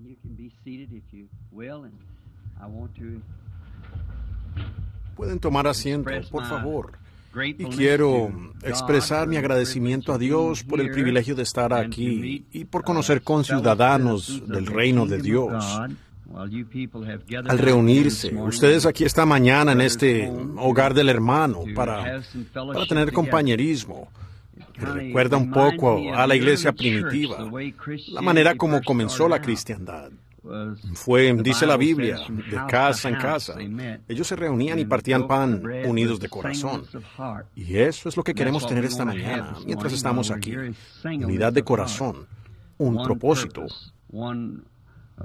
You can be seated if you will, and I want to Pueden tomar asiento, express por my favor. Y gratefulness quiero to expresar God mi for the agradecimiento a privilege of Dios being por el here privilegio de estar and to aquí meet, y por conocer fellow conciudadanos citizens del of the reino de kingdom of Dios. God. While you people have gathered Al out here reunirse, this morning ustedes in aquí esta mañana en brother's este home hogar del hermano to para have some fellowship tener together. compañerismo. It Me kinda recuerda un reminds poco me a of la the iglesia early church, primitiva, the way la manera Christianity como first comenzó la started out. cristiandad. Was, Fue, the dice la Bible Biblia, says, from de house casa to en house casa. they met Ellos se reunían y and partían broke the pan bread unidos with de corazón. singleness of heart. Y eso es lo que And that's queremos what tener we esta want to have mañana, this mientras morning estamos while we're aquí. here, is singleness Unidad de of heart. corazón, un One propósito, purpose,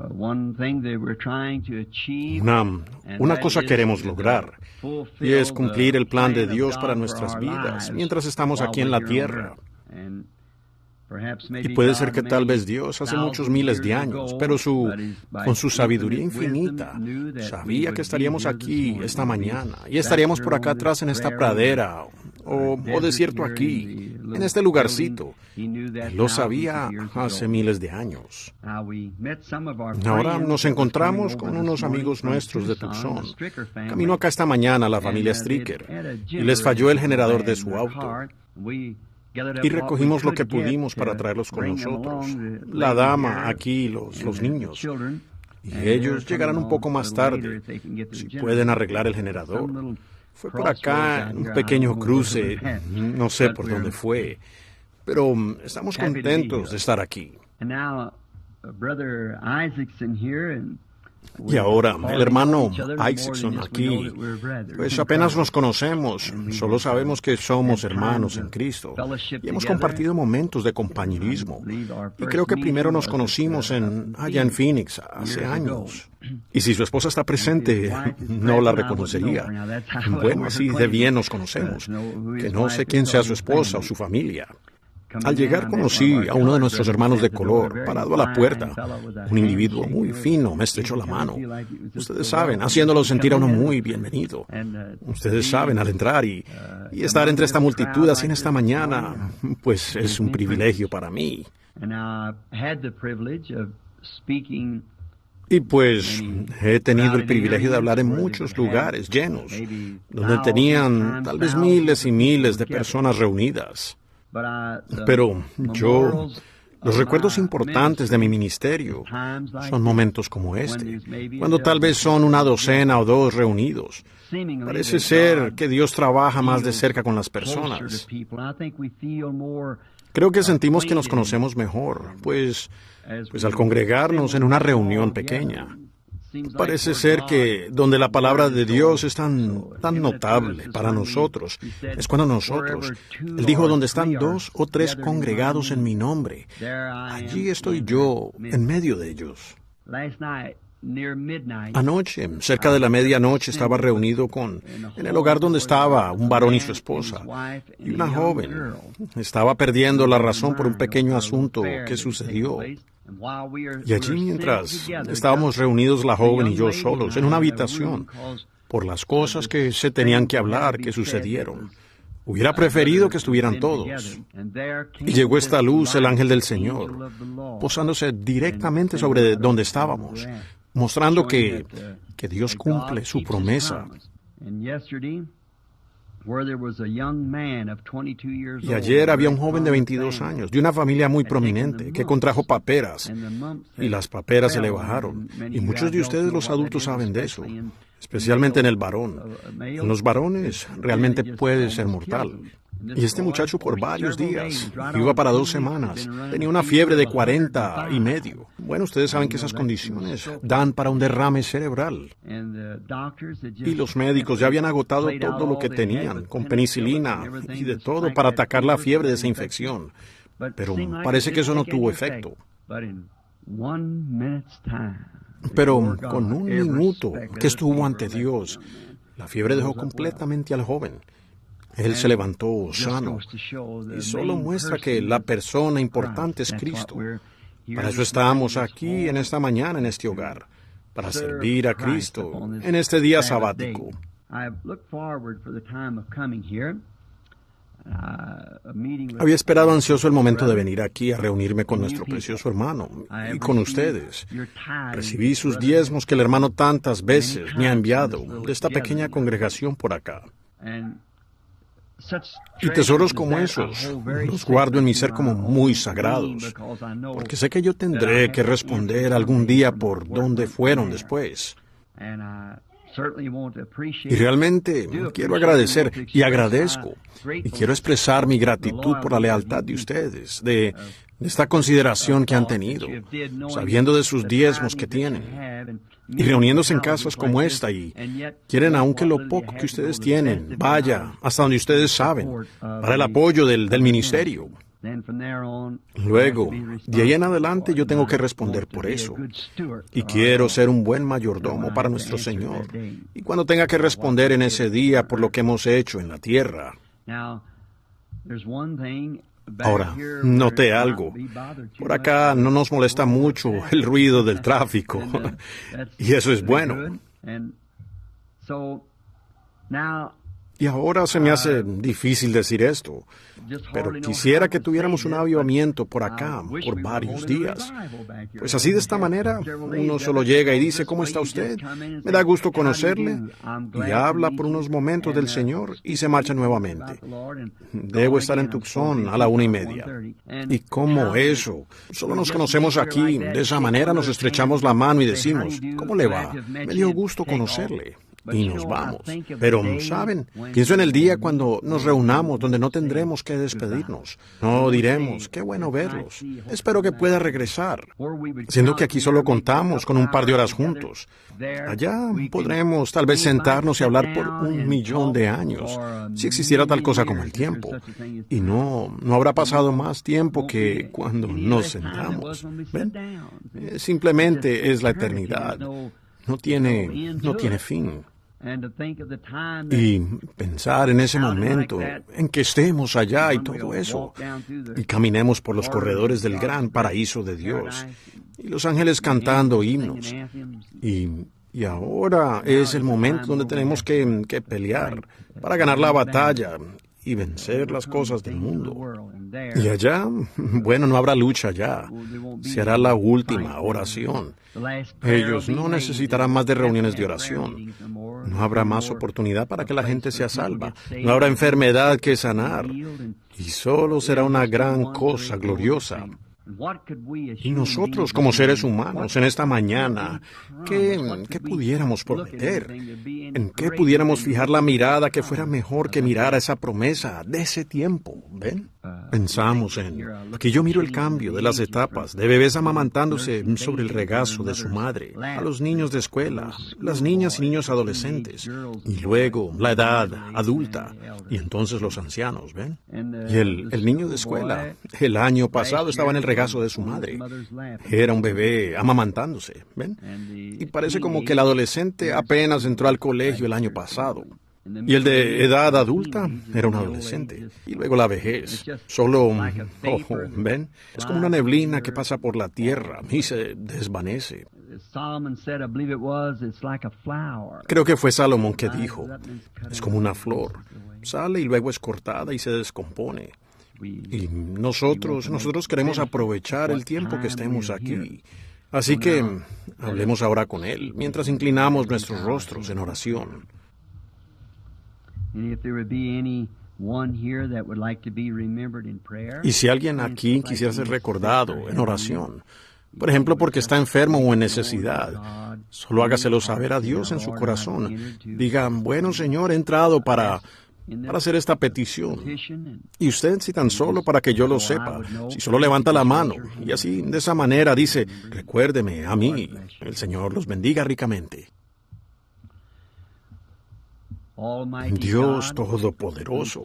one thing that we're trying to achieve, and una that cosa is queremos to lograr, y fulfill es cumplir the el plan de plan of Dios para God nuestras for our vidas, lives mientras estamos while aquí en we're la here on tierra. earth. And perhaps Y maybe puede ser God que tal many vez Dios hace muchos thousands miles years de años, ago, pero by con su sabiduría infinite infinita, wisdom, knew that we sabía would que be estaríamos here this aquí morning. esta We'd be mañana y back estaríamos here por acá on this atrás en esta prairie, pradera o desert desierto here aquí, in the en little este lugarcito. building. He knew that Él lo thousands sabía of years hace ago. miles de años. Now, we met some of our Ahora friends nos that was encontramos coming con over unos this morning amigos from nuestros de Tucson, Tucson. the Stricker family. Camino acá esta mañana la familia And, Stricker they'd had a y les falló el generador de generator su in their auto. car. We gathered up Y what we recogimos lo could que get pudimos to para traerlos con bring them nosotros. along, the La lady dama here aquí, los and the niños. children. Y And they're ellos llegarán un coming poco on a más little later tarde, if they can get the si generator. pueden arreglar el Some generador. little Fue por crossroads acá, out en here. un I pequeño don't know cruce, where it was, no sé but por we're dónde fue, pero estamos happy to be contentos here. de estar aquí. And now, Brother Isaacson here, and Y ahora, el hermano Isaacson Isaacson aquí, pues apenas nos conocemos, solo sabemos que somos hermanos en Cristo y hemos compartido momentos de compañerismo. Y creo que primero nos conocimos allá en Phoenix hace años. Y si su esposa está presente, no la reconocería. Bueno, así de bien nos conocemos, que no sé quién sea su esposa o su familia. Al llegar conocí a uno de nuestros hermanos de color, parado a la puerta. Un individuo muy fino me estrechó la mano. Ustedes saben, haciéndolo sentir a uno muy bienvenido. Ustedes saben, al entrar y estar entre esta multitud así en esta mañana, pues es un privilegio para mí. Y pues he tenido el privilegio de hablar en muchos lugares llenos, donde tenían tal vez miles y miles de personas reunidas. Pero los recuerdos importantes de mi ministerio son momentos como este, cuando tal vez son una docena o dos reunidos. Parece ser que Dios trabaja más de cerca con las personas. Creo que sentimos que nos conocemos mejor, pues al congregarnos en una reunión pequeña. Parece ser que donde la palabra de Dios es tan notable para nosotros, es cuando nosotros, Él dijo, donde están 2 o 3 congregados en mi nombre, allí estoy yo en medio de ellos. Anoche, cerca de la medianoche, estaba reunido en el hogar donde estaba un varón y su esposa, y una joven. Estaba perdiendo la razón por un pequeño asunto que sucedió. Y allí, mientras estábamos reunidos la joven y yo solos en una habitación, por las cosas que se tenían que hablar, que sucedieron, hubiera preferido que estuvieran todos. Y llegó esta luz, el ángel del Señor, posándose directamente sobre donde estábamos, mostrando que Dios cumple su promesa. Y ayer había un joven de 22 años, de una familia muy prominente, que contrajo paperas, y las paperas se le bajaron. Y muchos de ustedes, los adultos, saben de eso, especialmente en el varón. En los varones realmente puede ser mortal. Y este muchacho por varios días, iba para 2 semanas, tenía una fiebre de 40 y medio. Bueno, ustedes saben que esas condiciones dan para un derrame cerebral. Y los médicos ya habían agotado todo lo que tenían, con penicilina y de todo para atacar la fiebre de esa infección. Pero parece que eso no tuvo efecto. Pero con un minuto que estuvo ante Dios, la fiebre dejó completamente al joven. Él se levantó sano, y solo muestra que la persona importante es Cristo. Para eso estamos aquí en esta mañana, en este hogar, para servir a Cristo en este día sabático. Había esperado ansioso el momento de venir aquí a reunirme con nuestro precioso hermano y con ustedes. Recibí sus diezmos que el hermano tantas veces me ha enviado de esta pequeña congregación por acá. Y tesoros como esos los guardo en mi ser como muy sagrados, porque sé que yo tendré que responder algún día por dónde fueron después. Y realmente quiero agradecer y agradezco y quiero expresar mi gratitud por la lealtad de ustedes, de esta consideración que han tenido, sabiendo de sus diezmos que tienen, y reuniéndose en casas como esta y quieren aún que lo poco que ustedes tienen vaya hasta donde ustedes saben, para el apoyo del ministerio. Luego, de ahí en adelante yo tengo que responder por eso. Y quiero ser un buen mayordomo para nuestro Señor. Y cuando tenga que responder en ese día por lo que hemos hecho en la tierra. Ahora, noté algo. Por acá no nos molesta mucho el ruido del tráfico. Y eso es bueno. Y ahora se me hace difícil decir esto, pero quisiera que tuviéramos un avivamiento por acá, por varios días. Pues así de esta manera, uno solo llega y dice, ¿cómo está usted? Me da gusto conocerle, y habla por unos momentos del Señor y se marcha nuevamente. Debo estar en Tucson a la 1:30. ¿Y cómo eso? Solo nos conocemos aquí, de esa manera nos estrechamos la mano y decimos, ¿cómo le va? Me dio gusto conocerle. Y nos vamos. Pero, ¿saben? Pienso en el día cuando nos reunamos, donde no tendremos que despedirnos. No diremos, qué bueno verlos. Espero que pueda regresar. Siendo que aquí solo contamos con un par de horas juntos. Allá podremos tal vez sentarnos y hablar por 1.000.000 de años, si existiera tal cosa como el tiempo. Y no habrá pasado más tiempo que cuando nos sentamos. ¿Ven? Simplemente es la eternidad. No tiene fin. Y pensar en ese momento, en que estemos allá y todo eso, y caminemos por los corredores del gran paraíso de Dios, y los ángeles cantando himnos. Y ahora es el momento donde tenemos que pelear para ganar la batalla y vencer las cosas del mundo. Y allá, bueno, no habrá lucha allá. Se hará la última oración. Ellos no necesitarán más de reuniones de oración. No habrá más oportunidad para que la gente sea salva. No habrá enfermedad que sanar. Y solo será una gran cosa gloriosa. Y nosotros, como seres humanos, en esta mañana, ¿qué pudiéramos prometer? ¿En qué pudiéramos fijar la mirada que fuera mejor que mirar a esa promesa de ese tiempo? ¿Ven? Pensamos en... Aquí yo miro el cambio de las etapas, de bebés amamantándose sobre el regazo de su madre, a los niños de escuela, las niñas y niños adolescentes, y luego la edad adulta, y entonces los ancianos, ¿ven? Y el niño de escuela, el año pasado estaba en el regazo de su madre. Era un bebé amamantándose, ¿ven? Y parece como que el adolescente apenas entró al colegio el año pasado. Y el de edad adulta era un adolescente. Y luego la vejez. Solo, ¿ven? Es como una neblina que pasa por la tierra y se desvanece. Creo que fue Salomón que dijo, es como una flor. Sale y luego es cortada y se descompone. Y nosotros queremos aprovechar el tiempo que estemos aquí. Así que hablemos ahora con Él, mientras inclinamos nuestros rostros en oración. Y si alguien aquí quisiera ser recordado en oración, por ejemplo, porque está enfermo o en necesidad, solo hágaselo saber a Dios en su corazón. Diga, bueno, Señor, he entrado para hacer esta petición. Y usted, si tan solo para que yo lo sepa, si solo levanta la mano, y así, de esa manera, dice, recuérdeme a mí, el Señor los bendiga ricamente. Dios Todopoderoso,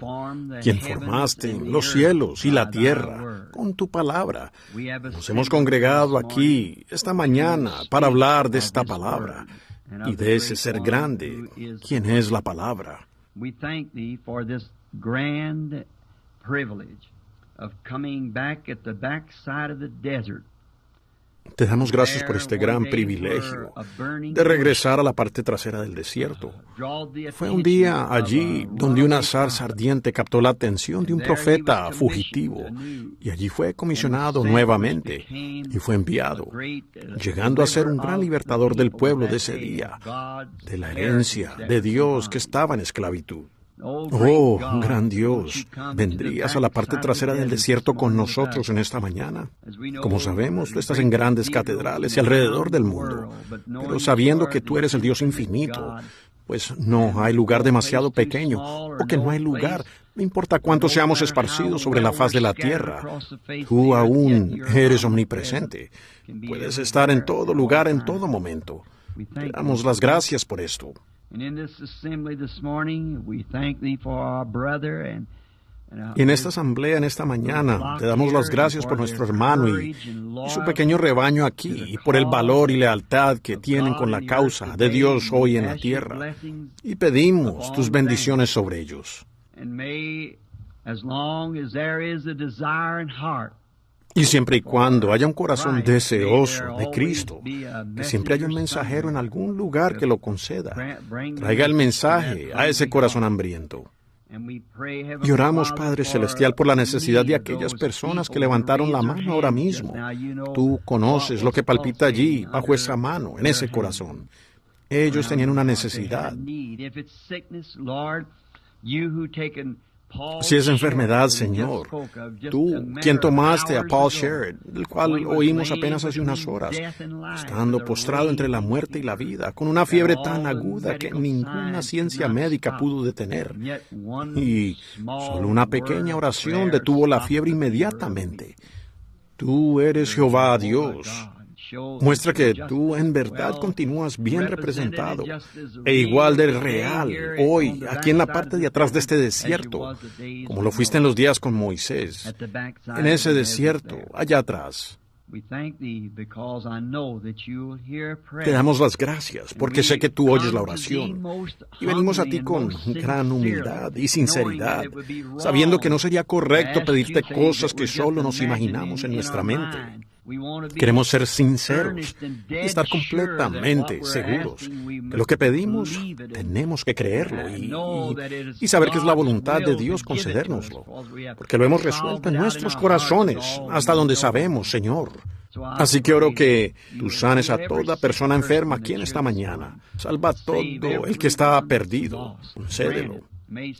quien formaste los cielos y la tierra con tu palabra, nos hemos congregado aquí esta mañana para hablar de esta palabra y de ese ser grande, quien es la palabra. We thank Thee for this grand privilege of coming back at the backside of the desert. Te damos gracias por este gran privilegio de regresar a la parte trasera del desierto. Fue un día allí donde una zarza ardiente captó la atención de un profeta fugitivo, y allí fue comisionado nuevamente y fue enviado, llegando a ser un gran libertador del pueblo de ese día, de la herencia de Dios que estaba en esclavitud. Oh, gran Dios, ¿vendrías a la parte trasera del desierto con nosotros en esta mañana? Como sabemos, tú estás en grandes catedrales y alrededor del mundo, pero sabiendo que tú eres el Dios infinito, pues no hay lugar demasiado pequeño, o que no hay lugar, no importa cuánto seamos esparcidos sobre la faz de la tierra. Tú aún eres omnipresente. Puedes estar en todo lugar, en todo momento. Te damos las gracias por esto. Y en esta asamblea, en esta mañana, te damos las gracias por nuestro hermano y su pequeño rebaño aquí, y por el valor y lealtad que tienen con la causa de Dios hoy en la tierra. Y pedimos tus bendiciones sobre ellos. Y siempre y cuando haya un corazón deseoso de Cristo, que siempre haya un mensajero en algún lugar que lo conceda, traiga el mensaje a ese corazón hambriento. Y oramos, Padre Celestial, por la necesidad de aquellas personas que levantaron la mano ahora mismo. Tú conoces lo que palpita allí, bajo esa mano, en ese corazón. Ellos tenían una necesidad. Si es enfermedad, Señor, tú, quien tomaste a Paul Sherrod, del cual oímos apenas hace unas horas, estando postrado entre la muerte y la vida, con una fiebre tan aguda que ninguna ciencia médica pudo detener, y solo una pequeña oración detuvo la fiebre inmediatamente. Tú eres Jehová Dios. Muestra que tú en verdad continúas bien representado e igual de real hoy, aquí en la parte de atrás de este desierto, como lo fuiste en los días con Moisés, en ese desierto, allá atrás. Te damos las gracias porque sé que tú oyes la oración, y venimos a ti con gran humildad y sinceridad, sabiendo que no sería correcto pedirte cosas que solo nos imaginamos en nuestra mente. Queremos ser sinceros y estar completamente seguros que lo que pedimos tenemos que creerlo y saber que es la voluntad de Dios concedérnoslo, porque lo hemos resuelto en nuestros corazones hasta donde sabemos, Señor. Así que oro que tú sanes a toda persona enferma aquí en esta mañana. Salva a todo el que está perdido. Concédelo.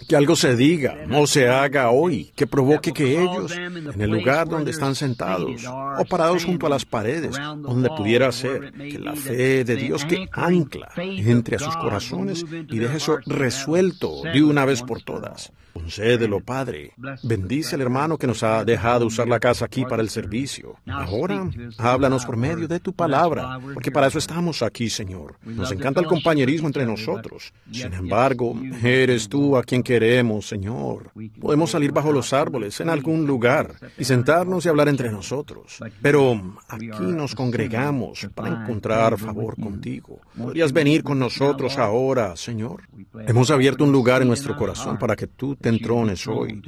Que algo se diga o se haga hoy que provoque que ellos, en el lugar donde están sentados o parados junto a las paredes, donde pudiera ser, que la fe de Dios que ancla entre a sus corazones y deje eso resuelto de una vez por todas. Concédelo, Padre. Bendice al hermano que nos ha dejado usar la casa aquí para el servicio. Ahora, háblanos por medio de tu palabra, porque para eso estamos aquí, Señor. Nos encanta el compañerismo entre nosotros. Sin embargo, eres tú a quien queremos, Señor. Podemos salir bajo los árboles en algún lugar y sentarnos y hablar entre nosotros. Pero aquí nos congregamos para encontrar favor contigo. ¿Podrías venir con nosotros ahora, Señor? Hemos abierto un lugar en nuestro corazón para que tú te entrones hoy.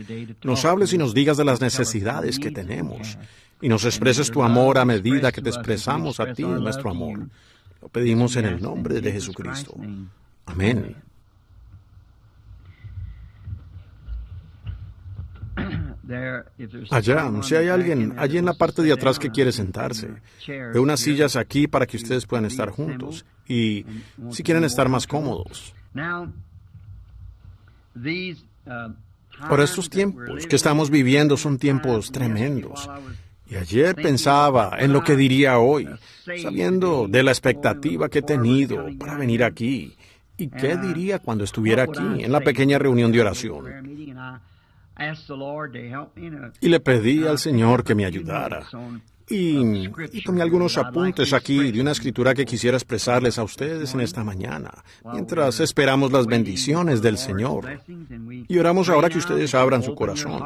Nos hables y nos digas de las necesidades que tenemos y nos expreses tu amor a medida que te expresamos a ti nuestro amor. Lo pedimos en el nombre de Jesucristo. Amén. Allá, si hay alguien allí en la parte de atrás que quiere sentarse, veo unas sillas aquí para que ustedes puedan estar juntos y si quieren estar más cómodos. Por estos tiempos que estamos viviendo son tiempos tremendos. Y ayer pensaba en lo que diría hoy, sabiendo de la expectativa que he tenido para venir aquí. ¿Y qué diría cuando estuviera aquí, en la pequeña reunión de oración? Y le pedí al Señor que me ayudara. Y tomé algunos apuntes aquí de una escritura que quisiera expresarles a ustedes en esta mañana, mientras esperamos las bendiciones del Señor. Y oramos ahora que ustedes abran su corazón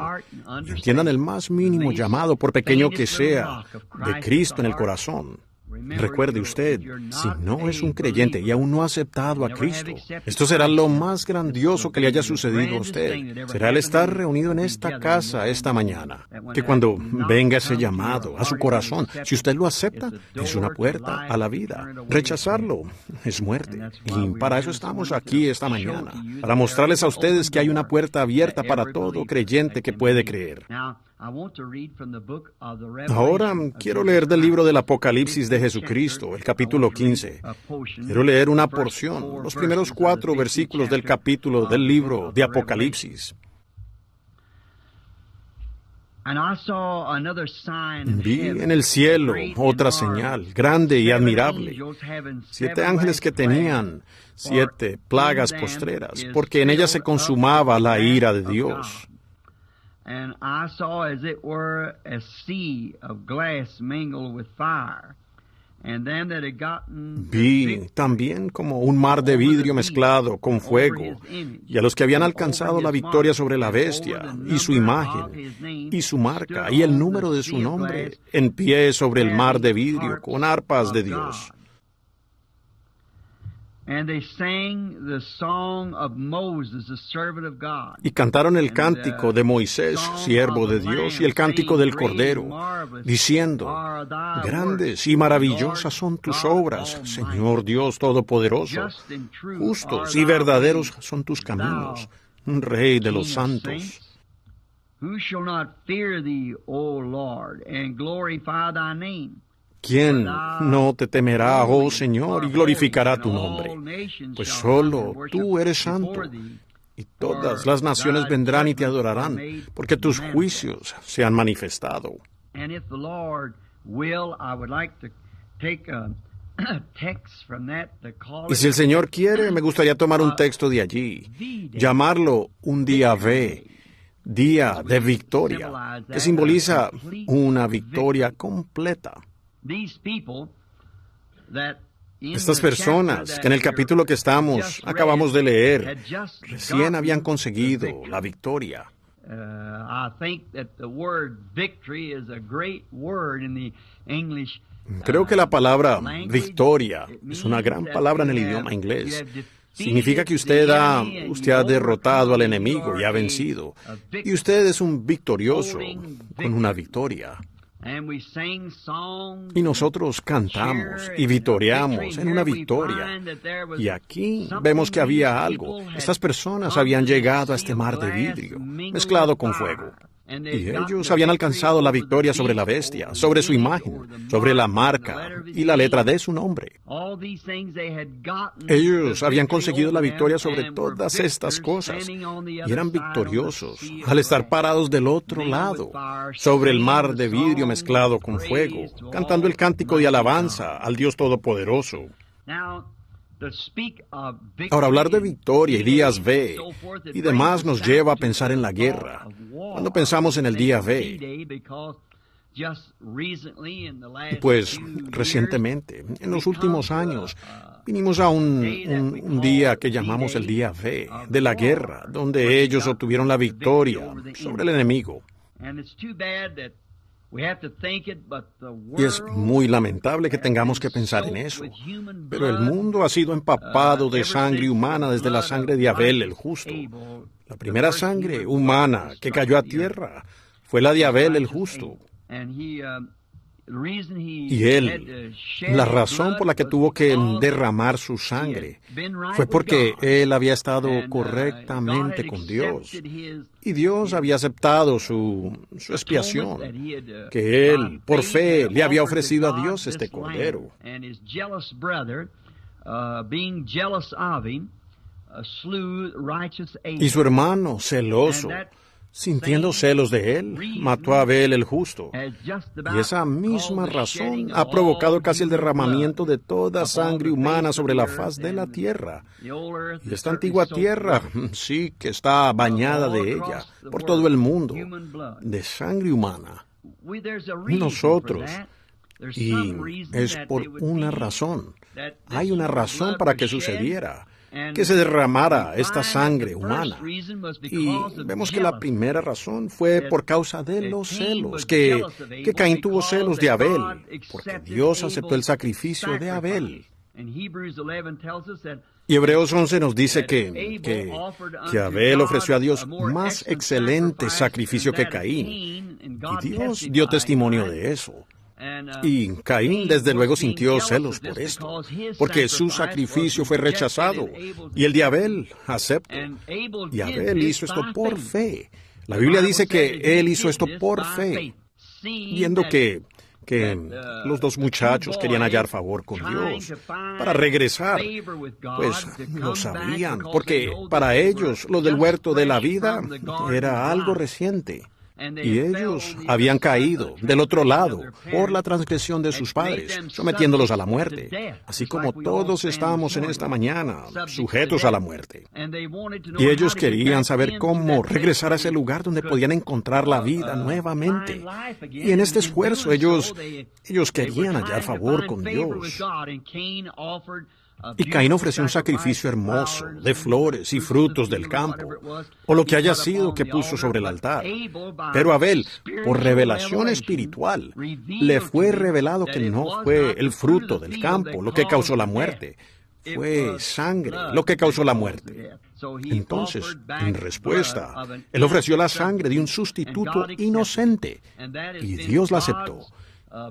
y entiendan el más mínimo llamado, por pequeño que sea, de Cristo en el corazón. Recuerde usted, si no es un creyente y aún no ha aceptado a Cristo, esto será lo más grandioso que le haya sucedido a usted. Será el estar reunido en esta casa esta mañana. Que cuando venga ese llamado a su corazón, si usted lo acepta, es una puerta a la vida. Rechazarlo es muerte. Y para eso estamos aquí esta mañana, para mostrarles a ustedes que hay una puerta abierta para todo creyente que puede creer. Ahora quiero leer del libro del Apocalipsis de Jesucristo, el capítulo 15. Quiero leer una porción, los primeros 4 versículos del capítulo del libro de Apocalipsis. Vi en el cielo otra señal, grande y admirable, 7 ángeles que tenían 7 plagas postreras, porque en ellas se consumaba la ira de Dios. And I saw as it were a sea of glass mingled with fire. And them that had gotten Vi también como un mar de vidrio mezclado con fuego, y a los que habían alcanzado la victoria sobre la bestia, y su imagen, y su marca, y el número de su nombre, en pie sobre el mar de vidrio, con arpas de Dios. And they sang the song of Moses, the servant of God. Y cantaron el cántico de Moisés, siervo de Dios, y el cántico del Cordero, diciendo: Grandes y maravillosas son tus obras, Señor Dios Todopoderoso. Justos y verdaderos son tus caminos, Rey de los santos. Who shall not fear thee, O Lord, and glorify thy name? ¿Quién no te temerá, oh Señor, y glorificará tu nombre? Pues solo tú eres santo, y todas las naciones vendrán y te adorarán, porque tus juicios se han manifestado. Y si el Señor quiere, me gustaría tomar un texto de allí, llamarlo un día V, día de victoria, que simboliza una victoria completa. Estas personas que en el capítulo que acabamos de leer, recién habían conseguido la victoria. Creo que la palabra victoria es una gran palabra en el idioma inglés. Significa que usted ha derrotado al enemigo y ha vencido. Y usted es un victorioso con una victoria. Y nosotros cantamos y vitoreamos en una victoria. Y aquí vemos que había algo. Estas personas habían llegado a este mar de vidrio, mezclado con fuego. Y ellos habían alcanzado la victoria sobre la bestia, sobre su imagen, sobre la marca y la letra de su nombre. Ellos habían conseguido la victoria sobre todas estas cosas y eran victoriosos al estar parados del otro lado, sobre el mar de vidrio mezclado con fuego, cantando el cántico de alabanza al Dios Todopoderoso. Ahora, hablar de victoria y días V y demás nos lleva a pensar en la guerra. Cuando pensamos en el día V, pues recientemente, en los últimos años, vinimos a un día que llamamos el día V, de la guerra, donde ellos obtuvieron la victoria sobre el enemigo. Y es muy lamentable que tengamos que pensar en eso, pero el mundo ha sido empapado de sangre humana desde la sangre de Abel el justo. La primera sangre humana que cayó a tierra fue la de Abel el justo. Y él, la razón por la que tuvo que derramar su sangre fue porque él había estado correctamente con Dios. Y Dios había aceptado su expiación, que él, por fe, le había ofrecido a Dios este cordero. Y su hermano, celoso, sintiendo celos de él, mató a Abel el justo. Y esa misma razón ha provocado casi el derramamiento de toda sangre humana sobre la faz de la tierra. Y esta antigua tierra, sí, que está bañada de ella, por todo el mundo, de sangre humana. Nosotros, y es por una razón. Hay una razón para que sucediera. que se derramara esta sangre humana. Y vemos que la primera razón fue por causa de los celos, que Caín tuvo celos de Abel, porque Dios aceptó el sacrificio de Abel. Y Hebreos 11 nos dice que Abel ofreció a Dios más excelente sacrificio que Caín, y Dios dio testimonio de eso. Y Caín desde luego sintió celos por esto, porque su sacrificio fue rechazado, y el de Abel aceptó. Y Abel hizo esto por fe. La Biblia dice que él hizo esto por fe, viendo que los dos muchachos querían hallar favor con Dios para regresar. Pues lo sabían, porque para ellos lo del huerto de la vida era algo reciente. Y ellos habían caído del otro lado por la transgresión de sus padres, sometiéndolos a la muerte, así como todos estamos en esta mañana, sujetos a la muerte. Y ellos querían saber cómo regresar a ese lugar donde podían encontrar la vida nuevamente. Y en este esfuerzo ellos querían hallar favor con Dios. Y Caín ofreció un sacrificio hermoso, de flores y frutos del campo, o lo que haya sido que puso sobre el altar. Pero Abel, por revelación espiritual, le fue revelado que no fue el fruto del campo lo que causó la muerte, fue sangre lo que causó la muerte. Entonces, en respuesta, él ofreció la sangre de un sustituto inocente, y Dios la aceptó.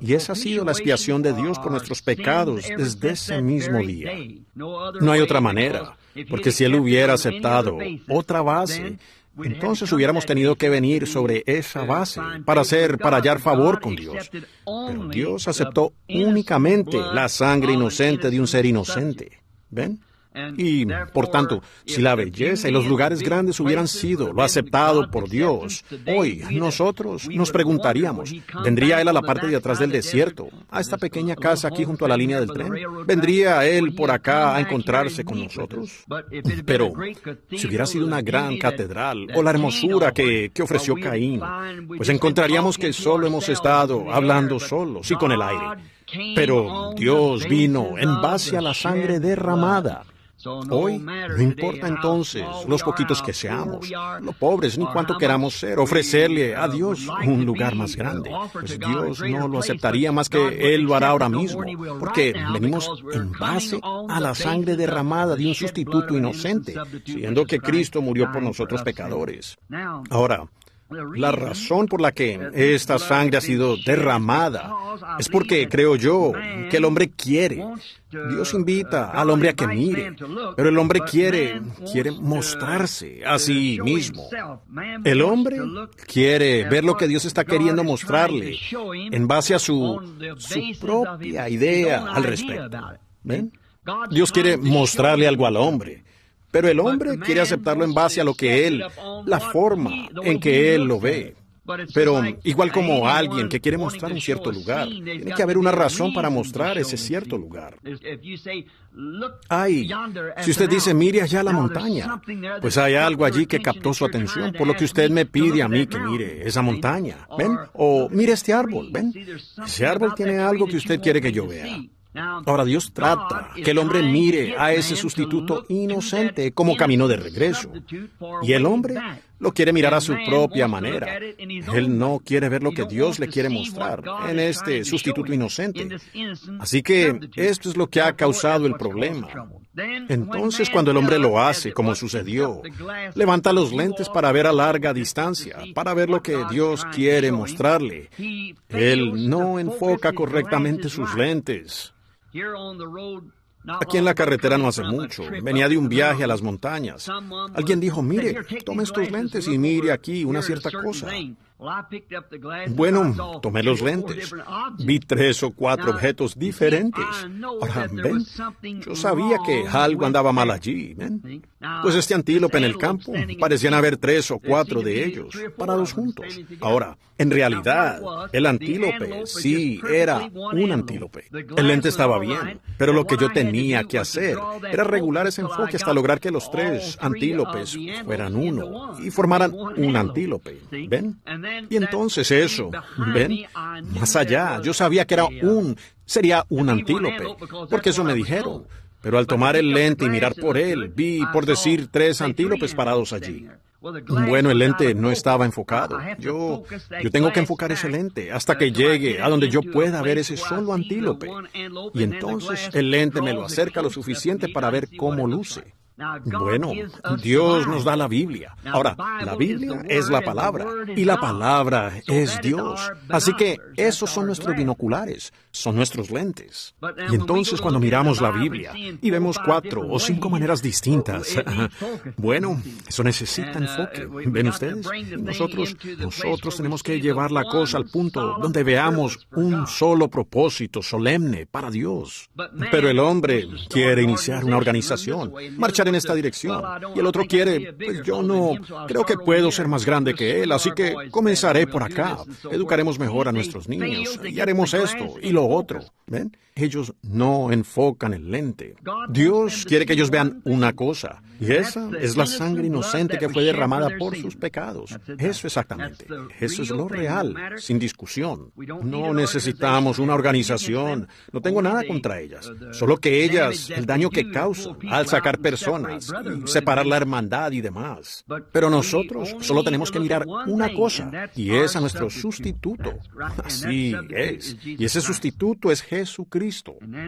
Y esa ha sido la expiación de Dios por nuestros pecados desde ese mismo día. No hay otra manera, porque si Él hubiera aceptado otra base, entonces hubiéramos tenido que venir sobre esa base para hallar favor con Dios. Pero Dios aceptó únicamente la sangre inocente de un ser inocente. ¿Ven? Y, por tanto, si la belleza y los lugares grandes hubieran sido lo aceptado por Dios, hoy nosotros nos preguntaríamos, ¿vendría Él a la parte de atrás del desierto, a esta pequeña casa aquí junto a la línea del tren? ¿Vendría Él por acá a encontrarse con nosotros? Pero, si hubiera sido una gran catedral o la hermosura que ofreció Caín, pues encontraríamos que solo hemos estado hablando solos y con el aire. Pero Dios vino en base a la sangre derramada. Hoy, no importa entonces los poquitos que seamos, lo pobres, ni cuánto queramos ser, ofrecerle a Dios un lugar más grande. Pues Dios no lo aceptaría más que Él lo hará ahora mismo, porque venimos en base a la sangre derramada de un sustituto inocente, siendo que Cristo murió por nosotros pecadores. Ahora, la razón por la que esta sangre ha sido derramada es porque, creo yo, que el hombre quiere. Dios invita al hombre a que mire, pero el hombre quiere mostrarse a sí mismo. El hombre quiere ver lo que Dios está queriendo mostrarle en base a su propia idea al respecto. ¿Ven? Dios quiere mostrarle algo al hombre. Pero el hombre quiere aceptarlo en base a lo que él, la forma en que él lo ve. Pero igual como alguien que quiere mostrar un cierto lugar, tiene que haber una razón para mostrar ese cierto lugar. Si usted dice, mire allá la montaña, pues hay algo allí que captó su atención, por lo que usted me pide a mí que mire esa montaña, ¿ven? O mire este árbol, ¿ven? Ese árbol tiene algo que usted quiere que yo vea. Ahora Dios trata que el hombre mire a ese sustituto inocente como camino de regreso. Y el hombre lo quiere mirar a su propia manera. Él no quiere ver lo que Dios le quiere mostrar en este sustituto inocente. Así que esto es lo que ha causado el problema. Entonces, cuando el hombre lo hace, como sucedió, levanta los lentes para ver a larga distancia, para ver lo que Dios quiere mostrarle. Él no enfoca correctamente sus lentes. Aquí en la carretera no hace mucho, venía de un viaje a las montañas. Alguien dijo, mire, tome estos lentes y mire aquí una cierta cosa. Bueno, tomé los lentes. Vi 3 o 4 objetos diferentes. Ahora, ven, yo sabía que algo andaba mal allí, ¿ven? Pues este antílope en el campo, parecían haber 3 o 4 de ellos, parados juntos. Ahora, en realidad, el antílope sí era un antílope. El lente estaba bien, pero lo que yo tenía que hacer era regular ese enfoque hasta lograr que los 3 antílopes fueran uno y formaran un antílope, ¿ven? Y entonces eso, ¿ven? Más allá, yo sabía que sería un antílope, porque eso me dijeron. Pero al tomar el lente y mirar por él, vi, por decir, 3 antílopes parados allí. Bueno, el lente no estaba enfocado. Yo tengo que enfocar ese lente hasta que llegue a donde yo pueda ver ese solo antílope. Y entonces el lente me lo acerca lo suficiente para ver cómo luce. Bueno, Dios nos da la Biblia. Ahora, la Biblia es la palabra, y la palabra es Dios. Así que esos son nuestros binoculares, son nuestros lentes. Y entonces cuando miramos la Biblia y vemos 4 o 5 maneras distintas, bueno, eso necesita enfoque. ¿Ven ustedes? Nosotros tenemos que llevar la cosa al punto donde veamos un solo propósito solemne para Dios. Pero el hombre quiere iniciar una organización, marchar en esta dirección, y el otro quiere, pues yo no creo que puedo ser más grande que él, así que comenzaré por acá, educaremos mejor a nuestros niños, y haremos esto y lo otro. ¿Ven? Ellos no enfocan el lente. Dios quiere que ellos vean una cosa, y esa es la sangre inocente que fue derramada por sus pecados. Eso exactamente. Eso es lo real, sin discusión. No necesitamos una organización. No tengo nada contra ellas. Solo que ellas, el daño que causan al sacar personas, y separar la hermandad y demás. Pero nosotros solo tenemos que mirar una cosa, y es a nuestro sustituto. Así es. Y ese sustituto es Jesucristo.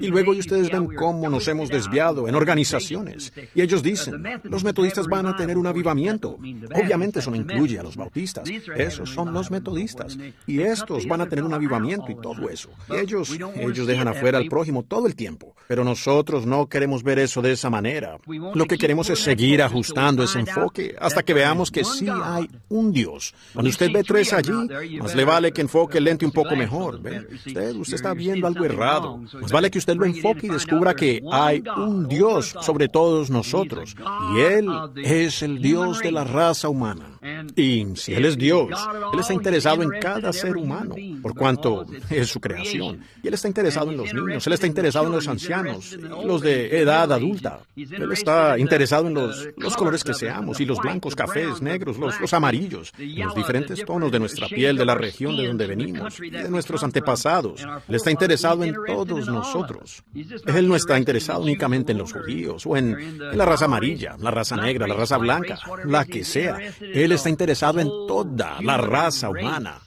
Y luego ustedes ven cómo nos hemos desviado en organizaciones. Y ellos dicen, los metodistas van a tener un avivamiento. Obviamente eso no incluye a los bautistas. Esos son los metodistas. Y estos van a tener un avivamiento y todo eso. Y ellos dejan afuera al prójimo todo el tiempo. Pero nosotros no queremos ver eso de esa manera. Lo que queremos es seguir ajustando ese enfoque hasta que veamos que sí hay un Dios. Cuando usted ve 3 allí, más le vale que enfoque el lente un poco mejor. ¿Ve? Usted está viendo algo errado. Más vale que usted lo enfoque y descubra que hay un Dios sobre todos nosotros. Y Él es el Dios de la raza humana. Y si Él es Dios, Él está interesado en cada ser humano, por cuanto es su creación. Y Él está interesado en los niños, Él está interesado en los ancianos, los de edad adulta. Él está interesado en los colores que seamos, y los blancos, cafés, negros, los amarillos, los diferentes tonos de nuestra piel, de la región de donde venimos, y de nuestros antepasados. Él está interesado en todos nosotros. Él no está interesado únicamente en los judíos, o en la raza amarilla, la raza negra, la raza blanca, la que sea. Él está interesado en toda la raza humana.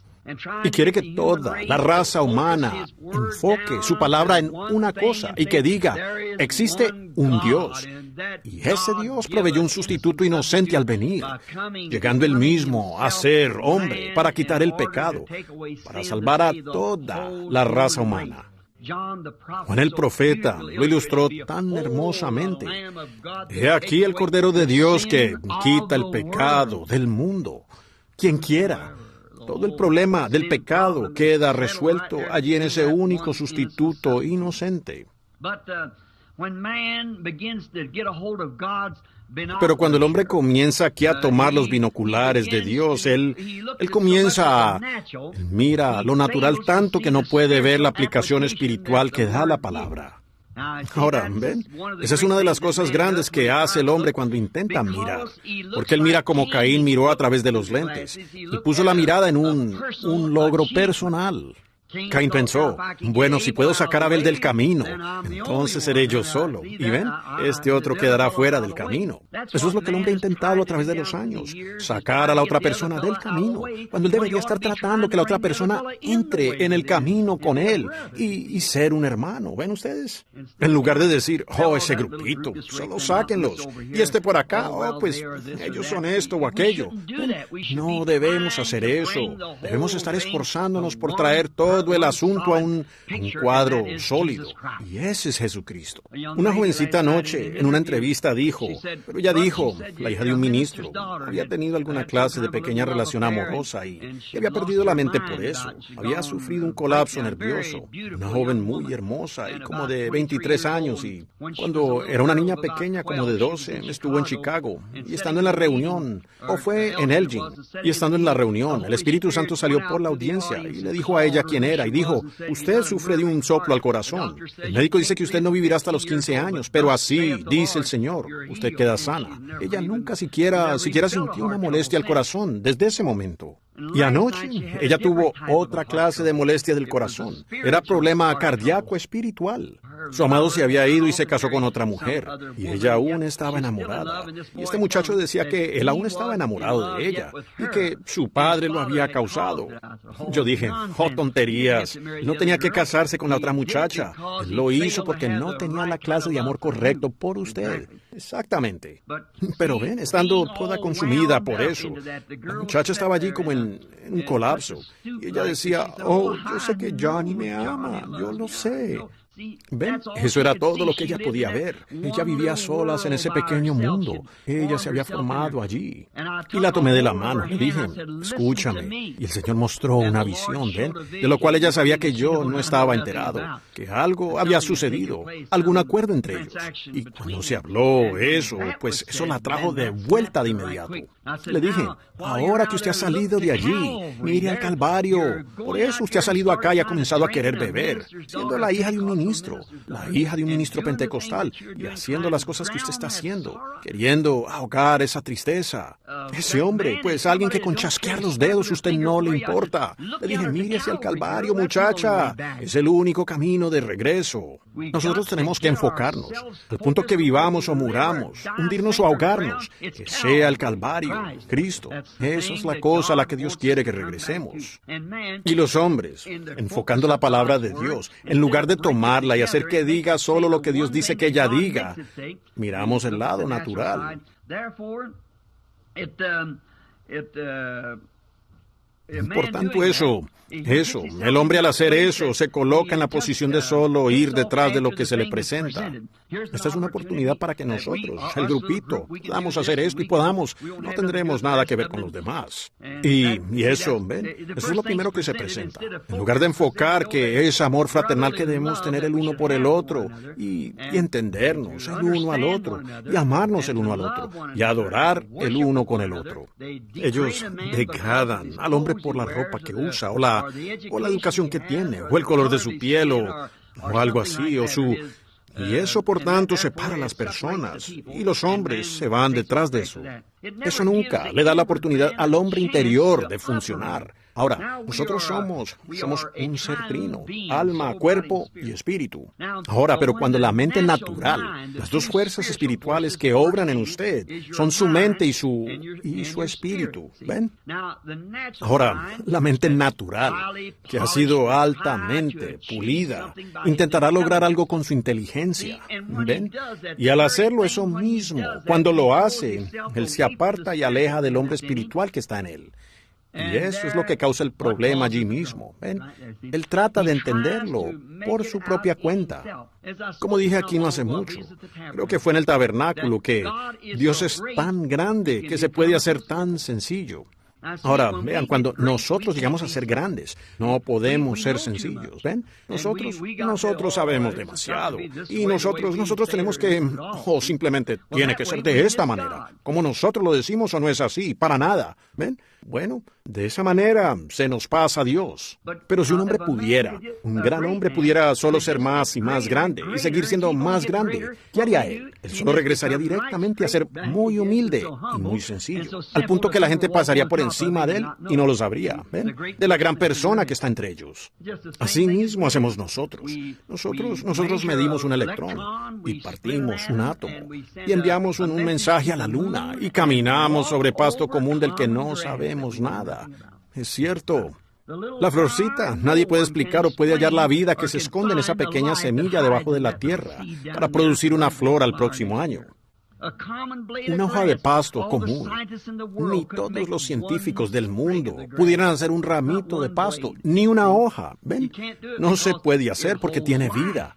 Y quiere que toda la raza humana enfoque su palabra en una cosa y que diga, existe un Dios. Y ese Dios proveyó un sustituto inocente al venir, llegando él mismo a ser hombre para quitar el pecado, para salvar a toda la raza humana. Juan el profeta lo ilustró tan hermosamente. He aquí el Cordero de Dios que quita el pecado del mundo. Quien quiera. Todo el problema del pecado queda resuelto allí en ese único sustituto inocente. Pero cuando el hombre comienza aquí a tomar los binoculares de Dios, él comienza a mira lo natural tanto que no puede ver la aplicación espiritual que da la palabra. Ahora, ¿ven? Esa es una de las cosas grandes que hace el hombre cuando intenta mirar. Porque él mira como Caín miró a través de los lentes y puso la mirada en un logro personal. Caín pensó, bueno, si puedo sacar a Abel del camino, entonces seré yo solo. Y ven, este otro quedará fuera del camino. Eso es lo que el hombre ha intentado a través de los años, sacar a la otra persona del camino, cuando él debería estar tratando que la otra persona entre en el camino con él y ser un hermano. ¿Ven ustedes? En lugar de decir, oh, ese grupito, solo sáquenlos. Y este por acá, oh, pues ellos son esto o aquello. No debemos hacer eso. Debemos estar esforzándonos por traer todo el asunto a un cuadro sólido. Y ese es Jesucristo. Una jovencita anoche en una entrevista dijo, pero ella dijo, la hija de un ministro, había tenido alguna clase de pequeña relación amorosa y había perdido la mente por eso. Había sufrido un colapso nervioso. Una joven muy hermosa y como de 23 años y cuando era una niña pequeña como de 12, estuvo en Chicago y estando en la reunión, o fue en Elgin, y estando en la reunión, el Espíritu Santo salió por la audiencia y le dijo a ella quién era y dijo, usted sufre de un soplo al corazón. El médico dice que usted no vivirá hasta los 15 años, pero así dice el Señor, usted queda sana. Ella nunca siquiera sintió una molestia al corazón desde ese momento. Y anoche ella tuvo otra clase de molestia del corazón. Era problema cardíaco espiritual. Su amado se había ido y se casó con otra mujer, y ella aún estaba enamorada. Y este muchacho decía que él aún estaba enamorado de ella, y que su padre lo había causado. Yo dije, oh, tonterías, no tenía que casarse con la otra muchacha. Él lo hizo porque no tenía la clase de amor correcto por usted. Exactamente. Pero ven, estando toda consumida por eso, la muchacha estaba allí como en un colapso. Y ella decía, oh, yo sé que Johnny me ama, yo lo sé. ¿Ven? Eso era todo lo que ella podía ver. Ella vivía solas en ese pequeño mundo. Ella se había formado allí. Y la tomé de la mano. Le dije, escúchame. Y el Señor mostró una visión, ¿ven? De lo cual ella sabía que yo no estaba enterado. Que algo había sucedido. Algún acuerdo entre ellos. Y cuando se habló eso, pues eso la trajo de vuelta de inmediato. Le dije, ahora que usted ha salido de allí, mire al Calvario. Por eso usted ha salido acá y ha comenzado a querer beber, siendo la hija de un ministro, la hija de un ministro pentecostal, y haciendo las cosas que usted está haciendo, queriendo ahogar esa tristeza. Ese hombre, pues alguien que con chasquear los dedos usted no le importa. Le dije, mire hacia el Calvario, muchacha. Es el único camino de regreso. Nosotros tenemos que enfocarnos, al punto que vivamos o muramos, hundirnos o ahogarnos, que sea el Calvario, Cristo. Esa es la cosa a la que Dios quiere que regresemos. Y los hombres, enfocando la palabra de Dios, en lugar de tomarla y hacer que diga solo lo que Dios dice que ella diga, miramos el lado natural. Por tanto, eso, el hombre al hacer eso se coloca en la posición de solo ir detrás de lo que se le presenta. Esta es una oportunidad para que nosotros, el grupito, podamos hacer esto y podamos, no tendremos nada que ver con los demás. Y eso, ven, eso es lo primero que se presenta. En lugar de enfocar que es amor fraternal que debemos tener el uno por el otro y entendernos el uno al otro y amarnos el uno al otro y adorar el uno con el otro. Ellos degradan al hombre por la ropa que usa o la educación que tiene o el color de su piel o algo así y eso, por tanto, separa a las personas, y los hombres se van detrás de eso. Eso nunca le da la oportunidad al hombre interior de funcionar. Ahora, nosotros somos un ser trino, alma, cuerpo y espíritu. Ahora, pero cuando la mente natural, las dos fuerzas espirituales que obran en usted, son su mente y su espíritu, ¿ven? Ahora, la mente natural, que ha sido altamente pulida, intentará lograr algo con su inteligencia, ¿ven? Y al hacerlo eso mismo, cuando lo hace, él se aparta y aleja del hombre espiritual que está en él. Y eso es lo que causa el problema allí mismo. ¿Ven? Él trata de entenderlo por su propia cuenta. Como dije aquí no hace mucho, creo que fue en el tabernáculo, que Dios es tan grande que se puede hacer tan sencillo. Ahora, vean, cuando nosotros llegamos a ser grandes, no podemos ser sencillos, ¿ven? Nosotros sabemos demasiado, y nosotros tenemos que, simplemente tiene que ser de esta manera, como nosotros lo decimos o no es así, para nada, ¿ven? Bueno, de esa manera se nos pasa a Dios. Pero si un hombre pudiera, un gran hombre pudiera solo ser más y más grande y seguir siendo más grande, ¿qué haría él? Él solo regresaría directamente a ser muy humilde y muy sencillo, al punto que la gente pasaría por encima de él y no lo sabría, ¿ven? De la gran persona que está entre ellos. Así mismo hacemos nosotros. Nosotros medimos un electrón y partimos un átomo y enviamos un mensaje a la luna y caminamos sobre pasto común del que no sabemos nada. Es cierto. La florcita, nadie puede explicar o puede hallar la vida que se esconde en esa pequeña semilla debajo de la tierra para producir una flor al próximo año. Una hoja de pasto común. Ni todos los científicos del mundo pudieran hacer un ramito de pasto, ni una hoja. ¿Ven? No se puede hacer porque tiene vida.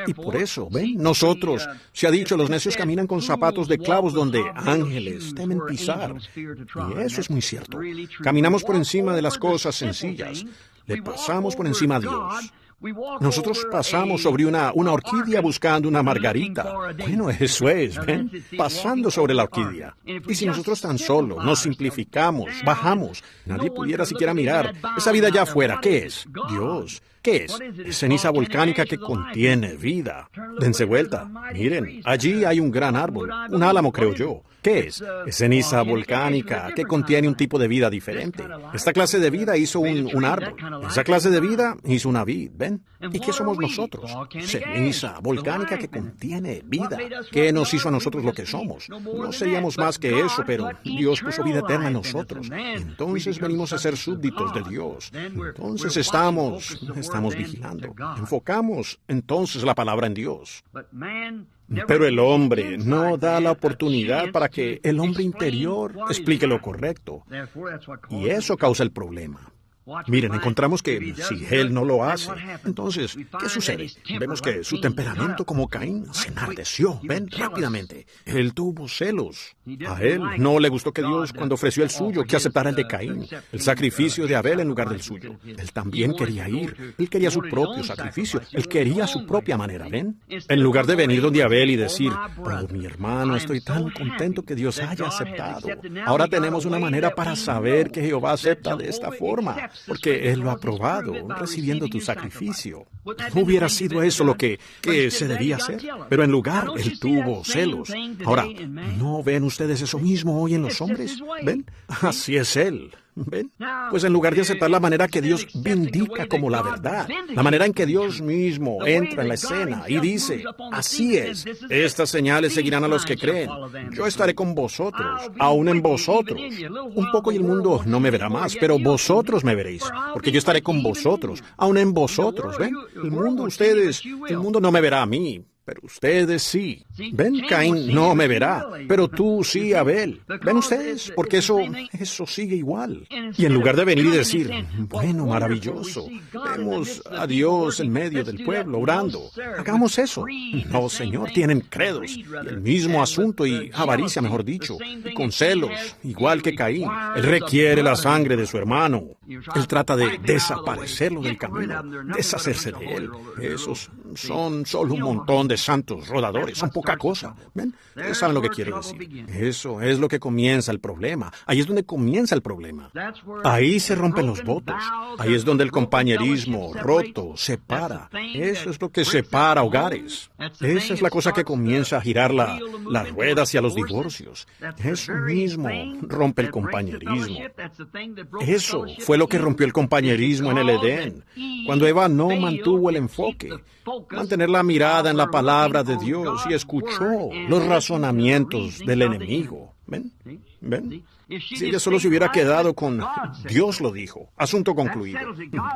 Y por eso, ¿ven? Nosotros, se ha dicho, los necios caminan con zapatos de clavos donde ángeles temen pisar. Y eso es muy cierto. Caminamos por encima de las cosas sencillas. Le pasamos por encima a Dios. Nosotros pasamos sobre una orquídea buscando una margarita. Bueno, eso es, ¿ven? Pasando sobre la orquídea. Y si nosotros tan solo nos simplificamos, bajamos, nadie pudiera siquiera mirar esa vida allá afuera. ¿Qué es? Dios. ¿Qué es? Ceniza volcánica que contiene vida. Dense vuelta. Miren, allí hay un gran árbol, un álamo, creo yo. ¿Qué es? Es ceniza volcánica que contiene un tipo de vida diferente. Esta clase de vida hizo un árbol. Esa clase de vida hizo una vid, ¿ven? ¿Y qué somos nosotros? Ceniza volcánica que contiene vida. ¿Qué nos hizo a nosotros lo que somos? No seríamos más que eso, pero Dios puso vida eterna en nosotros. Entonces venimos a ser súbditos de Dios. Entonces estamos vigilando. Enfocamos entonces la palabra en Dios. Pero el hombre no da la oportunidad para que el hombre interior explique lo correcto. Y eso causa el problema. Miren, encontramos que si él no lo hace, entonces, ¿qué sucede? Vemos que su temperamento como Caín se enardeció, ven, rápidamente. Él tuvo celos. A él no le gustó que Dios, cuando ofreció el suyo, que aceptara el de Caín, el sacrificio de Abel en lugar del suyo. Él también quería ir. Él quería su propio sacrificio. Él quería su propia manera, ¿ven? En lugar de venir donde Abel y decir, oh, mi hermano, estoy tan contento que Dios haya aceptado. Ahora tenemos una manera para saber que Jehová acepta de esta forma. Porque Él lo ha probado, recibiendo tu sacrificio. No hubiera sido eso lo que se debía hacer. Pero en lugar, Él tuvo celos. Ahora, ¿no ven ustedes eso mismo hoy en los hombres? ¿Ven? Así es Él. ¿Ven? Pues en lugar de aceptar la manera que Dios vindica como la verdad, la manera en que Dios mismo entra en la escena y dice, así es, estas señales seguirán a los que creen. Yo estaré con vosotros, aún en vosotros. Un poco y el mundo no me verá más, pero vosotros me veréis, porque yo estaré con vosotros, aún en vosotros. ¿Ven? El mundo no me verá a mí. Pero ustedes sí. Ven, Caín no me verá, pero tú sí, Abel. ¿Ven ustedes? Porque eso sigue igual. Y en lugar de venir y decir, bueno, maravilloso, vemos a Dios en medio del pueblo orando, hagamos eso. No, Señor, tienen credos, y el mismo asunto y avaricia, mejor dicho, y con celos, igual que Caín. Él requiere la sangre de su hermano. Él trata de desaparecerlo del camino, deshacerse de él. Esos son solo un montón de santos rodadores, son poca cosa. ¿Ven? Ustedes saben lo que quiero decir. Eso es lo que comienza el problema. Ahí es donde comienza el problema. Ahí se rompen los votos. Ahí es donde el compañerismo roto separa. Eso es lo que separa hogares. Esa es la cosa que comienza a girar la rueda hacia los divorcios. Eso mismo rompe el compañerismo. Eso fue lo que rompió el compañerismo en el Edén, cuando Eva no mantuvo el enfoque, mantener la mirada en la palabra de Dios y escuchó los razonamientos del enemigo. ¿Ven? ¿Ven? Si ella solo se hubiera quedado con Dios lo dijo, asunto concluido.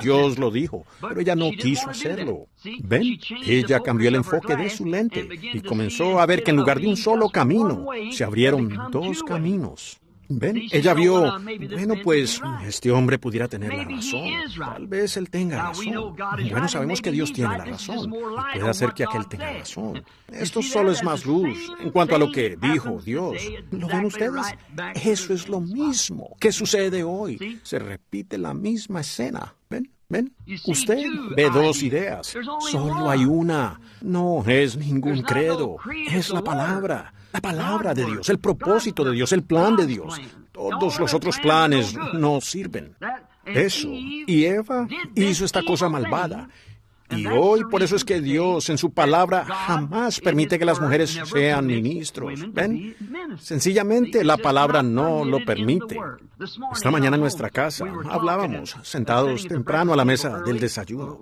Dios lo dijo, pero ella no quiso hacerlo. ¿Ven? Ella cambió el enfoque de su lente y comenzó a ver que en lugar de un solo camino, se abrieron dos caminos. ¿Ven? Ella vio, bueno, pues este hombre pudiera tener la razón. Tal vez él tenga razón. Bueno, sabemos que Dios tiene la razón. Y puede hacer que aquel tenga razón. Esto solo es más luz en cuanto a lo que dijo Dios. ¿Lo ven ustedes? Eso es lo mismo que sucede hoy. Se repite la misma escena. ¿Ven? ¿Ven? Usted ve dos ideas. Solo hay una. No es ningún credo. Es la palabra. La palabra de Dios, el propósito de Dios, el plan de Dios. Todos los otros planes no sirven. Eso. Y Eva hizo esta cosa malvada. Y hoy por eso es que Dios en su palabra jamás permite que las mujeres sean ministros. ¿Ven? Sencillamente la palabra no lo permite. Esta mañana en nuestra casa hablábamos, sentados temprano a la mesa del desayuno.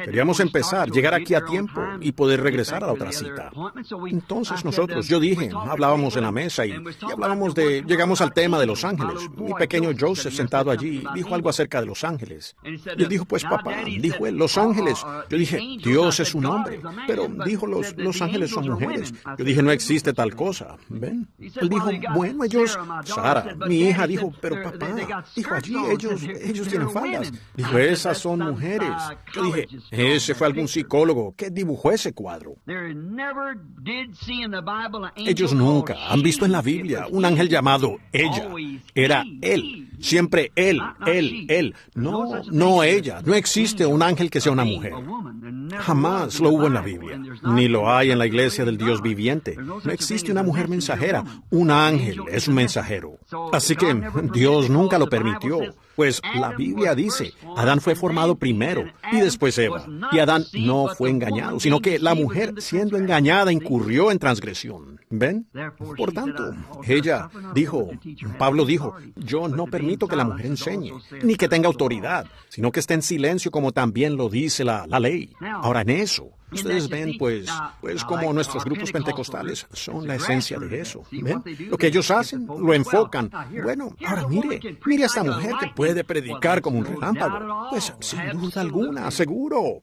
Queríamos empezar, llegar aquí a tiempo y poder regresar a la otra cita. Entonces hablábamos en la mesa y llegamos al tema de los ángeles. Mi pequeño Joseph sentado allí dijo algo acerca de los ángeles. Y él dijo, pues papá, dijo él, los ángeles. Yo dije, Dios es un hombre, pero dijo, los ángeles son mujeres. Yo dije, no existe tal cosa. ¿Ven? Él dijo, bueno, Sara, mi hija, dijo, pero papá, dijo, allí ellos tienen faldas. Dijo, esas son mujeres. Yo dije, ese fue algún psicólogo que dibujó ese cuadro. Ellos nunca han visto en la Biblia un ángel llamado ella. Era él. Siempre él. No ella. No existe un ángel que sea una mujer. Jamás lo hubo en la Biblia, ni lo hay en la iglesia del Dios viviente. No existe una mujer mensajera. Un ángel es un mensajero. Así que Dios nunca lo permitió. Pues la Biblia dice, Adán fue formado primero y después Eva. Y Adán no fue engañado, sino que la mujer, siendo engañada, incurrió en transgresión. ¿Ven? Por tanto, ella dijo, Pablo dijo, yo no permito que la mujer enseñe, ni que tenga autoridad, sino que esté en silencio como también lo dice la ley. Ahora en eso, ustedes ven, pues como nuestros grupos pentecostales son la esencia de eso. ¿Ven? Lo que ellos hacen, lo enfocan. Bueno, ahora mire a esta mujer que puede predicar como un relámpago. Pues sin duda alguna, seguro.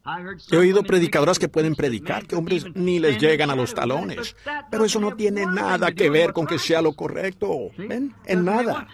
He oído predicadoras que pueden predicar que hombres ni les llegan a los talones. Pero eso no tiene nada que ver con que sea lo correcto. ¿Ven? En nada.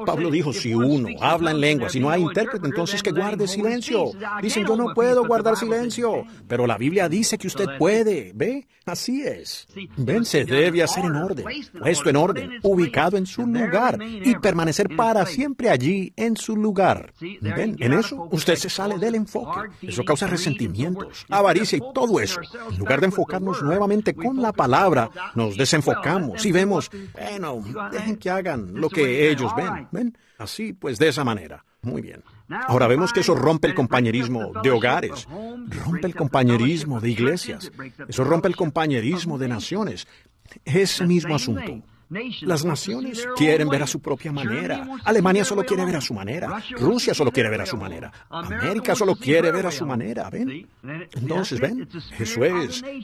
Pablo dijo, si uno habla en lenguas y no hay intérprete, entonces que guarde silencio. Dicen, yo no puedo guardar silencio. Pero la Biblia dice que usted puede. ¿Ve? Así es. Ven, se debe hacer en orden, puesto en orden, ubicado en su lugar y permanecer para siempre allí en su lugar. Ven, en eso usted se sale del enfoque. Eso causa resentimientos, avaricia y todo eso. En lugar de enfocarnos nuevamente con la palabra, nos desenfocamos y vemos, bueno, dejen que hagan lo que ellos ven. ¿Ven? Así, pues, de esa manera. Muy bien. Ahora vemos que eso rompe el compañerismo de hogares, rompe el compañerismo de iglesias, eso rompe el compañerismo de naciones. Ese mismo asunto. Las naciones quieren ver a su propia manera. Alemania solo quiere ver a su manera. Rusia solo quiere ver a su manera. América solo quiere ver a su manera. ¿Ven? Entonces, ¿ven? Eso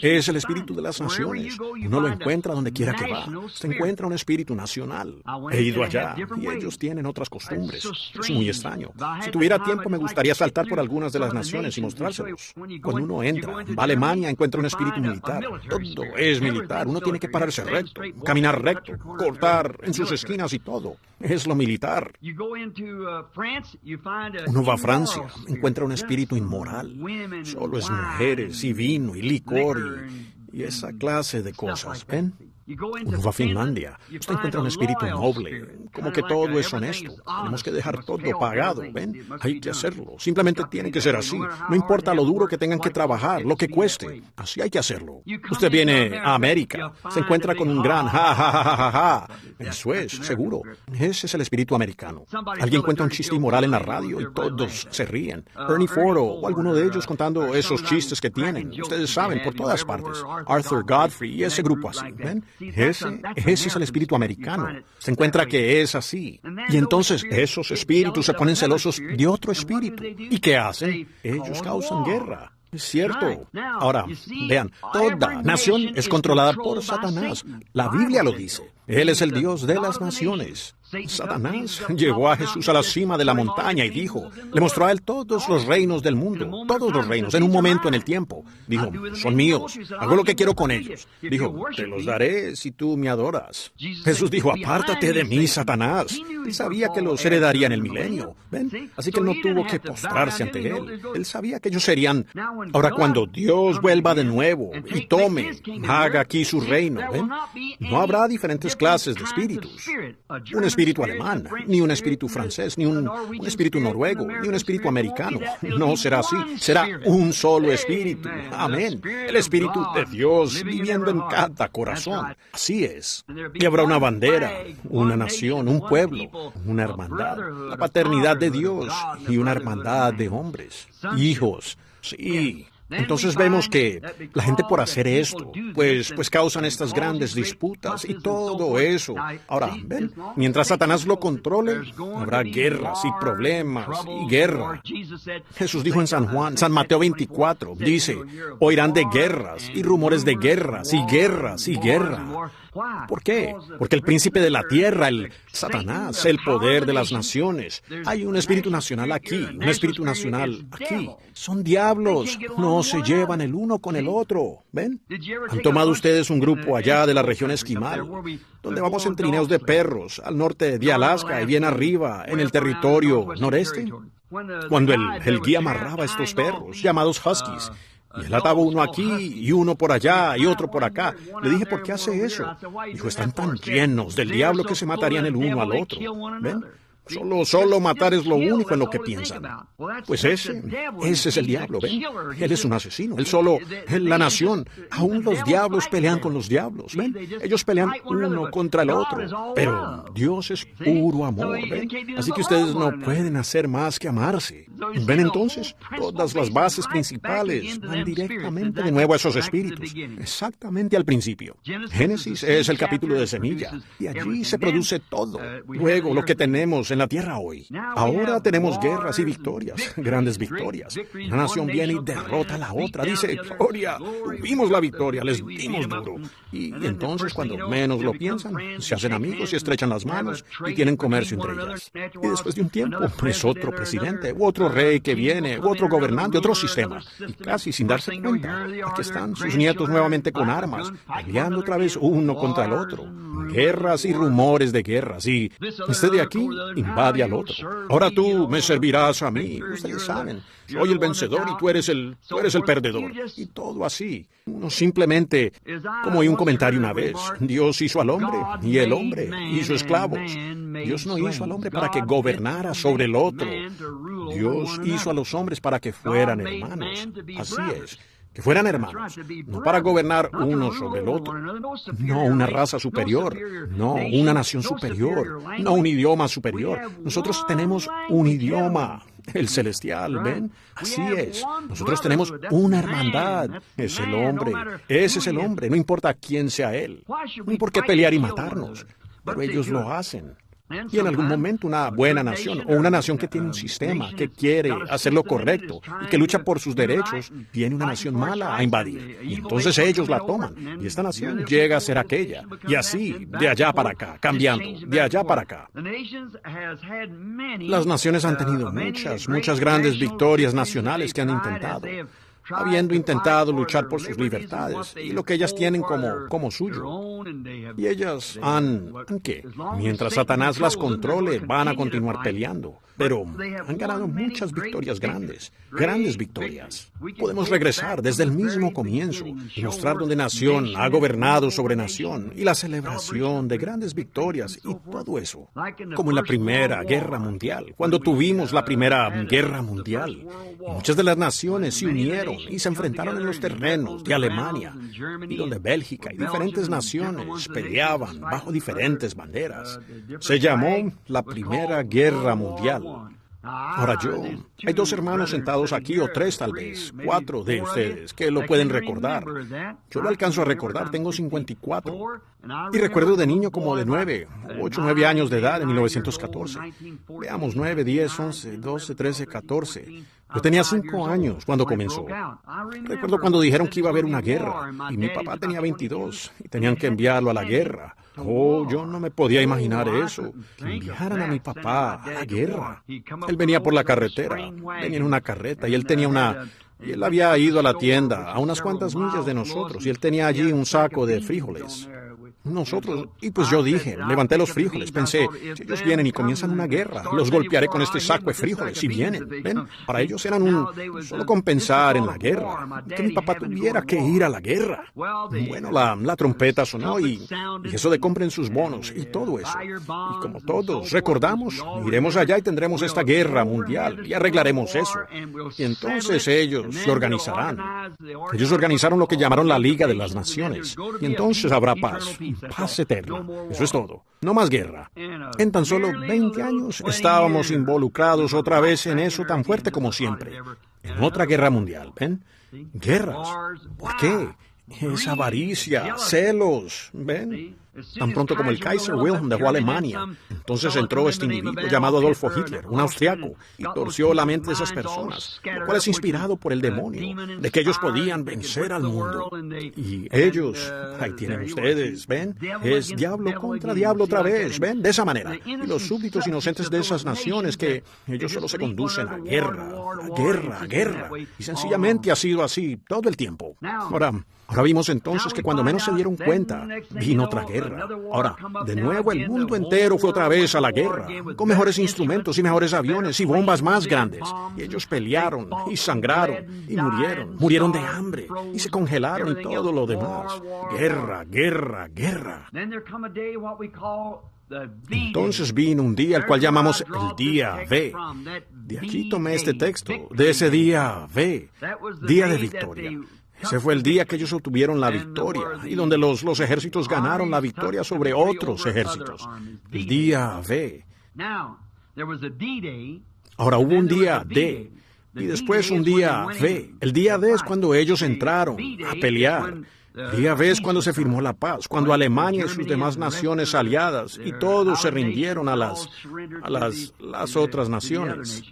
es el espíritu de las naciones. Uno lo encuentra donde quiera que va. Se encuentra un espíritu nacional. He ido allá y ellos tienen otras costumbres. Es muy extraño. Si tuviera tiempo me gustaría saltar por algunas de las naciones y mostrárselos. Cuando uno entra, va a Alemania, encuentra un espíritu militar. Todo es militar. Uno tiene que pararse recto, caminar recto, cortar en sus esquinas y todo. Es lo militar. Uno va a Francia, encuentra un espíritu inmoral. Solo es mujeres y vino y licor y esa clase de cosas. ¿Ven? Uno va a Finlandia, usted encuentra un espíritu noble, como que todo es honesto. Tenemos que dejar todo pagado, ¿ven? Hay que hacerlo. Simplemente tiene que ser así. No importa lo duro que tengan que trabajar, lo que cueste. Así hay que hacerlo. Usted viene a América, se encuentra con un gran ja, ja, ja, ja, ja, ja. Eso es, seguro. Ese es el espíritu americano. Alguien cuenta un chiste inmoral en la radio y todos se ríen. Ernie Ford o alguno de ellos contando esos chistes que tienen. Ustedes saben, por todas partes. Arthur Godfrey y ese grupo así, ¿ven? Ese es el espíritu americano. Se encuentra que es así. Y entonces esos espíritus se ponen celosos de otro espíritu. ¿Y qué hacen? Ellos causan guerra. Es cierto. Ahora, vean, toda nación es controlada por Satanás. La Biblia lo dice. Él es el Dios de las naciones. Satanás llevó a Jesús a la cima de la montaña y dijo, le mostró a él todos los reinos del mundo, todos los reinos, en un momento en el tiempo. Dijo, son míos, hago lo que quiero con ellos. Dijo, te los daré si tú me adoras. Jesús dijo, apártate de mí, Satanás. Él sabía que los heredaría en el milenio. ¿Ven? Así que él no tuvo que postrarse ante él. Él sabía que ellos serían. Ahora, cuando Dios vuelva de nuevo y tome, haga aquí su reino, ¿ven? No habrá diferentes clases de espíritus. Un espíritu alemán, ni un espíritu francés, ni un espíritu noruego, ni un espíritu americano. No será así. Será un solo espíritu. Amén. El espíritu de Dios viviendo en cada corazón. Así es. Y habrá una bandera, una nación, un pueblo, una hermandad, la paternidad de Dios y una hermandad de hombres, hijos. Sí. Entonces vemos que la gente por hacer esto, pues causan estas grandes disputas y todo eso. Ahora, ven, mientras Satanás lo controle, habrá guerras y problemas y guerra. Jesús dijo en San Mateo 24, dice, oirán de guerras y rumores de guerras y guerras y guerra. ¿Por qué? Porque el príncipe de la tierra, el Satanás, el poder de las naciones. Hay un espíritu nacional aquí, un espíritu nacional aquí. Son diablos, no se llevan el uno con el otro. ¿Ven? ¿Han tomado ustedes un grupo allá de la región esquimal, donde vamos en trineos de perros, al norte de Alaska y bien arriba, en el territorio noreste? Cuando el guía amarraba a estos perros, llamados huskies, y él ataba uno aquí y uno por allá y otro por acá. Le dije, ¿por qué hace eso? Dijo, están tan llenos del diablo que se matarían el uno al otro. ¿Ven? Solo matar es lo único en lo que piensan. Pues ese es el diablo, ¿ven? Él es un asesino. La nación, aún los diablos pelean con los diablos, ¿ven? Ellos pelean uno contra el otro. Pero Dios es puro amor, ¿ven? Así que ustedes no pueden hacer más que amarse. ¿Ven entonces? Todas las bases principales van directamente de nuevo a esos espíritus. Exactamente al principio. Génesis es el capítulo de semilla. Y allí se produce todo. Luego, lo que tenemos en la tierra hoy. Ahora tenemos guerras y victorias, grandes victorias. Una nación viene y derrota a la otra. Dice, gloria, tuvimos la victoria, les dimos duro. Y entonces, cuando menos lo piensan, se hacen amigos y estrechan las manos y tienen comercio entre ellas. Y después de un tiempo, es otro presidente, u otro rey que viene, u otro gobernante, otro sistema. Y casi sin darse cuenta, aquí están sus nietos nuevamente con armas, peleando otra vez uno contra el otro. Guerras y rumores de guerras. Y este de aquí invade al otro. Ahora tú me servirás a mí. Ustedes saben, soy el vencedor y tú eres el perdedor. Y todo así. No simplemente, como oí un comentario una vez, Dios hizo al hombre y el hombre hizo esclavos. Dios no hizo al hombre para que gobernara sobre el otro. Dios hizo a los hombres para que fueran hermanos. Así es. Que fueran hermanos, no para gobernar uno sobre el otro, no una raza superior, no una nación superior, no un idioma superior. Nosotros tenemos un idioma, el celestial, ¿ven? Así es. Nosotros tenemos una hermandad. Es el hombre. Ese es el hombre. No importa quién sea él. No hay por qué pelear y matarnos. Pero ellos lo hacen. Y en algún momento una buena nación, o una nación que tiene un sistema, que quiere hacer lo correcto y que lucha por sus derechos, viene una nación mala a invadir. Y entonces ellos la toman. Y esta nación llega a ser aquella. Y así, de allá para acá, cambiando, de allá para acá. Las naciones han tenido muchas grandes victorias nacionales que han intentado. Habiendo intentado luchar por sus libertades y lo que ellas tienen como suyo. Y ellas ¿qué? Mientras Satanás las controle, van a continuar peleando. Pero han ganado muchas victorias grandes victorias. Podemos regresar desde el mismo comienzo y mostrar donde nación ha gobernado sobre nación y la celebración de grandes victorias y todo eso. Como en la Primera Guerra Mundial, cuando tuvimos la Primera Guerra Mundial. Muchas de las naciones se unieron y se enfrentaron en los terrenos de Alemania y donde Bélgica y diferentes naciones peleaban bajo diferentes banderas. Se llamó la Primera Guerra Mundial. Ahora hay 2 hermanos sentados aquí, o 3 tal vez, 4 de ustedes, que lo pueden recordar. Yo lo alcanzo a recordar, tengo 54. Y recuerdo de niño como de 8 o 9 años de edad en 1914. Veamos, 9, 10, 11, 12, 13, 14. Yo tenía 5 años cuando comenzó. Recuerdo cuando dijeron que iba a haber una guerra, y mi papá tenía 22, y tenían que enviarlo a la guerra. Yo no me podía imaginar eso, que enviaran a mi papá a la guerra. Él venía por la carretera, venía en una carreta, y él había ido a la tienda a unas cuantas millas de nosotros, y él tenía allí un saco de frijoles. Y pues yo dije, levanté los frijoles, pensé, si ellos vienen y comienzan una guerra, los golpearé con este saco de frijoles, si vienen, ¿ven? Para ellos eran solo con pensar en la guerra, que mi papá tuviera que ir a la guerra. Bueno, la trompeta sonó y eso de compren sus bonos y todo eso. Y como todos recordamos, iremos allá y tendremos esta guerra mundial y arreglaremos eso. Y entonces ellos se organizarán. Ellos organizaron lo que llamaron la Liga de las Naciones. Y entonces habrá paz. Paz eterna. Eso es todo. No más guerra. En tan solo 20 años estábamos involucrados otra vez en eso tan fuerte como siempre. En otra guerra mundial, ¿ven? Guerras. ¿Por qué? Es avaricia, celos, ¿ven? Tan pronto como el Kaiser Wilhelm dejó Alemania, entonces entró este individuo llamado Adolfo Hitler, un austriaco, y torció la mente de esas personas, lo cual es inspirado por el demonio, de que ellos podían vencer al mundo. Y ellos, ahí tienen ustedes, ¿ven? Es diablo contra diablo otra vez, ¿ven? De esa manera. Y los súbditos inocentes de esas naciones que ellos solo se conducen a guerra. Y sencillamente ha sido así todo el tiempo. Ahora Ahora vimos entonces que cuando menos se dieron cuenta, vino otra guerra. Ahora, de nuevo el mundo entero fue otra vez a la guerra, con mejores instrumentos y mejores aviones y bombas más grandes. Y ellos pelearon y sangraron y murieron de hambre y se congelaron y todo lo demás. Guerra, guerra, guerra. Entonces vino un día al cual llamamos el día V. De aquí tomé este texto, de ese día V, día de victoria. Ese fue el día que ellos obtuvieron la victoria y donde los ejércitos ganaron la victoria sobre otros ejércitos. El día V. Ahora hubo un día D y después un día V. El día D es cuando ellos entraron a pelear. Día V es cuando se firmó la paz, cuando Alemania y sus demás naciones aliadas y todos se rindieron a las otras naciones.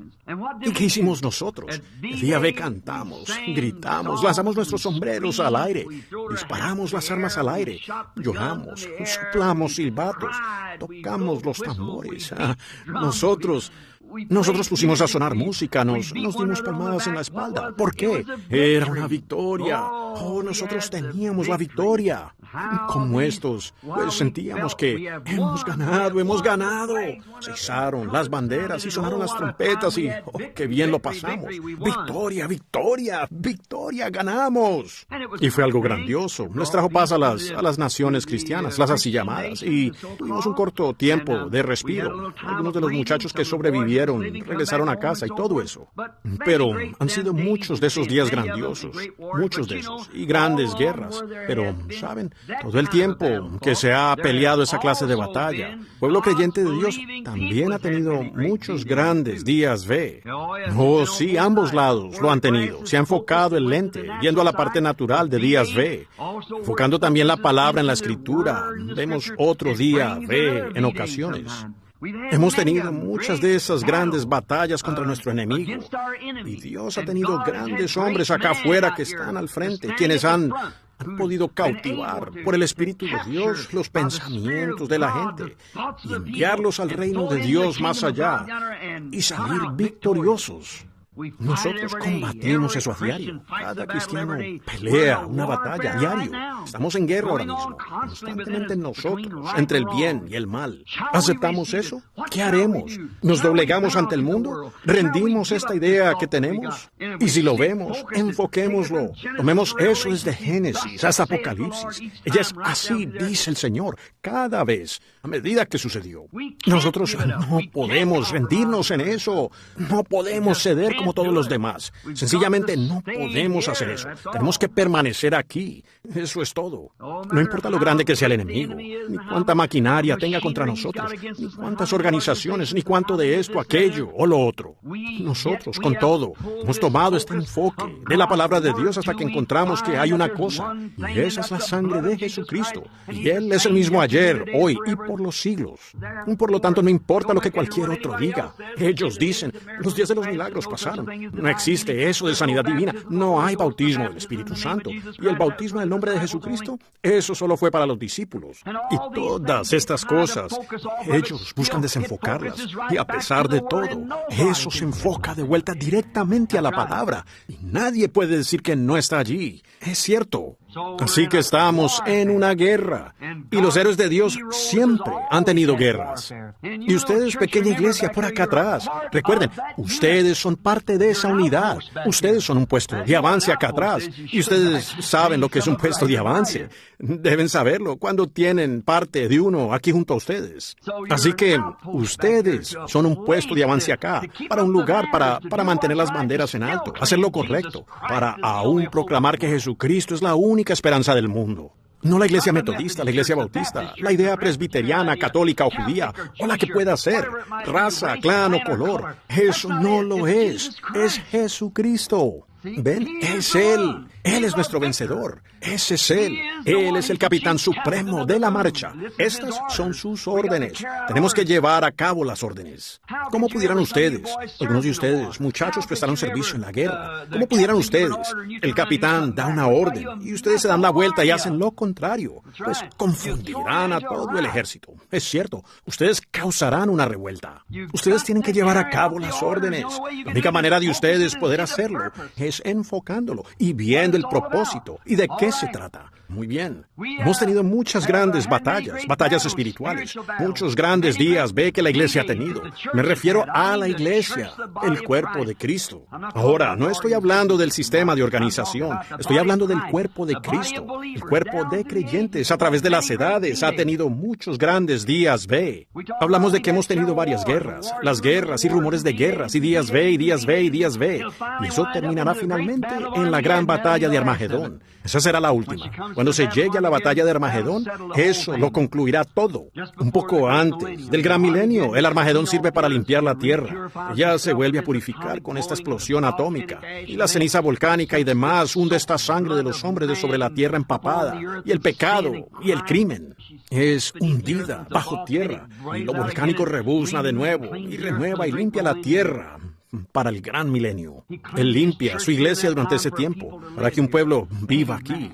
¿Y qué hicimos nosotros? El día V cantamos, gritamos, lanzamos nuestros sombreros al aire, disparamos las armas al aire, lloramos, soplamos silbatos, tocamos los tambores. Nosotros pusimos a sonar música, nos dimos palmadas en la espalda. ¿Por qué? Era una victoria. Nosotros teníamos la victoria. Como estos, pues sentíamos que hemos ganado. Se izaron las banderas y sonaron las trompetas y qué bien lo pasamos. Victoria, victoria, victoria, ganamos. Y fue algo grandioso. Les trajo paz a las naciones cristianas, las así llamadas, y tuvimos un corto tiempo de respiro. Algunos de los muchachos que sobrevivieron regresaron a casa y todo eso. Pero han sido muchos de esos días grandiosos, muchos de esos, y grandes guerras. Pero, ¿saben? Todo el tiempo que se ha peleado esa clase de batalla, el pueblo creyente de Dios también ha tenido muchos grandes días V. Sí, ambos lados lo han tenido. Se ha enfocado el lente, viendo a la parte natural de días V, enfocando también la palabra en la Escritura. Vemos otro día V en ocasiones. Hemos tenido muchas de esas grandes batallas contra nuestro enemigo. Y Dios ha tenido grandes hombres acá afuera que están al frente, quienes han podido cautivar por el Espíritu de Dios los pensamientos de la gente y enviarlos al reino de Dios más allá y salir victoriosos. Nosotros combatimos eso a diario. Cada cristiano pelea una batalla a diario. Estamos en guerra ahora mismo, constantemente nosotros, entre el bien y el mal. ¿Aceptamos eso? ¿Qué haremos? ¿Nos doblegamos ante el mundo? ¿Rendimos esta idea que tenemos? Y si lo vemos, enfoquémoslo. Tomemos eso desde Génesis hasta Apocalipsis. Ella es así, dice el Señor, cada vez, a medida que sucedió. Nosotros no podemos rendirnos en eso. No podemos ceder como todos los demás. Sencillamente no podemos hacer eso. Tenemos que permanecer aquí. Eso es todo. No importa lo grande que sea el enemigo, ni cuánta maquinaria tenga contra nosotros, ni cuántas organizaciones, ni cuánto de esto, aquello o lo otro. Nosotros, con todo, hemos tomado este enfoque de la palabra de Dios hasta que encontramos que hay una cosa, y esa es la sangre de Jesucristo. Y Él es el mismo ayer, hoy y por los siglos. Por lo tanto, no importa lo que cualquier otro diga. Ellos dicen, los días de los milagros pasaron. No existe eso de sanidad divina. No hay bautismo del Espíritu Santo. Y el bautismo en el nombre de Jesucristo, eso solo fue para los discípulos. Y todas estas cosas, ellos buscan desenfocarlas. Y a pesar de todo, eso se enfoca de vuelta directamente a la palabra. Y nadie puede decir que no está allí. Es cierto. Así que estamos en una guerra. Y los héroes de Dios siempre han tenido guerras. Y ustedes, pequeña iglesia, por acá atrás, recuerden, ustedes son parte de esa unidad. Ustedes son un puesto de avance acá atrás. Y ustedes saben lo que es un puesto de avance. Deben saberlo cuando tienen parte de uno aquí junto a ustedes. Así que ustedes son un puesto de avance acá, para un lugar para mantener las banderas en alto, hacer lo correcto, para aún proclamar que Jesucristo es la única esperanza del mundo. No la iglesia metodista, la iglesia bautista, la idea presbiteriana, católica o judía, o la que pueda ser, raza, clan o color. Eso no lo es. Es Jesucristo. ¿Ven? Es Él. Él es nuestro vencedor. Ese es Él. Él es el capitán supremo de la marcha. Estas son sus órdenes. Tenemos que llevar a cabo las órdenes. ¿Cómo pudieran ustedes, algunos de ustedes, muchachos, prestaron servicio en la guerra? ¿Cómo pudieran ustedes? El capitán da una orden y ustedes se dan la vuelta y hacen lo contrario. Pues confundirán a todo el ejército. Es cierto, ustedes causarán una revuelta. Ustedes tienen que llevar a cabo las órdenes. La única manera de ustedes poder hacerlo es es enfocándolo y viendo el propósito y de qué se trata. Muy bien. Hemos tenido muchas grandes batallas espirituales, muchos grandes días que la iglesia ha tenido. Me refiero a la iglesia, el cuerpo de Cristo. Ahora, no estoy hablando del sistema de organización, estoy hablando del cuerpo de Cristo. El cuerpo de creyentes a través de las edades ha tenido muchos grandes días B. Hablamos de que hemos tenido varias guerras, las guerras y rumores de guerras, y días B, y días B, y días B. Y eso terminará finalmente en la gran batalla de Armagedón. Esa será la última. Cuando se llegue a la batalla de Armagedón, eso lo concluirá todo. Un poco antes del gran milenio, el Armagedón sirve para limpiar la tierra. Ya se vuelve a purificar con esta explosión atómica. Y la ceniza volcánica y demás hunde esta sangre de los hombres de sobre la tierra empapada. Y el pecado y el crimen es hundida bajo tierra. Y lo volcánico rebuzna de nuevo y renueva y limpia la tierra para el gran milenio. Él limpia su iglesia durante ese tiempo, para que un pueblo viva aquí.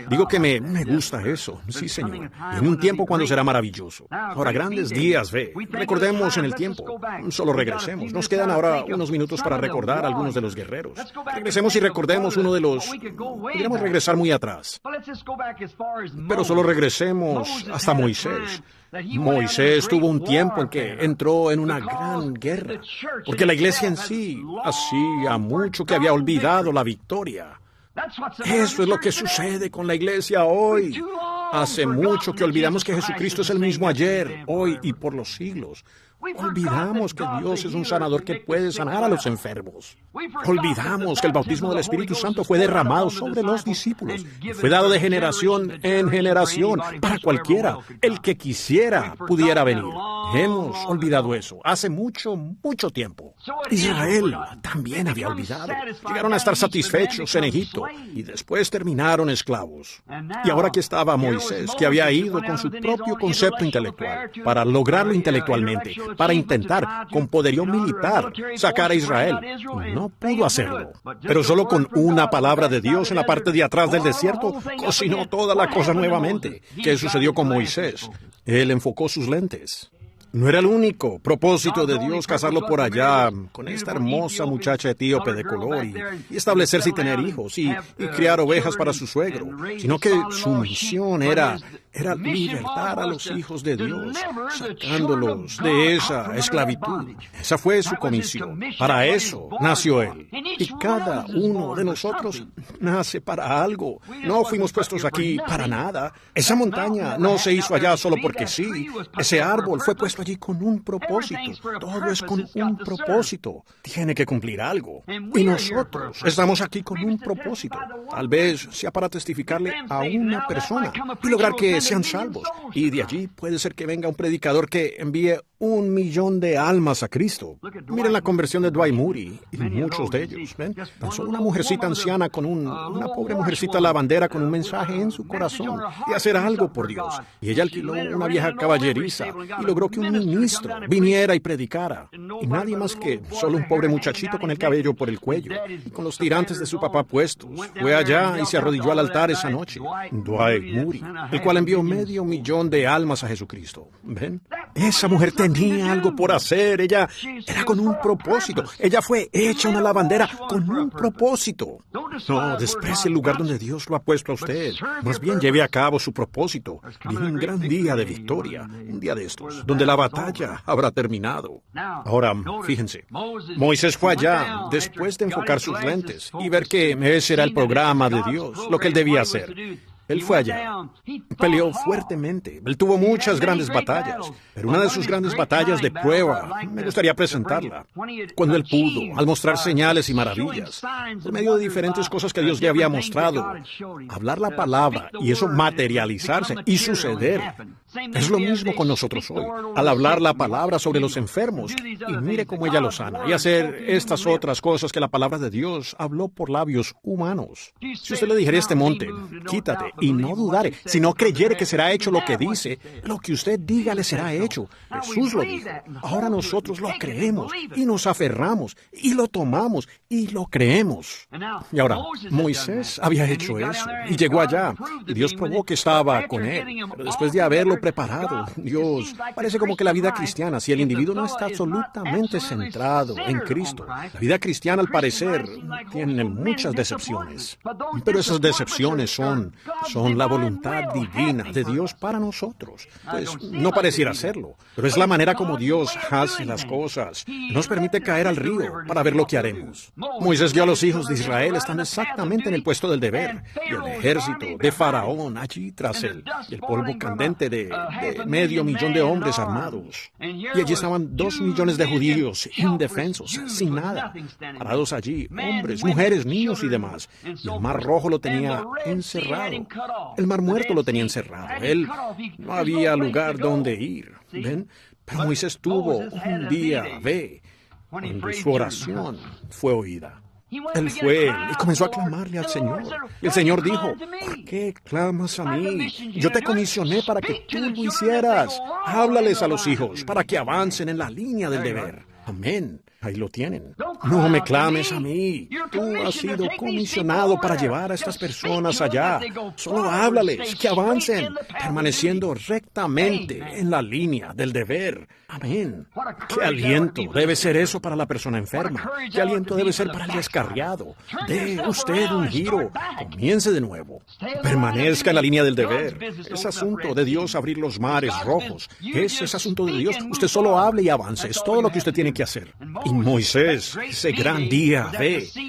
Digo que me gusta eso. Sí, Señor. En un tiempo cuando será maravilloso. Ahora, grandes días, recordemos en el tiempo. Solo regresemos. Nos quedan ahora unos minutos para recordar a algunos de los guerreros. Regresemos y recordemos uno de los... Podríamos regresar muy atrás. Pero solo regresemos hasta Moisés. Moisés tuvo un tiempo en que entró en una gran guerra, porque la iglesia en sí hacía mucho que había olvidado la victoria. Eso es lo que sucede con la iglesia hoy. Hace mucho que olvidamos que Jesucristo es el mismo ayer, hoy y por los siglos. Olvidamos que Dios es un sanador que puede sanar a los enfermos. Olvidamos que el bautismo del Espíritu Santo fue derramado sobre los discípulos y fue dado de generación en generación para cualquiera, el que quisiera, pudiera venir. Hemos olvidado eso hace mucho, mucho tiempo. Israel también había olvidado. Llegaron a estar satisfechos en Egipto y después terminaron esclavos. Y ahora que estaba Moisés, que había ido con su propio concepto intelectual para lograrlo intelectualmente, para intentar, con poderío militar, sacar a Israel. No pudo hacerlo. Pero solo con una palabra de Dios en la parte de atrás del desierto, cocinó toda la cosa nuevamente. ¿Qué sucedió con Moisés? Él enfocó sus lentes. No era el único propósito de Dios casarlo por allá con esta hermosa muchacha etíope de color y establecerse y tener hijos y criar ovejas para su suegro, sino que su misión era libertar a los hijos de Dios, sacándolos de esa esclavitud. Esa fue su comisión. Para eso nació Él. Y cada uno de nosotros nace para algo. No fuimos puestos aquí para nada. Esa montaña no se hizo allá solo porque sí. Ese árbol fue puesto allí con un propósito. Todo es con un propósito. Tiene que cumplir algo. Y nosotros estamos aquí con un propósito. Tal vez sea para testificarle a una persona y lograr que sean salvos. Y de allí puede ser que venga un predicador que envíe 1 millón de almas a Cristo. Miren la conversión de Dwight Moody y muchos de ellos. ¿Ven? Tan solo una mujercita anciana con una pobre mujercita lavandera con un mensaje en su corazón de hacer algo por Dios. Y ella alquiló una vieja caballeriza y logró que un ministro viniera y predicara. Y nadie más que solo un pobre muchachito con el cabello por el cuello y con los tirantes de su papá puestos. Fue allá y se arrodilló al altar esa noche. Dwight Moody, el cual envió 500,000 de almas a Jesucristo. ¿Ven? Esa mujer tenía algo por hacer. Ella era con un propósito. Ella fue hecha una lavandera con un propósito. No desprecie el lugar donde Dios lo ha puesto a usted. Más bien lleve a cabo su propósito. Viene un gran día de victoria, un día de estos, donde la batalla habrá terminado. Ahora, fíjense, Moisés fue allá después de enfocar sus lentes y ver que ese era el programa de Dios, lo que él debía hacer. Él fue allá, peleó fuertemente, él tuvo muchas grandes batallas, pero una de sus grandes batallas de prueba, me gustaría presentarla, cuando él pudo, al mostrar señales y maravillas, por medio de diferentes cosas que Dios le había mostrado, hablar la palabra y eso materializarse y suceder. Es lo mismo con nosotros hoy, al hablar la palabra sobre los enfermos, y mire cómo ella los sana, y hacer estas otras cosas que la palabra de Dios habló por labios humanos. Si usted le dijera a este monte, quítate, y no dudare, si no creyere que será hecho lo que dice, lo que usted diga le será hecho. Jesús lo dijo. Ahora nosotros lo creemos, y nos aferramos, y lo tomamos, y lo creemos. Y ahora, Moisés había hecho eso, y llegó allá, y Dios probó que estaba con él, pero después de haberlo preparado. Dios, parece como que la vida cristiana, si el individuo no está absolutamente centrado en Cristo, la vida cristiana al parecer tiene muchas decepciones. Pero esas decepciones son la voluntad divina de Dios para nosotros. Pues no pareciera serlo, pero es la manera como Dios hace las cosas. Nos permite caer al río para ver lo que haremos. Moisés vio a los hijos de Israel estando exactamente en el puesto del deber, y el ejército de Faraón allí tras él, y el polvo candente de 500,000 de hombres armados. Y allí estaban 2 millones de judíos indefensos, sin nada, parados allí, hombres, mujeres, niños y demás. Y el mar rojo lo tenía encerrado. El mar muerto lo tenía encerrado. Él no había lugar donde ir. ¿Ven? Pero Moisés tuvo un día donde su oración fue oída. Él fue y comenzó a clamarle al Señor. Y el Señor dijo, ¿por qué clamas a mí? Yo te comisioné para que tú lo hicieras. Háblales a los hijos para que avancen en la línea del deber. Amén. Ahí lo tienen. No me clames a mí. Tú has sido comisionado para llevar a estas personas allá. Solo háblales, que avancen, permaneciendo rectamente en la línea del deber. Amén. Qué aliento debe ser eso para la persona enferma. Qué aliento debe ser para el descarriado. Dé usted un giro. Comience de nuevo. Permanezca en la línea del deber. Es asunto de Dios abrir los mares rojos. Es asunto de Dios. Usted solo hable y avance. Es todo lo que usted tiene que hacer. Y Moisés, ese gran día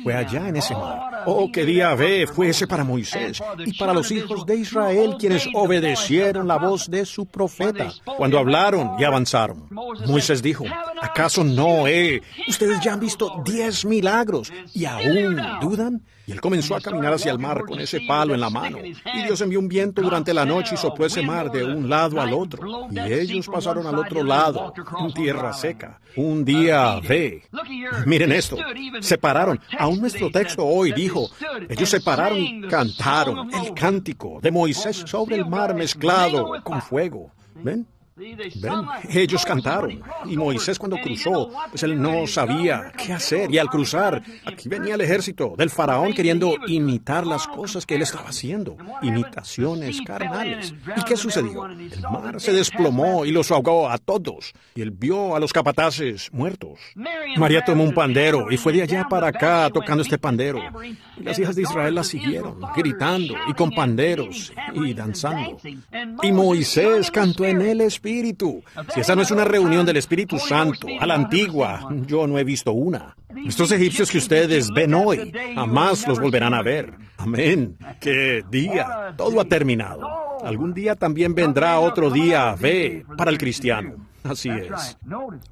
fue allá en ese mar. Oh, qué día fue ese para Moisés y para los hijos de Israel, quienes obedecieron la voz de su profeta cuando hablaron y avanzaron. Moisés dijo, ¿acaso no ustedes ya han visto 10 milagros y aún dudan? Y él comenzó a caminar hacia el mar con ese palo en la mano. Y Dios envió un viento durante la noche y sopló ese mar de un lado al otro. Y ellos pasaron al otro lado, en tierra seca. Un día Miren esto. Se pararon. Aún nuestro texto hoy dijo, ellos se pararon y cantaron el cántico de Moisés sobre el mar mezclado con fuego. ¿Ven? Ellos cantaron, y Moisés cuando cruzó, pues él no sabía qué hacer, y al cruzar, aquí venía el ejército del faraón queriendo imitar las cosas que él estaba haciendo, imitaciones carnales. ¿Y qué sucedió? El mar se desplomó y los ahogó a todos, y él vio a los capataces muertos. María tomó un pandero y fue de allá para acá tocando este pandero, y las hijas de Israel la siguieron, gritando y con panderos y danzando. Y Moisés cantó en el Espíritu. Si esa no es una reunión del Espíritu Santo, a la antigua, yo no he visto una. Estos egipcios que ustedes ven hoy, jamás los volverán a ver. Amén. ¡Qué día! Todo ha terminado. Algún día también vendrá otro día para el cristiano. Así es.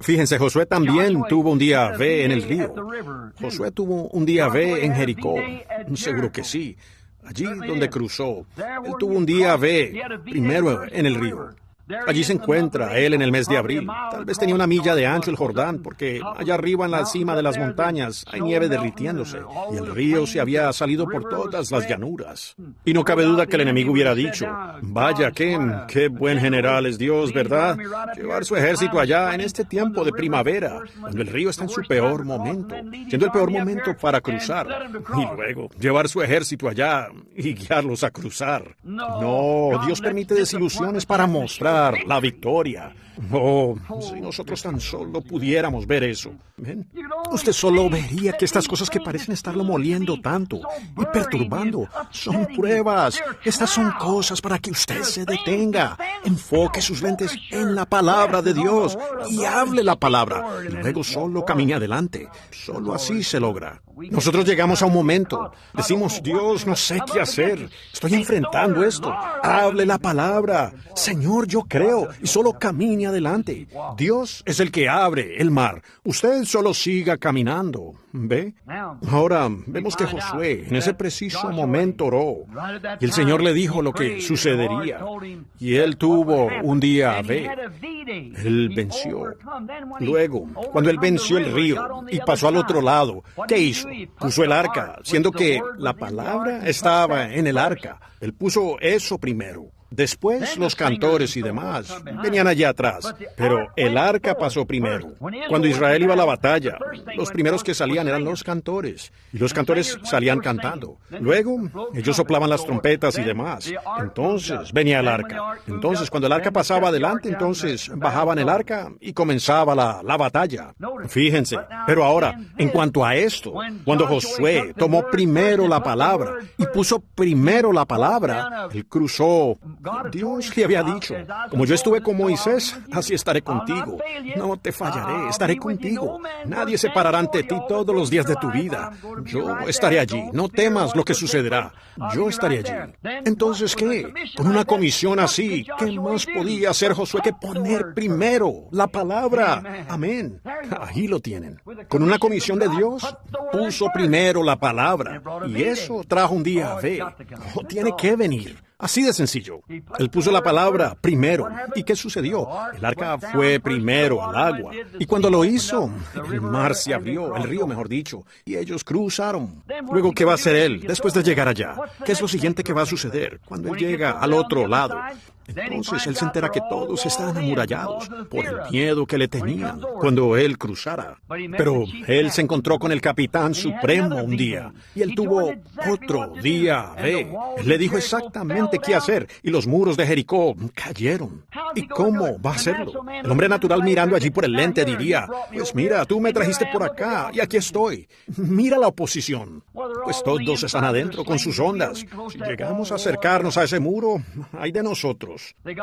Fíjense, Josué también tuvo un día en el río. Josué tuvo un día en Jericó. Seguro que sí. Allí donde cruzó. Él tuvo un día primero en el río. Allí se encuentra él en el mes de abril. Tal vez tenía 1 milla de ancho el Jordán, porque allá arriba en la cima de las montañas hay nieve derritiéndose, y el río se había salido por todas las llanuras. Y no cabe duda que el enemigo hubiera dicho, vaya, qué buen general es Dios, ¿verdad? Llevar su ejército allá en este tiempo de primavera, cuando el río está en su peor momento, siendo el peor momento para cruzar, y luego llevar su ejército allá y guiarlos a cruzar. No, Dios permite desilusiones para mostrar la victoria. Oh, si nosotros tan solo pudiéramos ver eso. ¿Ven? Usted solo vería que estas cosas que parecen estarlo moliendo tanto y perturbando son pruebas. Estas son cosas para que usted se detenga, enfoque sus lentes en la palabra de Dios y hable la palabra. Y luego solo camine adelante. Solo así se logra. Nosotros llegamos a un momento, decimos, Dios, no sé qué hacer. Estoy enfrentando esto. Hable la palabra. Señor, yo creo, y solo camine adelante. Dios es el que abre el mar. Usted solo siga caminando. ¿Ve? Ahora vemos que Josué en ese preciso momento oró. Y el Señor le dijo lo que sucedería. Y él tuvo un día Él venció. Luego, cuando él venció el río y pasó al otro lado, ¿qué hizo? Puso el arca, siendo que la palabra estaba en el arca. Él puso eso primero. Después los cantores y demás venían allá atrás, pero el arca pasó primero. Cuando Israel iba a la batalla, los primeros que salían eran los cantores, y los cantores salían cantando. Luego, ellos soplaban las trompetas y demás. Entonces venía el arca. Entonces, cuando el arca pasaba adelante, entonces bajaban el arca y comenzaba la batalla. Fíjense, pero ahora, en cuanto a esto, cuando Josué tomó primero la palabra y puso primero la palabra, él cruzó. Dios le había dicho, como yo estuve con Moisés, así estaré contigo. No te fallaré, estaré contigo. Nadie se parará ante ti todos los días de tu vida. Yo estaré allí, no temas lo que sucederá. Yo estaré allí. Entonces, ¿qué? Con una comisión así, ¿qué más podía hacer Josué que poner primero la palabra? Amén. Ahí lo tienen. Con una comisión de Dios, puso primero la palabra. Y eso trajo un día a ver. Oh, tiene que venir. Así de sencillo. Él puso la palabra primero. ¿Y qué sucedió? El arca fue primero al agua. Y cuando lo hizo, el mar se abrió, el río, mejor dicho, y ellos cruzaron. Luego, ¿qué va a hacer él después de llegar allá? ¿Qué es lo siguiente que va a suceder cuando él llega al otro lado? Entonces él se entera que todos estaban amurallados por el miedo que le tenían cuando él cruzara. Pero él se encontró con el capitán supremo un día, y él tuvo otro día B. Él le dijo exactamente qué hacer, y los muros de Jericó cayeron. ¿Y cómo va a hacerlo? El hombre natural mirando allí por el lente diría, pues mira, tú me trajiste por acá, y aquí estoy. Mira la oposición. Pues todos están adentro con sus ondas. Si llegamos a acercarnos a ese muro, hay de nosotros.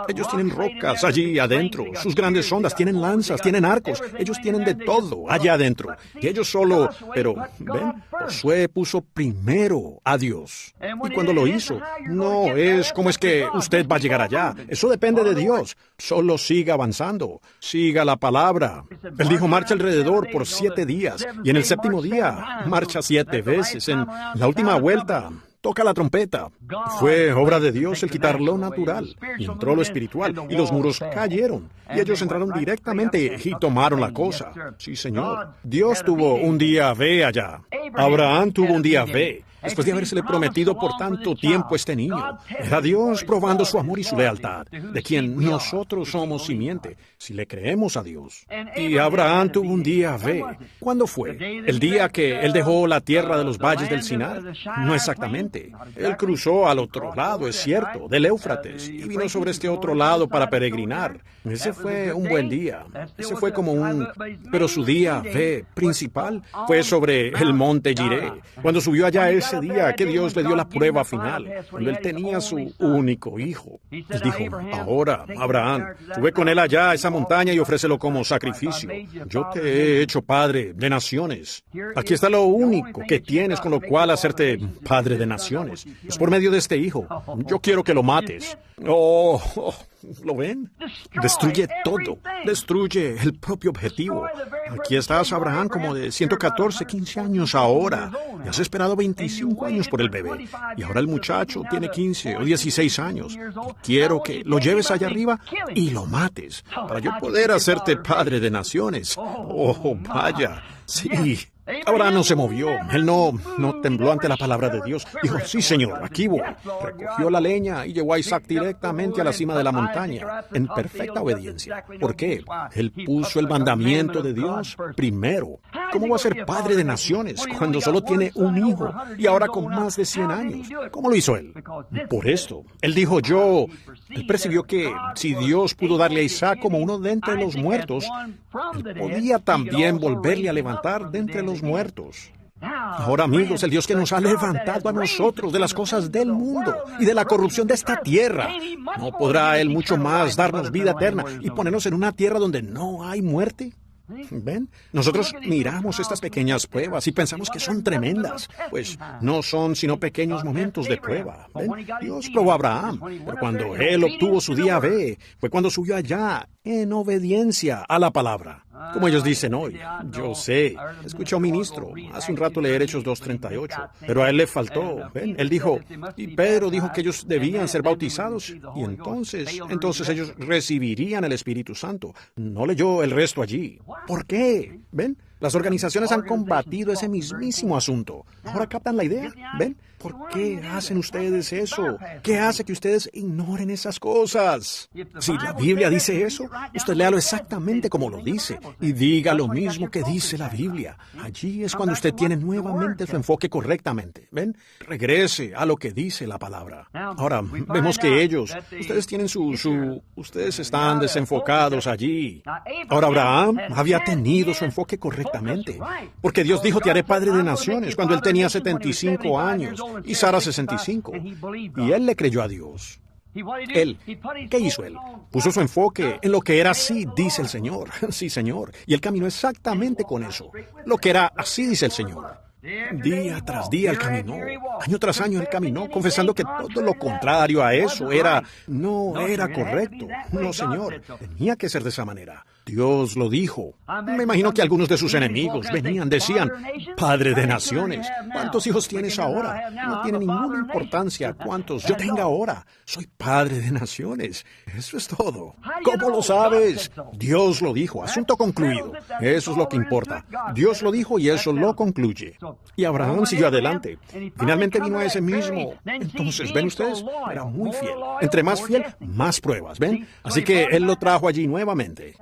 Ellos tienen rocas allí adentro, sus grandes ondas, tienen lanzas, tienen arcos, ellos tienen de todo allá adentro. Y ellos solo, pero, ¿ven? Josué puso primero a Dios. Y cuando lo hizo, no es como es que usted va a llegar allá. Eso depende de Dios. Solo siga avanzando, siga la palabra. Él dijo, marcha alrededor por 7 días, y en el 7º día, marcha 7 veces. En la última vuelta, toca la trompeta. Fue obra de Dios el quitar lo natural, y entró lo espiritual, y los muros cayeron, y ellos entraron directamente y tomaron la cosa. Sí, Señor. Dios tuvo un día B allá. Abraham tuvo un día B. Después de habérsele prometido por tanto tiempo este niño, era Dios probando su amor y su lealtad, de quien nosotros somos simiente, si le creemos a Dios. Y Abraham tuvo un día B. ¿Cuándo fue? ¿El día que él dejó la tierra de los valles del Sinar? No exactamente. Él cruzó al otro lado, es cierto, del Éufrates, y vino sobre este otro lado para peregrinar. Ese fue un buen día. Ese fue como un... Pero su día B principal fue sobre el monte Jiré, cuando subió allá ese día que Dios le dio la prueba final, cuando él tenía su único hijo. Él dijo, ahora, Abraham, sube con él allá a esa montaña y ofrécelo como sacrificio. Yo te he hecho padre de naciones. Aquí está lo único que tienes con lo cual hacerte padre de naciones. Es por medio de este hijo. Yo quiero que lo mates. ¿Lo ven? Destruye todo. Destruye el propio objetivo. Aquí estás, Abraham, como de 114, 15 años ahora. Y has esperado 25 años por el bebé. Y ahora el muchacho tiene 15 o 16 años. Y quiero que lo lleves allá arriba y lo mates, para yo poder hacerte padre de naciones. Oh, vaya. Sí. Abraham no se movió, él no tembló ante la palabra de Dios. Dijo, sí, Señor, aquí voy. Recogió la leña y llevó a Isaac directamente a la cima de la montaña, en perfecta obediencia. ¿Por qué? Él puso el mandamiento de Dios primero. ¿Cómo va a ser padre de naciones cuando solo tiene un hijo y ahora con más de 100 años? ¿Cómo lo hizo él? Por esto. Él dijo, él percibió que si Dios pudo darle a Isaac como uno de entre los muertos, él podía también volverle a levantar de entre los muertos. Ahora, amigos, el Dios que nos ha levantado a nosotros de las cosas del mundo y de la corrupción de esta tierra, ¿no podrá Él mucho más darnos vida eterna y ponernos en una tierra donde no hay muerte? ¿Ven? Nosotros miramos estas pequeñas pruebas y pensamos que son tremendas. Pues no son sino pequeños momentos de prueba. ¿Ven? Dios probó a Abraham, pero cuando él obtuvo su día B, fue cuando subió allá en obediencia a la palabra. Como ellos dicen hoy, yo sé, escuché a un ministro hace un rato leer Hechos 2:38, pero a él le faltó, ¿ven? Él dijo, y Pedro dijo que ellos debían ser bautizados, y entonces ellos recibirían el Espíritu Santo. No leyó el resto allí. ¿Por qué? ¿Ven? Las organizaciones han combatido ese mismísimo asunto. ¿Ahora captan la idea? ¿Ven? ¿Por qué hacen ustedes eso? ¿Qué hace que ustedes ignoren esas cosas? Si la Biblia dice eso, usted léalo exactamente como lo dice y diga lo mismo que dice la Biblia. Allí es cuando usted tiene nuevamente su enfoque correctamente. ¿Ven? Regrese a lo que dice la palabra. Ahora, vemos que ustedes tienen ustedes están desenfocados allí. Ahora, Abraham había tenido su enfoque correctamente, porque Dios dijo, te haré padre de naciones, cuando él tenía 75 años y Sara 65, y él le creyó a Dios. ¿Qué hizo él? Puso su enfoque en lo que era así, dice el Señor. Sí, Señor. Y él caminó exactamente con eso. Lo que era así, dice el Señor. Día tras día él caminó, año tras año él caminó, confesando que todo lo contrario a eso no era correcto. No, Señor, tenía que ser de esa manera. Dios lo dijo. Me imagino que algunos de sus enemigos decían, Padre de naciones, ¿cuántos hijos tienes ahora? No tiene ninguna importancia cuántos yo tenga ahora. Soy Padre de naciones. Eso es todo. ¿Cómo lo sabes? Dios lo dijo. Asunto concluido. Eso es lo que importa. Dios lo dijo y eso lo concluye. Y Abraham siguió adelante. Finalmente vino a ese mismo. Entonces, ¿ven ustedes? Era muy fiel. Entre más fiel, más pruebas, ¿ven? Así que él lo trajo allí nuevamente.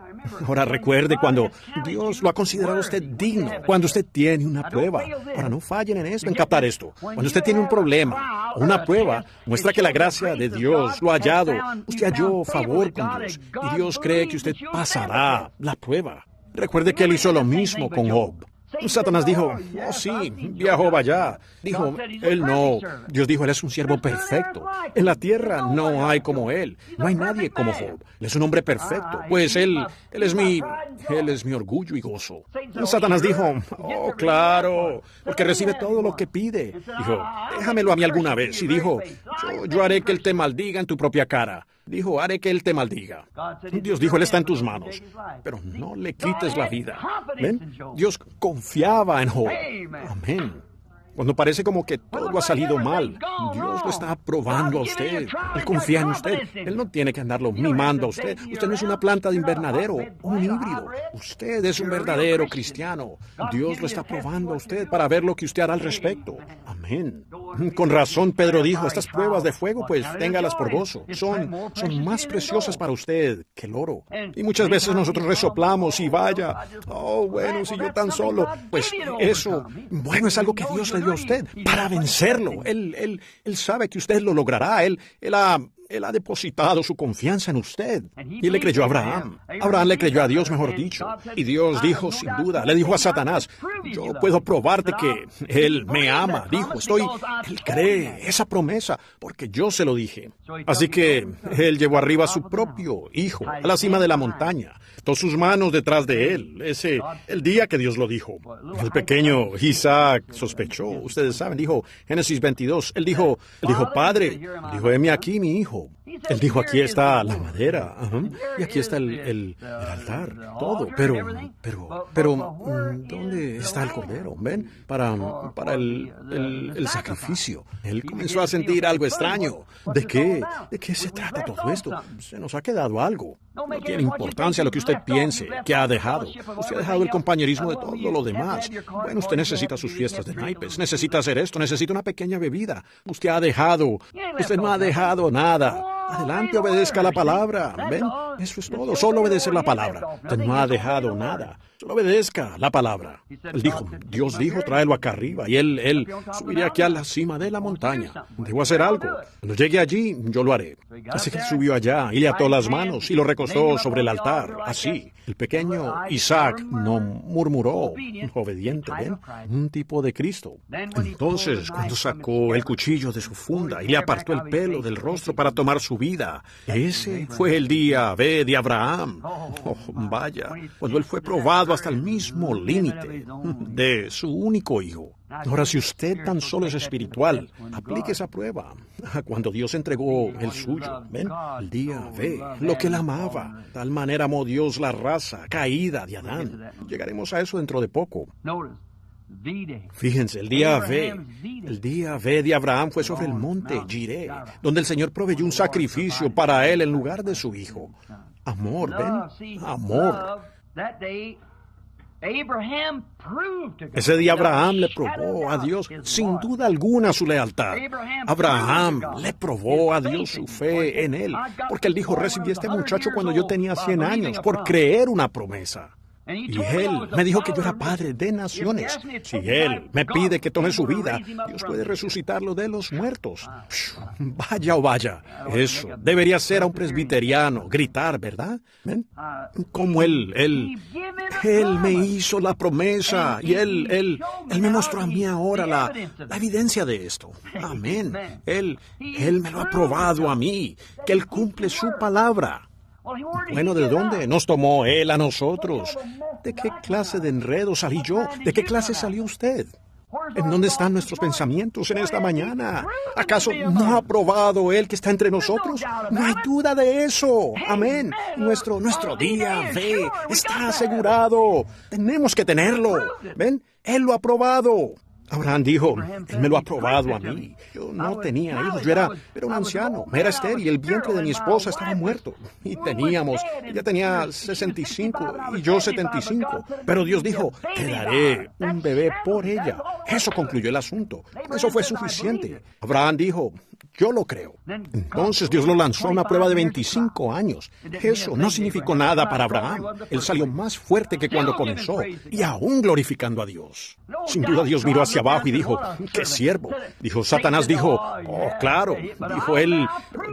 Ahora recuerde cuando Dios lo ha considerado usted digno, cuando usted tiene una prueba. Ahora no fallen en esto, en captar esto. Cuando usted tiene un problema o una prueba, muestra que la gracia de Dios lo ha hallado. Usted halló favor con Dios y Dios cree que usted pasará la prueba. Recuerde que él hizo lo mismo con Job. Satanás dijo, oh sí, vi a Job allá. Dijo, él no. Dios dijo, él es un siervo perfecto. En la tierra no hay como él. No hay nadie como Job. Él es un hombre perfecto. Pues él es mi orgullo y gozo. Satanás dijo, oh claro, porque recibe todo lo que pide. Dijo, déjamelo a mí alguna vez. Y dijo, yo haré que él te maldiga en tu propia cara. Dijo, haré que él te maldiga. Dios dijo, él está en tus manos. Pero no le quites la vida. ¿Ven? Dios confiaba en Job. Amén. Cuando parece como que todo ha salido mal, Dios lo está probando a usted. Él confía en usted. Él no tiene que andarlo mimando a usted. Usted no es una planta de invernadero o un híbrido. Usted es un verdadero cristiano. Dios lo está probando a usted para ver lo que usted hará al respecto. Amén. Con razón Pedro dijo, estas pruebas de fuego, pues téngalas por gozo. Son más preciosas para usted que el oro. Y muchas veces nosotros resoplamos y vaya, oh bueno, si yo tan solo, pues eso, bueno, es algo que Dios le dio a usted para vencerlo. Él sabe que usted lo logrará. Él ha depositado su confianza en usted. Y le creyó a Abraham. Abraham le creyó a Dios, mejor dicho. Y Dios dijo, sin duda, le dijo a Satanás, yo puedo probarte que Él me ama. Dijo, Él cree esa promesa, porque yo se lo dije. Así que Él llevó arriba a su propio hijo, a la cima de la montaña. Todas sus manos detrás de Él. El día que Dios lo dijo. El pequeño Isaac sospechó. Ustedes saben, dijo, Génesis 22. Él dijo, Padre, dijo, heme aquí mi hijo. Él dijo, aquí está la madera, y aquí está el altar, todo, pero, ¿dónde está el cordero? ¿Ven? Para el sacrificio. Él comenzó a sentir algo extraño. ¿De qué se trata todo esto? Se nos ha quedado algo. No tiene importancia lo que usted piense, que ha dejado. Usted ha dejado el compañerismo de todo lo demás. Bueno, usted necesita sus fiestas de naipes, necesita hacer esto, necesita una pequeña bebida. Usted no ha dejado nada. Adelante, obedezca la palabra. ¿Ven? Eso es todo. Solo obedecer la palabra. Usted no ha dejado nada. Solo obedezca la palabra. Dios dijo, tráelo acá arriba. Y él subirá aquí a la cima de la montaña. Debo hacer algo. Cuando llegue allí, yo lo haré. Así que él subió allá y le ató las manos y lo recostó sobre el altar. Así. El pequeño Isaac no murmuró. Obediente, ¿ven? Un tipo de Cristo. Entonces, cuando sacó el cuchillo de su funda y le apartó el pelo del rostro para tomar su vida, ese fue el día B de Abraham. Oh, vaya, cuando él fue probado hasta el mismo límite de su único hijo. Ahora, si usted tan solo es espiritual, aplique esa prueba. Cuando Dios entregó el suyo, ven, el día B, lo que él amaba, tal manera amó Dios la raza caída de Adán. Llegaremos a eso dentro de poco. Fíjense, el día B de Abraham fue sobre el monte Jireh, donde el Señor proveyó un sacrificio para él en lugar de su hijo. Amor, ven, amor. Ese día Abraham le probó a Dios sin duda alguna su lealtad. Abraham le probó a Dios su fe en él, porque él dijo, recibí a este muchacho cuando yo tenía 100 años, por creer una promesa. Y él me dijo que yo era padre de naciones. Si él me pide que tome su vida, Dios puede resucitarlo de los muertos. Vaya o vaya. Eso debería ser a un presbiteriano gritar, ¿verdad? ¿Ven? Como él me hizo la promesa y él me mostró a mí ahora la evidencia de esto. Amén. Él me lo ha probado a mí, que él cumple su palabra. Bueno, ¿de dónde nos tomó él a nosotros? ¿De qué clase de enredo salí yo? ¿De qué clase salió usted? ¿En dónde están nuestros pensamientos en esta mañana? ¿Acaso no ha probado él que está entre nosotros? No hay duda de eso. Amén. Nuestro día de está asegurado. Tenemos que tenerlo. ¿Ven? Él lo ha probado. Abraham dijo, él me lo ha probado a mí. Yo no tenía hijos, yo era un anciano, me era estéril y el vientre de mi esposa estaba muerto. Y ella tenía 65 y yo 75. Pero Dios dijo, te daré un bebé por ella. Eso concluyó el asunto. Eso fue suficiente. Abraham dijo, yo lo creo. Entonces Dios lo lanzó a una prueba de 25 años. Eso no significó nada para Abraham. Él salió más fuerte que cuando comenzó y aún glorificando a Dios. Sin duda Dios miró hacia abajo y dijo, ¡qué siervo! Dijo, Satanás dijo, oh, claro. Dijo él,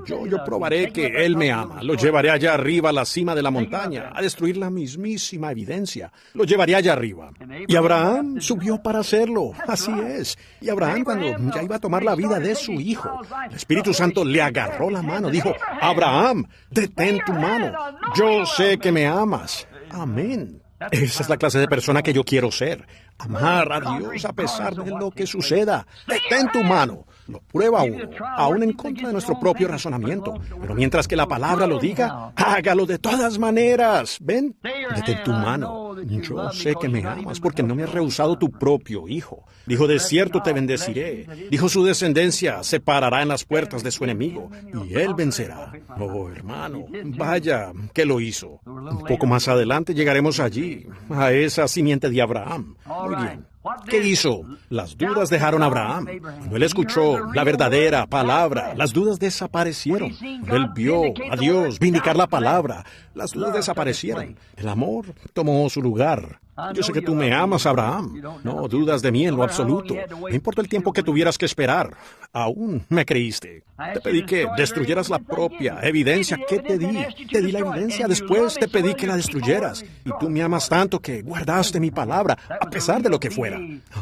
yo probaré que él me ama. Lo llevaré allá arriba a la cima de la montaña, a destruir la mismísima evidencia. Lo llevaré allá arriba. Y Abraham subió para hacerlo. Así es. Y Abraham, cuando ya iba a tomar la vida de su hijo, el Espíritu Santo le agarró la mano. Dijo, Abraham, detén tu mano. Yo sé que me amas. Amén. Esa es la clase de persona que yo quiero ser. Amar a Dios a pesar de lo que suceda. Detén tu mano. Lo prueba uno, aún en contra de nuestro propio razonamiento. Pero mientras que la palabra lo diga, hágalo de todas maneras. ¿Ven? Detén tu mano. Yo sé que me amas porque no me has rehusado tu propio hijo. Dijo, de cierto te bendeciré. Dijo, su descendencia se parará en las puertas de su enemigo y él vencerá. Oh, hermano, vaya, que lo hizo. Un poco más adelante llegaremos allí, a esa simiente de Abraham. Muy bien. ¿Qué hizo? Las dudas dejaron a Abraham. Cuando él escuchó la verdadera palabra, las dudas desaparecieron. Cuando él vio a Dios vindicar la palabra, las dudas desaparecieron. El amor tomó su lugar. Yo sé que tú me amas, Abraham. No dudas de mí en lo absoluto. No importa el tiempo que tuvieras que esperar. Aún me creíste. Te pedí que destruyeras la propia evidencia que te di. Te di la evidencia, después te pedí que la destruyeras. Y tú me amas tanto que guardaste mi palabra, a pesar de lo que fuera.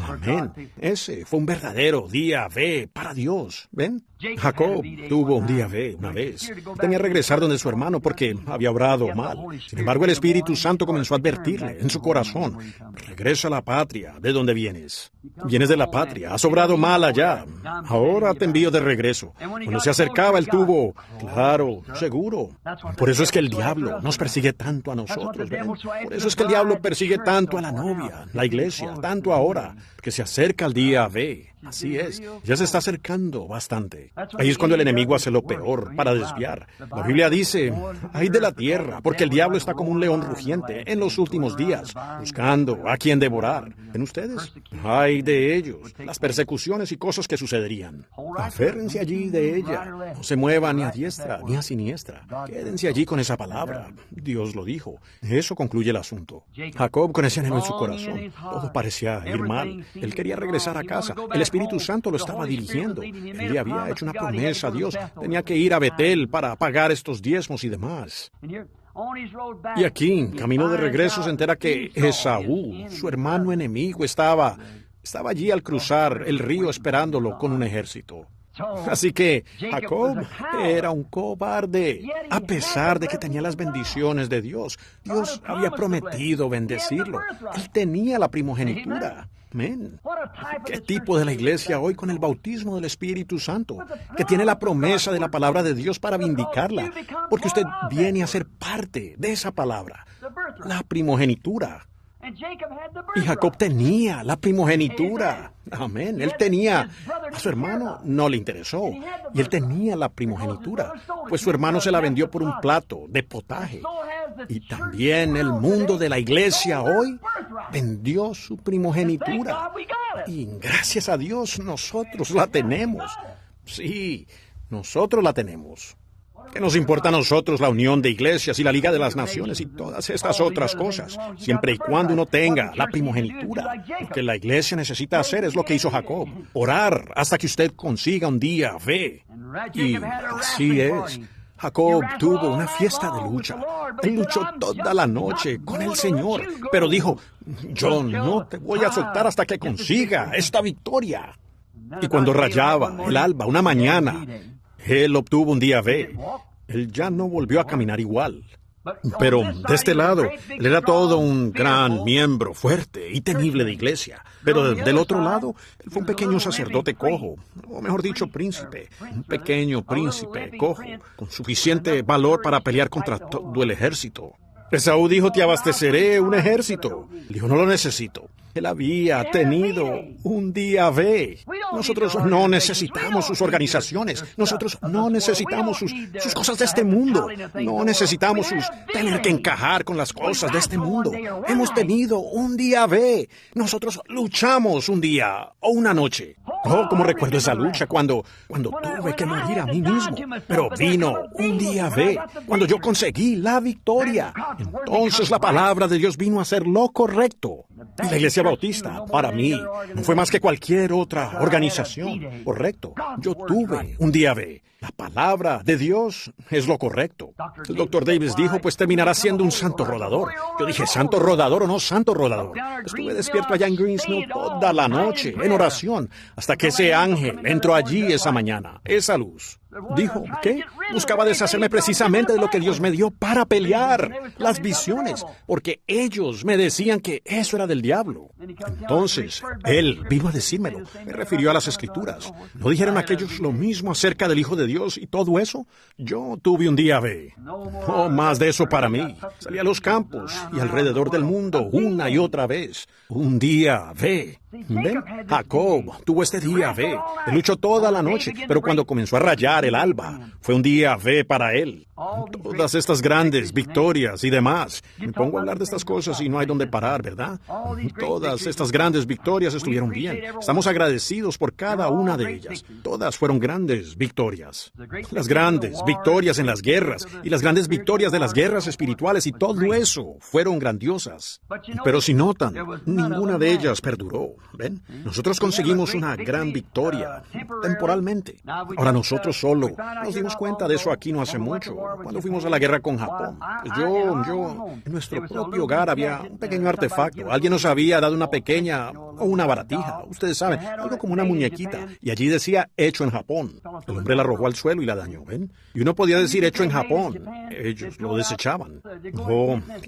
Amén. Ese fue un verdadero día B para Dios. ¿Ven? Jacob tuvo un día B una vez. Tenía que regresar donde su hermano porque había obrado mal. Sin embargo, el Espíritu Santo comenzó a advertirle en su corazón, regresa a la patria de donde vienes. Vienes de la patria, has obrado mal allá. Ahora te envío de regreso. Cuando se acercaba, él tuvo, claro, seguro. Por eso es que el diablo nos persigue tanto a nosotros. ¿Ven? Por eso es que el diablo persigue tanto a la novia, la iglesia, tanto ahora, que se acerca el día B. Así es, ya se está acercando bastante. Ahí es cuando el enemigo hace lo peor para desviar. La Biblia dice, ay de la tierra, porque el diablo está como un león rugiente en los últimos días, buscando a quien devorar. ¿Ven ustedes? Ay de ellos, las persecuciones y cosas que sucederían. Aférrense allí de ella. No se muevan ni a diestra ni a siniestra. Quédense allí con esa palabra. Dios lo dijo. Eso concluye el asunto. Jacob, con ese anhelo en su corazón, todo parecía ir mal. Él quería regresar a casa. El Espíritu Santo lo estaba dirigiendo. Él le había hecho una promesa a Dios. Tenía que ir a Betel para pagar estos diezmos y demás. Y aquí, camino de regreso, se entera que Esaú, su hermano enemigo, estaba allí al cruzar el río esperándolo con un ejército. Así que Jacob era un cobarde, a pesar de que tenía las bendiciones de Dios. Dios había prometido bendecirlo. Él tenía la primogenitura. Amén. ¿Qué tipo de la iglesia hoy con el bautismo del Espíritu Santo? Que tiene la promesa de la palabra de Dios para vindicarla, porque usted viene a ser parte de esa palabra, la primogenitura. Y Jacob tenía la primogenitura. Amén. Él tenía. A su hermano no le interesó. Y él tenía la primogenitura. Pues su hermano se la vendió por un plato de potaje. Y también el mundo de la iglesia hoy vendió su primogenitura. Y gracias a Dios nosotros la tenemos. Sí, nosotros la tenemos. ¿Qué nos importa a nosotros la unión de iglesias y la Liga de las Naciones y todas estas otras cosas? Siempre y cuando uno tenga la primogenitura. Lo que la iglesia necesita hacer es lo que hizo Jacob. Orar hasta que usted consiga un día fe. Y así es. Jacob tuvo una fiesta de lucha. Él luchó toda la noche con el Señor, pero dijo, yo no te voy a soltar hasta que consiga esta victoria. Y cuando rayaba el alba una mañana, él obtuvo un día B. Él ya no volvió a caminar igual. Pero de este lado, él era todo un gran miembro fuerte y temible de iglesia. Pero del otro lado, él fue un pequeño sacerdote cojo, o mejor dicho, príncipe. Un pequeño príncipe cojo, con suficiente valor para pelear contra todo el ejército. Esaú dijo, te abasteceré un ejército. Él dijo, no lo necesito. Él había tenido un día B. Nosotros no necesitamos sus organizaciones. Nosotros no necesitamos sus cosas de este mundo. No necesitamos tener que encajar con las cosas de este mundo. Hemos tenido un día B. Nosotros luchamos un día o una noche. Oh, como recuerdo esa lucha cuando tuve que morir a mí mismo. Pero vino un día B, cuando yo conseguí la victoria. Entonces la palabra de Dios vino a hacer lo correcto. Y la Iglesia Bautista, para mí, no fue más que cualquier otra organización. Correcto. Yo tuve un día B. La palabra de Dios es lo correcto. El Dr. Davis dijo, pues terminará siendo un santo rodador. Yo dije, ¿santo rodador o no santo rodador? Estuve despierto allá en Greensmill toda la noche, en oración, hasta que ese ángel entró allí esa mañana, esa luz. Dijo, ¿qué? Buscaba deshacerme precisamente de lo que Dios me dio para pelear, las visiones, porque ellos me decían que eso era del diablo. Entonces, él vino a decírmelo, me refirió a las Escrituras. ¿No dijeron aquellos lo mismo acerca del Hijo de Dios y todo eso? Yo tuve un día B. No más de eso para mí. Salí a los campos y alrededor del mundo una y otra vez. Un día B. ¿Ven? Jacob tuvo este día B. Él luchó toda la noche, pero cuando comenzó a rayar el alba, fue un día B para él. Todas estas grandes victorias y demás. Me pongo a hablar de estas cosas y no hay donde parar, ¿verdad? Todas estas grandes victorias estuvieron bien. Estamos agradecidos por cada una de ellas. Todas fueron grandes victorias. Las grandes victorias en las guerras y las grandes victorias de las guerras espirituales y todo eso fueron grandiosas. Pero si notan, ninguna de ellas perduró. ¿Ven? Nosotros conseguimos una gran victoria temporalmente. Ahora nosotros solo nos dimos cuenta de eso aquí no hace mucho, cuando fuimos a la guerra con Japón. En nuestro propio hogar había un pequeño artefacto. Alguien nos había dado una pequeña o una baratija, ustedes saben, algo como una muñequita, y allí decía hecho en Japón. El hombre la arrojó al suelo y la dañó, ¿ven? Y uno podía decir hecho en Japón. Ellos lo desechaban.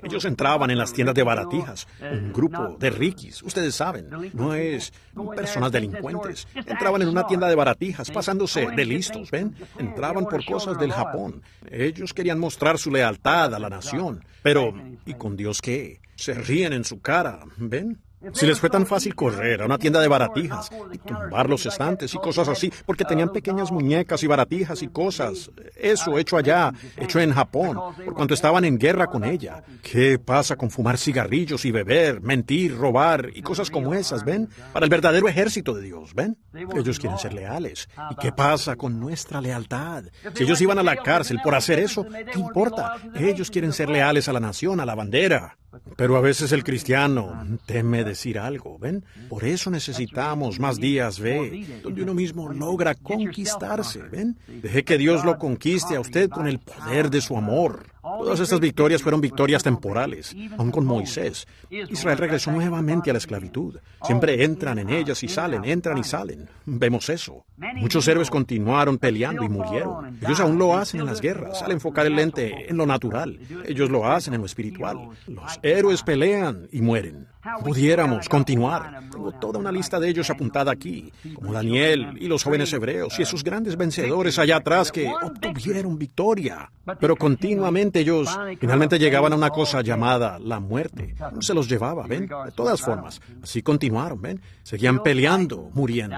Ellos entraban en las tiendas de baratijas, un grupo de riquis, ustedes saben, no es personas delincuentes. Entraban en una tienda de baratijas, pasándose de listos, ¿ven? Entraban por cosas del Japón. Ellos querían mostrar su lealtad a la nación. Pero, ¿y con Dios qué? Se ríen en su cara, ¿ven? Si les fue tan fácil correr a una tienda de baratijas y tumbar los estantes y cosas así, porque tenían pequeñas muñecas y baratijas y cosas, eso hecho allá, hecho en Japón, por cuanto estaban en guerra con ella. ¿Qué pasa con fumar cigarrillos y beber, mentir, robar y cosas como esas, ven? Para el verdadero ejército de Dios, ¿ven? Ellos quieren ser leales. ¿Y qué pasa con nuestra lealtad? Si ellos iban a la cárcel por hacer eso, ¿qué importa? Ellos quieren ser leales a la nación, a la bandera. Pero a veces el cristiano teme decir algo, ¿ven? Por eso necesitamos más días B, donde uno mismo logra conquistarse, ¿ven? Deje que Dios lo conquiste a usted con el poder de su amor. Todas estas victorias fueron victorias temporales, aun con Moisés. Israel regresó nuevamente a la esclavitud. Siempre entran en ellas y salen, entran y salen. Vemos eso. Muchos héroes continuaron peleando y murieron. Ellos aún lo hacen en las guerras, al enfocar el lente en lo natural. Ellos lo hacen en lo espiritual. Los héroes pelean y mueren. Pudiéramos continuar. Tengo toda una lista de ellos apuntada aquí, como Daniel y los jóvenes hebreos y esos grandes vencedores allá atrás que obtuvieron victoria. Pero continuamente ellos finalmente llegaban a una cosa llamada la muerte. Se los llevaba, ¿ven? De todas formas, así continuaron, ¿ven? Seguían peleando, muriendo,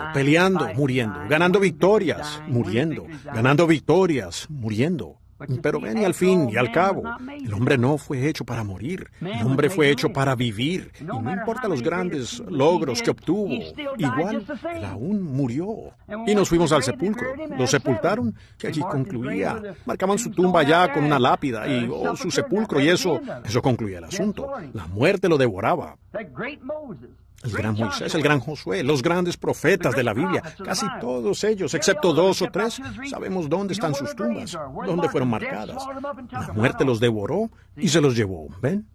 ganando victorias, muriendo, ganando victorias, muriendo. Pero ven, y al fin y al cabo, el hombre no fue hecho para morir. El hombre fue hecho para vivir. Y no importa los grandes logros que obtuvo, igual él aún murió. Y nos fuimos al sepulcro. Lo sepultaron y allí concluía. Marcaban su tumba ya con una lápida y su sepulcro, y eso concluía el asunto. La muerte lo devoraba. El gran Moisés, el gran Josué, los grandes profetas de la Biblia, casi todos ellos, excepto 2 o 3, sabemos dónde están sus tumbas, dónde fueron marcadas. La muerte los devoró y se los llevó, ¿ven?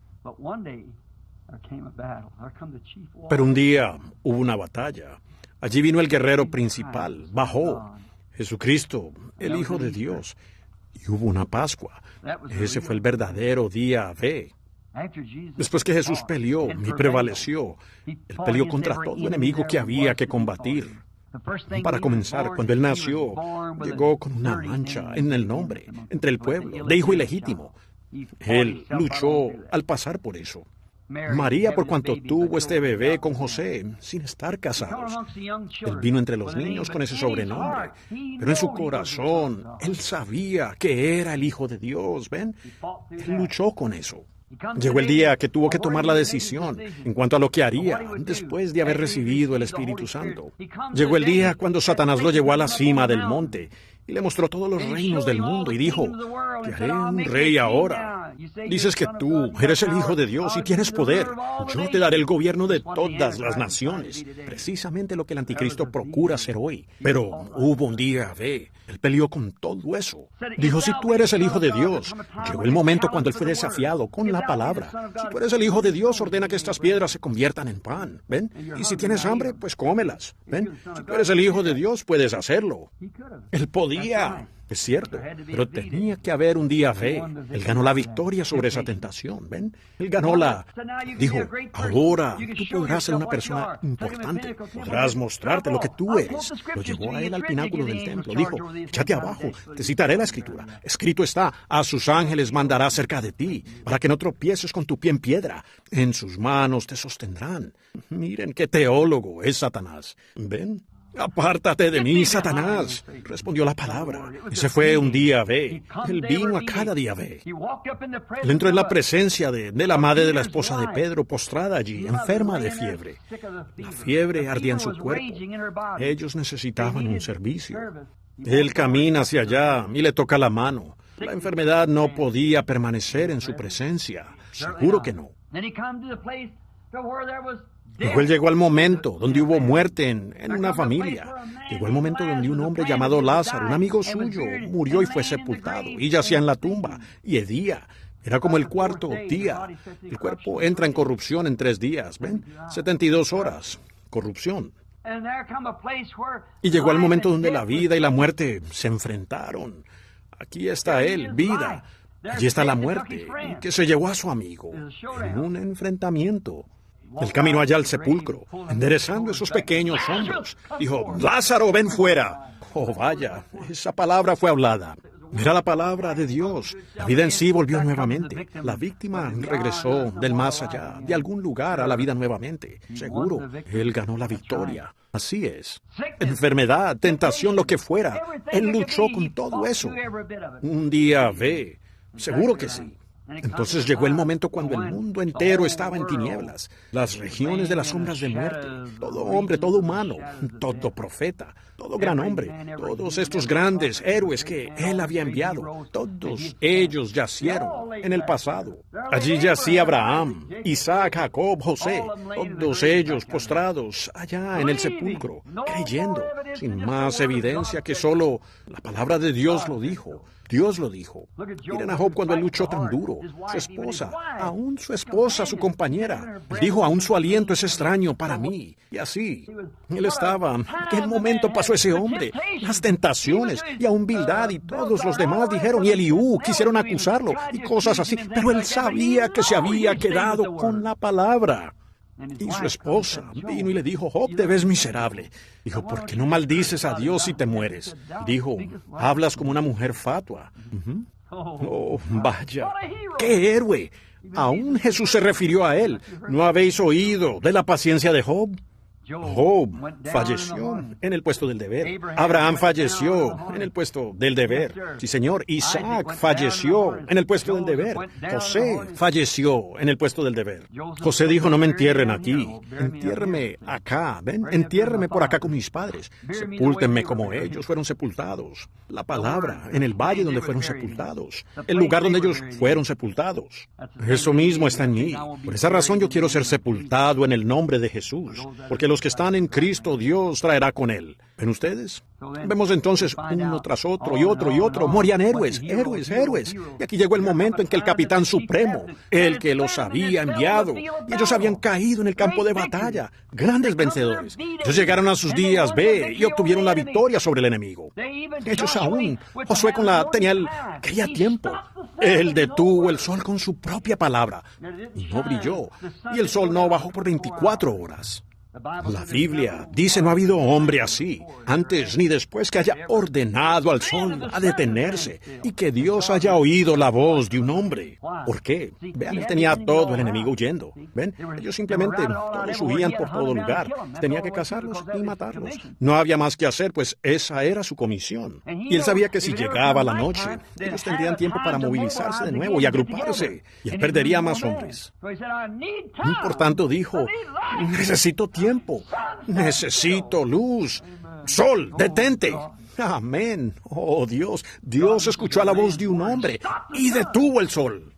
Pero un día hubo una batalla. Allí vino el guerrero principal, bajó, Jesucristo, el Hijo de Dios, y hubo una Pascua. Ese fue el verdadero día B. Después que Jesús peleó y prevaleció, Él peleó contra todo enemigo que había que combatir. Para comenzar, cuando Él nació, llegó con una mancha en el nombre, entre el pueblo, de hijo ilegítimo. Él luchó al pasar por eso. María, por cuanto tuvo este bebé con José, sin estar casados. Él vino entre los niños con ese sobrenombre, pero en su corazón, Él sabía que era el Hijo de Dios, ¿ven? Él luchó con eso. Llegó el día que tuvo que tomar la decisión en cuanto a lo que haría después de haber recibido el Espíritu Santo. Llegó el día cuando Satanás lo llevó a la cima del monte y le mostró todos los reinos del mundo y dijo: te haré un rey ahora. Dices que tú eres el Hijo de Dios y tienes poder. Yo te daré el gobierno de todas las naciones. Precisamente lo que el anticristo procura hacer hoy. Pero hubo un día B. Él peleó con todo eso. Dijo: si tú eres el Hijo de Dios. Llegó el momento cuando él fue desafiado con la palabra. Si tú eres el Hijo de Dios, ordena que estas piedras se conviertan en pan. ¿Ven? Y si tienes hambre, pues cómelas. ¿Ven? Si tú eres el Hijo de Dios, puedes hacerlo. Él podía. Es cierto, pero tenía que haber un día B. Él ganó la victoria sobre esa tentación, ¿ven? Él ganó Dijo: ahora tú podrás ser una persona importante, podrás mostrarte lo que tú eres. Lo llevó a él al pináculo del templo. Dijo: échate abajo, te citaré la Escritura. Escrito está: a sus ángeles mandará cerca de ti, para que no tropieces con tu pie en piedra. En sus manos te sostendrán. Miren qué teólogo es Satanás, ¿ven? Apártate de mí, Satanás, respondió la palabra. Ese fue un día B. Él vino a cada día B. Él entró en la presencia de la madre de la esposa de Pedro, postrada allí, enferma de fiebre. La fiebre ardía en su cuerpo. Ellos necesitaban un servicio. Él camina hacia allá y le toca la mano. La enfermedad no podía permanecer en su presencia. Seguro que no. Luego él llegó al momento donde hubo muerte en una familia. Llegó el momento donde un hombre llamado Lázaro, un amigo suyo, murió y fue sepultado, y yacía en la tumba, y hedía. Era como el cuarto día. El cuerpo entra en corrupción en 3 días, ¿ven? 72 horas. Corrupción. Y llegó el momento donde la vida y la muerte se enfrentaron. Aquí está él, vida. Allí está la muerte, que se llevó a su amigo en un enfrentamiento. Él caminó allá al sepulcro, enderezando esos pequeños hombros. Dijo: Lázaro, ven fuera. Oh, vaya, esa palabra fue hablada. Era la palabra de Dios. La vida en sí volvió nuevamente. La víctima regresó del más allá, de algún lugar, a la vida nuevamente. Seguro, él ganó la victoria. Así es. Enfermedad, tentación, lo que fuera. Él luchó con todo eso. Un día B. Seguro que sí. Entonces llegó el momento cuando el mundo entero estaba en tinieblas, las regiones de las sombras de muerte, todo hombre, todo humano, todo profeta, todo gran hombre, todos estos grandes héroes que él había enviado, todos ellos yacieron en el pasado. Allí yacía Abraham, Isaac, Jacob, José, todos ellos postrados allá en el sepulcro, creyendo, sin más evidencia que solo la palabra de Dios lo dijo. Dios lo dijo. Miren a Job cuando él luchó tan duro. Su esposa, aún su esposa, su compañera, dijo: aún su aliento es extraño para mí. Y así, él estaba. ¿En qué momento pasó ese hombre? Las tentaciones y aún Bildad y todos los demás dijeron, y Eliú quisieron acusarlo y cosas así. Pero él sabía que se había quedado con la palabra. Y su esposa vino y le dijo: Job, te ves miserable. Dijo: ¿por qué no maldices a Dios si te mueres? Dijo: hablas como una mujer fatua. Oh, vaya, qué héroe. Aún Jesús se refirió a él. ¿No habéis oído de la paciencia de Job? Job falleció en el puesto del deber. Abraham falleció en el puesto del deber. Sí, señor. Isaac falleció en el puesto del deber. José falleció en el puesto del deber. José dijo, no me entierren aquí. Entiérreme acá. ¿Ven? Entiérreme por acá con mis padres. Sepúltenme como ellos fueron sepultados. La palabra, en el valle donde fueron sepultados. El lugar donde ellos fueron sepultados. Eso mismo está en mí. Por esa razón yo quiero ser sepultado en el nombre de Jesús. Porque los que están en Cristo, Dios traerá con Él. ¿Ven ustedes? Vemos entonces uno tras otro y otro y otro. Morían héroes. Y aquí llegó el momento en que el capitán supremo, el que los había enviado, y ellos habían caído en el campo de batalla, grandes vencedores. Ellos llegaron a sus días B y obtuvieron la victoria sobre el enemigo. Ellos aún, Josué quería tiempo. Él detuvo el sol con su propia palabra y no brilló, y el sol no bajó por 24 horas. La Biblia dice no ha habido hombre así, antes ni después, que haya ordenado al sol a detenerse y que Dios haya oído la voz de un hombre. ¿Por qué? Vean, él tenía a todo el enemigo huyendo. ¿Ven? Ellos simplemente todos huían por todo lugar. Tenía que cazarlos y matarlos. No había más que hacer, pues esa era su comisión. Y él sabía que si llegaba la noche, ellos tendrían tiempo para movilizarse de nuevo y agruparse, y él perdería más hombres. Y por tanto dijo, necesito tiempo, necesito luz. Sol, detente. Amén. Oh Dios, Dios escuchó a la voz de un hombre y detuvo el sol.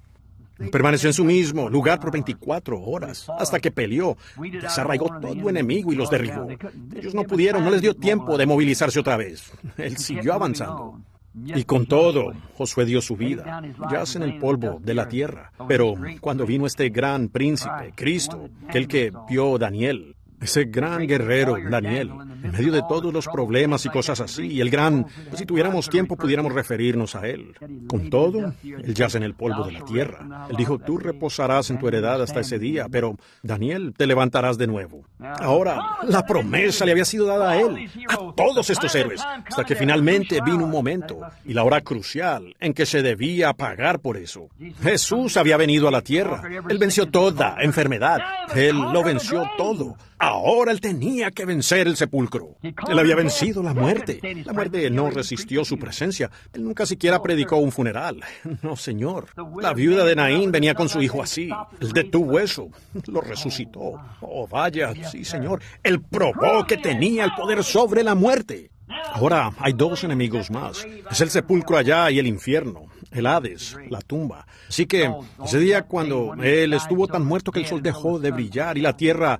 Permaneció en su mismo lugar por 24 horas, hasta que peleó, desarraigó todo enemigo y los derribó. Ellos no pudieron, no les dio tiempo de movilizarse otra vez. Él siguió avanzando. Y con todo, Josué dio su vida, yace en el polvo de la tierra. Pero cuando vino este gran príncipe, Cristo, aquel que vio Daniel, ese gran guerrero, Daniel, en medio de todos los problemas y cosas así, y el gran, si tuviéramos tiempo pudiéramos referirnos a él. Con todo, él yace en el polvo de la tierra. Él dijo, tú reposarás en tu heredad hasta ese día, pero Daniel, te levantarás de nuevo. Ahora, la promesa le había sido dada a él, a todos estos héroes, hasta que finalmente vino un momento, y la hora crucial, en que se debía pagar por eso. Jesús había venido a la tierra. Él venció toda enfermedad. Él lo venció todo. Ahora él tenía que vencer el sepulcro. Él había vencido la muerte. La muerte no resistió su presencia. Él nunca siquiera predicó un funeral. No, señor. La viuda de Naín venía con su hijo así. Él detuvo eso. Lo resucitó. Oh, vaya, sí, señor. Él probó que tenía el poder sobre la muerte. Ahora hay dos enemigos más. Es el sepulcro allá y el infierno, el Hades, la tumba. Así que ese día cuando él estuvo tan muerto que el sol dejó de brillar y la tierra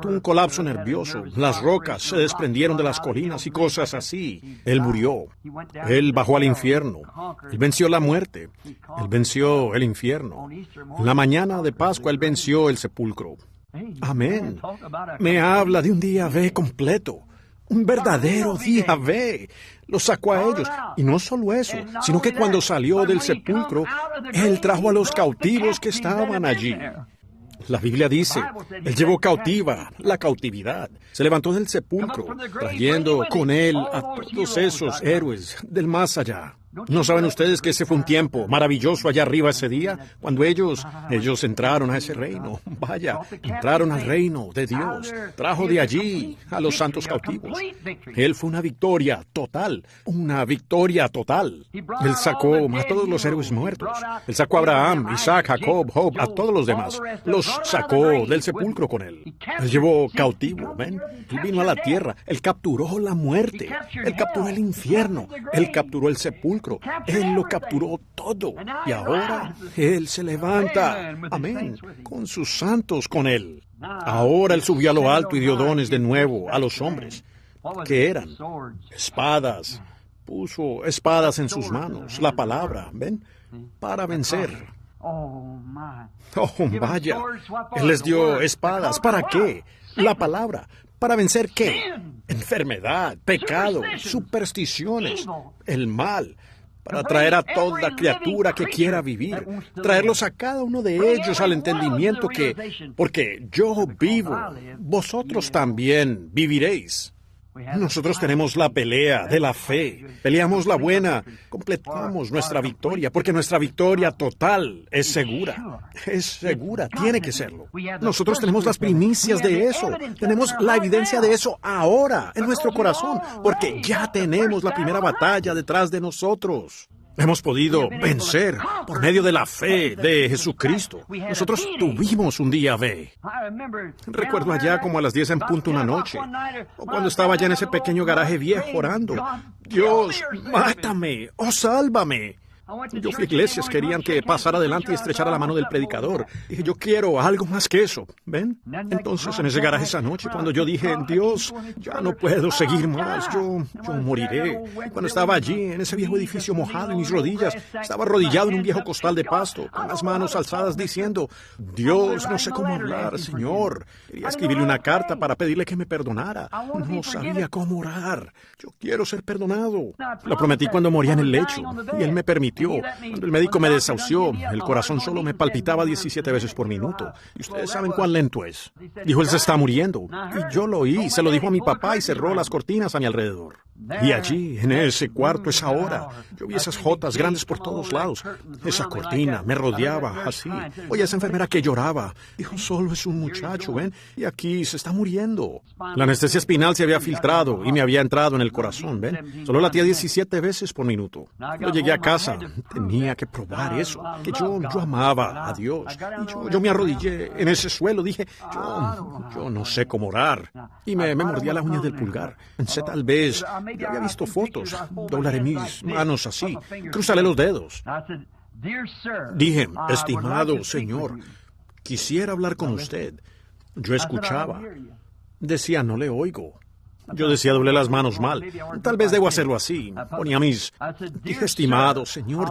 tuvo un colapso nervioso, las rocas se desprendieron de las colinas y cosas así. Él murió. Él bajó al infierno. Él venció la muerte. Él venció el infierno. En la mañana de Pascua él venció el sepulcro. Amén. Me habla de un día B completo. Un verdadero día B. Los sacó a ellos. Y no solo eso, sino que cuando salió del sepulcro, él trajo a los cautivos que estaban allí. La Biblia dice, él llevó cautiva la cautividad. Se levantó del sepulcro, trayendo con él a todos esos héroes del más allá. ¿No saben ustedes que ese fue un tiempo maravilloso allá arriba ese día? Cuando ellos entraron a ese reino. Vaya, entraron al reino de Dios. Trajo de allí a los santos cautivos. Él fue una victoria total. Una victoria total. Él sacó a todos los héroes muertos. Él sacó a Abraham, Isaac, Jacob, Job, a todos los demás. Los sacó del sepulcro con él. Él llevó cautivo, ¿ven? Él vino a la tierra. Él capturó la muerte. Él capturó el infierno. Él capturó el sepulcro. Él lo capturó todo. Y ahora Él se levanta, amén, con sus santos con Él. Ahora Él subió a lo alto y dio dones de nuevo a los hombres. ¿Qué eran? Espadas. Puso espadas en sus manos, la palabra, ¿ven? Para vencer. Oh, vaya. Él les dio espadas. ¿Para qué? La palabra. ¿Para vencer qué? Enfermedad, pecado, supersticiones, el mal. Para traer a toda criatura que quiera vivir, traerlos a cada uno de ellos al entendimiento que, porque yo vivo, vosotros también viviréis. Nosotros tenemos la pelea de la fe. Peleamos la buena. Completamos nuestra victoria, porque nuestra victoria total es segura. Es segura, tiene que serlo. Nosotros tenemos las primicias de eso. Tenemos la evidencia de eso ahora, en nuestro corazón, porque ya tenemos la primera batalla detrás de nosotros. Hemos podido vencer por medio de la fe de Jesucristo. Nosotros tuvimos un día B. Recuerdo allá como a las 10 en punto una noche, o cuando estaba allá en ese pequeño garaje viejo orando. Dios, mátame, oh, sálvame. Yo fui a iglesias, querían que pasara adelante y estrechara la mano del predicador. Dije, yo quiero algo más que eso, ¿ven? Entonces, en ese garaje esa noche, cuando yo dije, Dios, ya no puedo seguir más, yo moriré. Cuando estaba allí, en ese viejo edificio mojado en mis rodillas, estaba arrodillado en un viejo costal de pasto, con las manos alzadas diciendo, Dios, no sé cómo hablar, Señor. Quería escribirle una carta para pedirle que me perdonara. No sabía cómo orar. Yo quiero ser perdonado. Lo prometí cuando moría en el lecho, y Él me permitió. Cuando el médico me desahució, el corazón solo me palpitaba 17 veces por minuto. Y ustedes saben cuán lento es. Dijo, él se está muriendo. Y yo lo oí, se lo dijo a mi papá y cerró las cortinas a mi alrededor. Y allí, en ese cuarto, esa hora, yo vi esas jotas grandes por todos lados. Esa cortina me rodeaba así. Oye, esa enfermera que lloraba. Dijo, solo es un muchacho, ¿ven? Y aquí se está muriendo. La anestesia espinal se había filtrado y me había entrado en el corazón, ¿ven? Solo latía 17 veces por minuto. Yo llegué a casa. Tenía que probar eso, que yo amaba a Dios. Y yo me arrodillé en ese suelo. Dije, yo no sé cómo orar. Y me mordía la uña del pulgar. Pensé, tal vez, yo había visto fotos. Doblaré mis manos así. Cruzaré los dedos. Dije, estimado Señor, quisiera hablar con usted. Yo escuchaba. Decía, no le oigo. Yo decía, doblé las manos mal. Tal vez debo hacerlo así. Ponía dije, estimado Señor,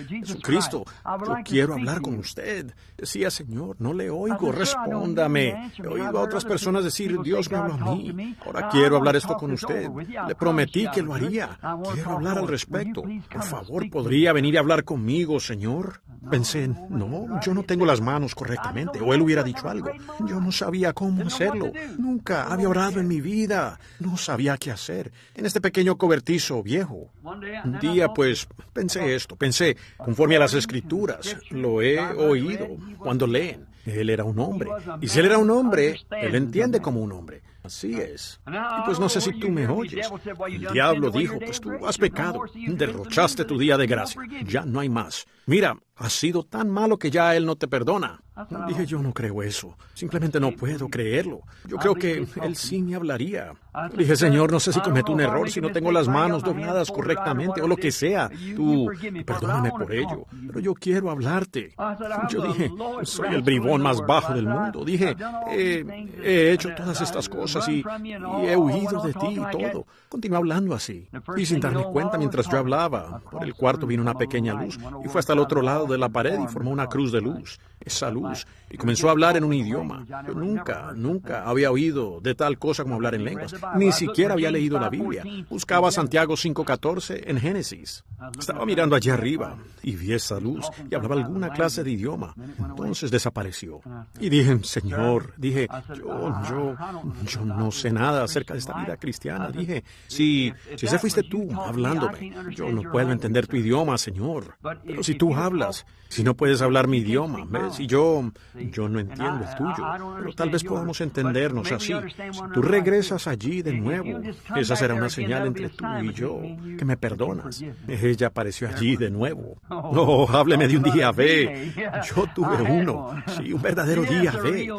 Jesucristo, yo quiero hablar con usted. Decía, Señor, no le oigo, respóndame. He oído a otras personas decir, Dios me habló a mí. Ahora quiero hablar esto con usted. Le prometí que lo haría. Quiero hablar al respecto. Por favor, ¿podría venir a hablar conmigo, Señor? Pensé, no, yo no tengo las manos correctamente. O él hubiera dicho algo. Yo no sabía cómo hacerlo. Nunca había orado en mi vida. No sabía qué hacer en este pequeño cobertizo viejo. Un día, pues, pensé, conforme a las Escrituras, lo he oído cuando leen. Él era un hombre. Y si él era un hombre, él entiende como un hombre. Así es. Y pues no sé si tú me oyes. El diablo dijo, pues tú has pecado, derrochaste tu día de gracia, ya no hay más. Mira, has sido tan malo que ya Él no te perdona. Dije, yo no creo eso. Simplemente no puedo creerlo. Yo creo que Él sí me hablaría. Dije, Señor, no sé si cometo un error, si no tengo las manos dobladas correctamente o lo que sea. Tú, perdóname por ello, pero yo quiero hablarte. Yo dije, soy el bribón más bajo del mundo. Dije, he hecho todas estas cosas y he huido de ti y todo. Continué hablando así. Y sin darme cuenta, mientras yo hablaba, por el cuarto vino una pequeña luz y fue hasta el otro lado de la pared y formó una cruz de luz. Esa luz. Y comenzó a hablar en un idioma. Yo nunca había oído de tal cosa como hablar en lenguas. Ni siquiera había leído la Biblia. Buscaba Santiago 5:14 en Génesis. Estaba mirando allí arriba y vi esa luz y hablaba alguna clase de idioma. Entonces desapareció. Y dije, Señor, yo no sé nada acerca de esta vida cristiana. Dije, si ese fuiste tú hablándome, yo no puedo entender tu idioma, Señor. Pero si tú hablas, si no puedes hablar mi idioma, ¿ves? Y yo no entiendo el tuyo, pero tal vez podamos entendernos así. Si tú regresas allí de nuevo, esa será una señal entre tú y yo, que me perdonas. Ella apareció allí de nuevo. Oh, hábleme de un día B. Yo tuve uno, sí, un verdadero día B.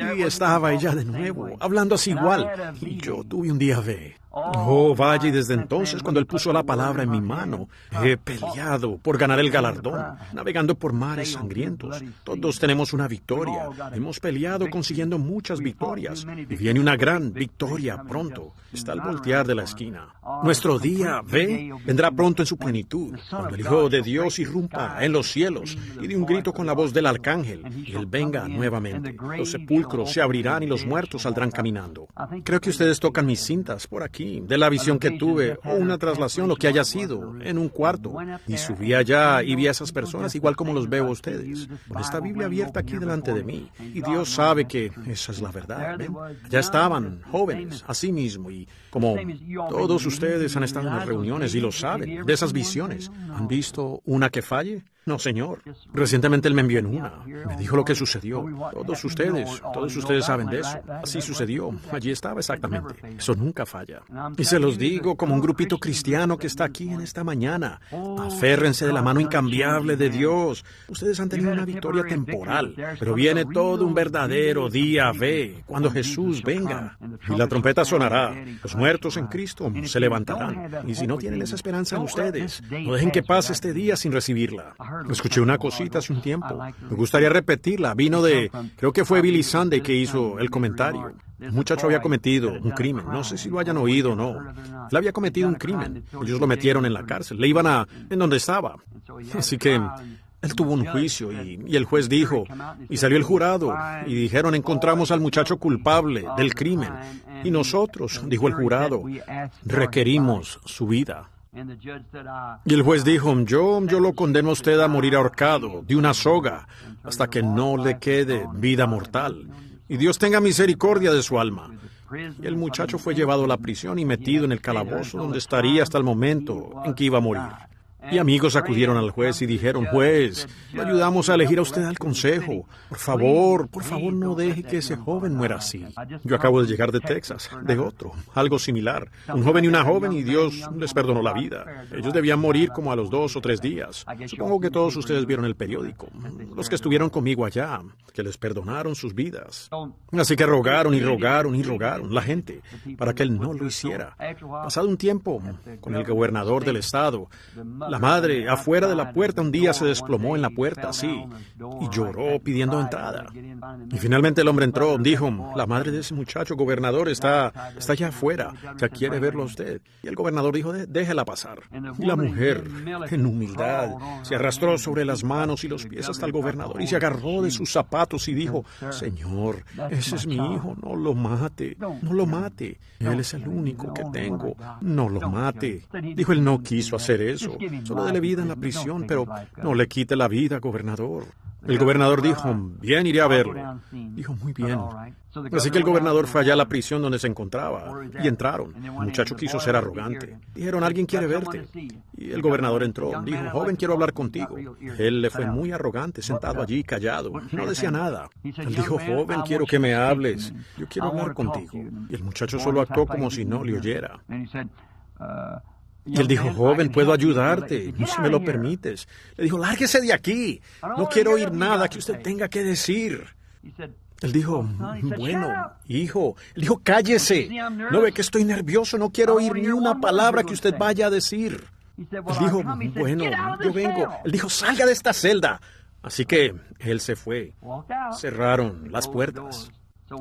Allí estaba ella de nuevo, hablando así igual, y yo tuve un día B. Oh, vaya, y desde entonces, cuando Él puso la palabra en mi mano, he peleado por ganar el galardón, navegando por mares sangrientos. Todos tenemos una victoria. Hemos peleado consiguiendo muchas victorias. Y viene una gran victoria pronto. Está al voltear de la esquina. Nuestro día vendrá pronto en su plenitud, cuando el Hijo de Dios irrumpa en los cielos y de un grito con la voz del arcángel, y Él venga nuevamente. Los sepulcros se abrirán y los muertos saldrán caminando. Creo que ustedes tocan mis cintas por aquí. aquí, de la visión que tuve, o una traslación, lo que haya sido, en un cuarto. Y subí allá y vi a esas personas igual como los veo a ustedes, con esta Biblia abierta aquí delante de mí. Y Dios sabe que esa es la verdad. ¿Ven? Ya estaban jóvenes, así mismo, y como todos ustedes han estado en las reuniones y lo saben, de esas visiones, ¿han visto una que falle? No, señor. Recientemente él me envió en una. Me dijo lo que sucedió. Todos ustedes saben de eso. Así sucedió. Allí estaba exactamente. Eso nunca falla. Y se los digo como un grupito cristiano que está aquí en esta mañana. Aférrense de la mano incambiable de Dios. Ustedes han tenido una victoria temporal, pero viene todo un verdadero día B, cuando Jesús venga. Y la trompeta sonará. Los muertos en Cristo se levantarán. Y si no tienen esa esperanza en ustedes, no dejen que pase este día sin recibirla. Escuché una cosita hace un tiempo. Me gustaría repetirla. Vino creo que fue Billy Sunday que hizo el comentario. Un muchacho había cometido un crimen. No sé si lo hayan oído o no. Él había cometido un crimen. Ellos lo metieron en la cárcel. Le iban en donde estaba. Así que él tuvo un juicio y el juez dijo, y salió el jurado, y dijeron, encontramos al muchacho culpable del crimen. Y nosotros, dijo el jurado, requerimos su vida. Y el juez dijo, yo lo condeno a usted a morir ahorcado de una soga hasta que no le quede vida mortal. Y Dios tenga misericordia de su alma. Y el muchacho fue llevado a la prisión y metido en el calabozo donde estaría hasta el momento en que iba a morir. Y amigos acudieron al juez y dijeron, juez, le ayudamos a elegir a usted al consejo. Por favor, no deje que ese joven muera así. Yo acabo de llegar de Texas, de otro, algo similar. Un joven y una joven y Dios les perdonó la vida. Ellos debían morir como a los 2 o 3 días. Supongo que todos ustedes vieron el periódico, los que estuvieron conmigo allá, que les perdonaron sus vidas. Así que rogaron la gente para que él no lo hiciera. Pasado un tiempo, con el gobernador del estado, la madre, afuera de la puerta, un día se desplomó en la puerta, así, y lloró pidiendo entrada. Y finalmente el hombre entró, dijo, la madre de ese muchacho, gobernador, está allá afuera, ya quiere verlo a usted. Y el gobernador dijo, déjela pasar. Y la mujer, en humildad, se arrastró sobre las manos y los pies hasta el gobernador y se agarró de sus zapatos y dijo, Señor, ese es mi hijo, no lo mate. Él es el único que tengo, no lo mate. Dijo, él no quiso hacer eso. Solo dele vida en la prisión, pero no le quite la vida, gobernador. El gobernador dijo, bien, iré a verlo. Dijo, muy bien. Así que el gobernador fue allá a la prisión donde se encontraba, y entraron. El muchacho quiso ser arrogante. Dijeron, alguien quiere verte. Y el gobernador entró. Dijo, joven, quiero hablar contigo. Él le fue muy arrogante, sentado allí, callado. No decía nada. Él dijo, joven, quiero que me hables. Yo quiero hablar contigo. Y el muchacho solo actuó como si no le oyera. Y él dijo, joven, puedo ayudarte, si me lo permites. Le dijo, lárguese de aquí. No quiero oír nada que usted tenga que decir. Él dijo, bueno, hijo. Él dijo, cállese. ¿No ve que estoy nervioso? No quiero oír ni una palabra que usted vaya a decir. Él dijo, bueno, yo vengo. Él dijo, salga de esta celda. Así que él se fue. Cerraron las puertas.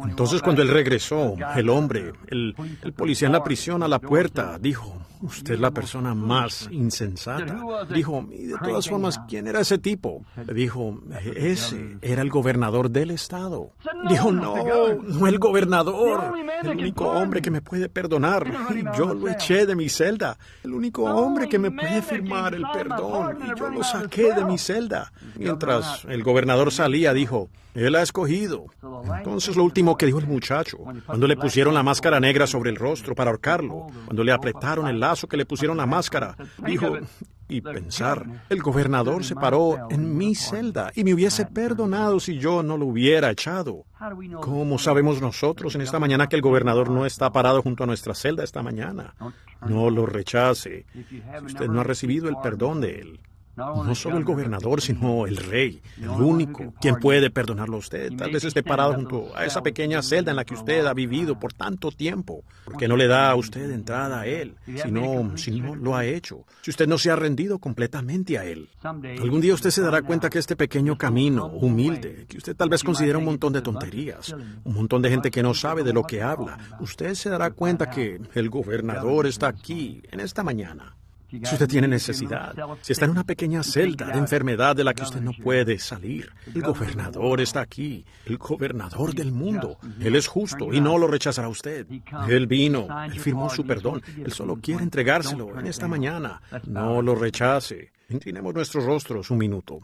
Entonces cuando él regresó, el hombre, el policía en la prisión a la puerta, dijo, usted es la persona más insensata. Dijo, y de todas formas, ¿quién era ese tipo? Le dijo, ese era el gobernador del estado. Dijo, no el gobernador, el único hombre que me puede perdonar. Y yo lo eché de mi celda. El único hombre que me puede firmar el perdón. Y yo lo saqué de mi celda. Mientras el gobernador salía, dijo, él ha escogido. Entonces lo último que dijo el muchacho, cuando le pusieron la máscara negra sobre el rostro para ahorcarlo, cuando le apretaron el lazo que le pusieron la máscara, dijo, y pensar, el gobernador se paró en mi celda y me hubiese perdonado si yo no lo hubiera echado. ¿Cómo sabemos nosotros en esta mañana que el gobernador no está parado junto a nuestra celda esta mañana? No lo rechace. Si usted no ha recibido el perdón de él. No solo el gobernador, sino el rey, el único, quien puede perdonarlo a usted. Tal vez esté parado junto a esa pequeña celda en la que usted ha vivido por tanto tiempo, porque no le da a usted entrada a él, si no lo ha hecho, si usted no se ha rendido completamente a él. Algún día usted se dará cuenta que este pequeño camino, humilde, que usted tal vez considera un montón de tonterías, un montón de gente que no sabe de lo que habla, usted se dará cuenta que el gobernador está aquí en esta mañana. Si usted tiene necesidad, si está en una pequeña celda de enfermedad de la que usted no puede salir, el gobernador está aquí, el gobernador del mundo. Él es justo y no lo rechazará usted. Él vino, él firmó su perdón, él solo quiere entregárselo en esta mañana. No lo rechace. Inclinemos nuestros rostros un minuto.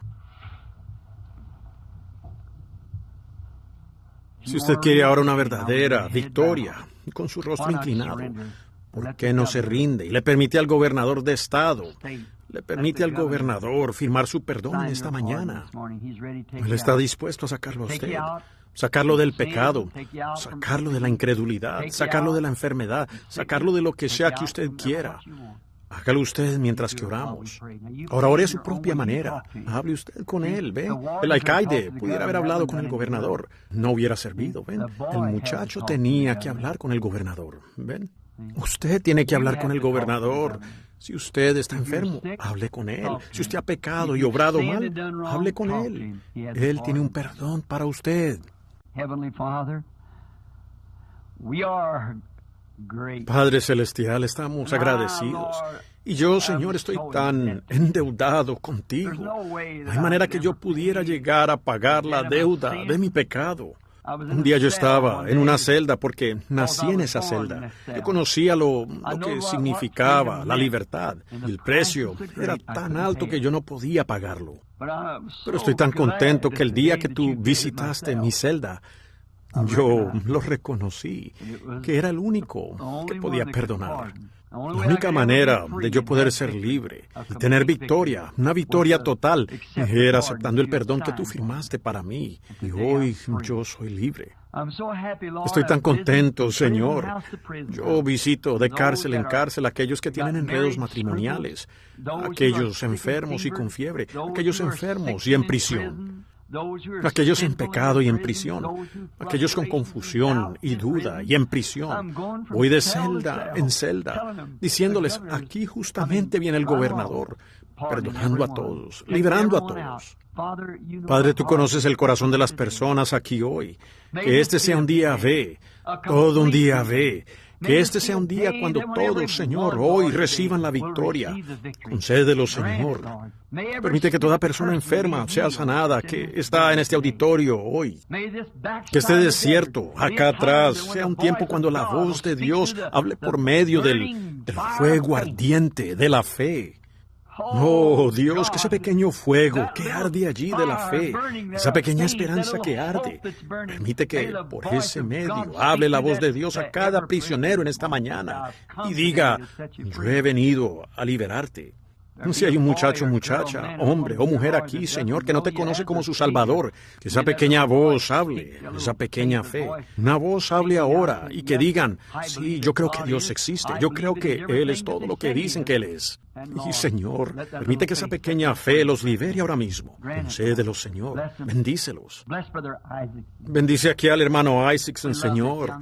Si usted quiere ahora una verdadera victoria, con su rostro inclinado, ¿por qué no se rinde y le permite al gobernador de estado, le permite al gobernador firmar su perdón en esta mañana? Él está dispuesto a sacarlo a usted, sacarlo del pecado, sacarlo de la incredulidad, sacarlo de la enfermedad, sacarlo de lo que sea que usted quiera. Hágalo usted mientras que oramos. Ahora ore a su propia manera. Hable usted con él, ¿ve? El alcaide pudiera haber hablado con el gobernador. No hubiera servido, ¿ven? El muchacho tenía que hablar con el gobernador, ¿ven? Usted tiene que hablar con el gobernador. Si usted está enfermo, hable con él. Si usted ha pecado y obrado mal, hable con él. Él tiene un perdón para usted. Padre Celestial, estamos agradecidos. Y yo, Señor, estoy tan endeudado contigo. No hay manera que yo pudiera llegar a pagar la deuda de mi pecado. Un día yo estaba en una celda porque nací en esa celda. Yo conocía lo que significaba la libertad. Y el precio era tan alto que yo no podía pagarlo. Pero estoy tan contento que el día que tú visitaste mi celda, yo lo reconocí, que era el único que podía perdonar. La única manera de yo poder ser libre y tener victoria, una victoria total, era aceptando el perdón que tú firmaste para mí. Y hoy yo soy libre. Estoy tan contento, Señor. Yo visito de cárcel en cárcel a aquellos que tienen enredos matrimoniales, aquellos enfermos y con fiebre, aquellos enfermos y en prisión, aquellos en pecado y en prisión, aquellos con confusión y duda y en prisión. Voy de celda en celda, diciéndoles, aquí justamente viene el gobernador, perdonando a todos, librando a todos. Padre, tú conoces el corazón de las personas aquí hoy. Que este sea un día ve, todo un día ve. Que este sea un día cuando todos, Señor, hoy reciban la victoria. Concédelo, Señor. Permite que toda persona enferma sea sanada, que está en este auditorio hoy. Que este desierto, acá atrás, sea un tiempo cuando la voz de Dios hable por medio del fuego ardiente de la fe. Oh, Dios, que ese pequeño fuego que arde allí de la fe, esa pequeña esperanza que arde, permite que por ese medio hable la voz de Dios a cada prisionero en esta mañana y diga, yo he venido a liberarte. Si hay un muchacho, muchacha, hombre o mujer aquí, Señor, que no te conoce como su Salvador, que esa pequeña voz hable, esa pequeña fe, una voz hable ahora y que digan, sí, yo creo que Dios existe, yo creo que Él es todo lo que dicen que Él es. Y Señor, permite que esa pequeña fe los libere ahora mismo. Concédelos, Señor. Bendícelos. Bendice aquí al hermano Isaacson, Señor.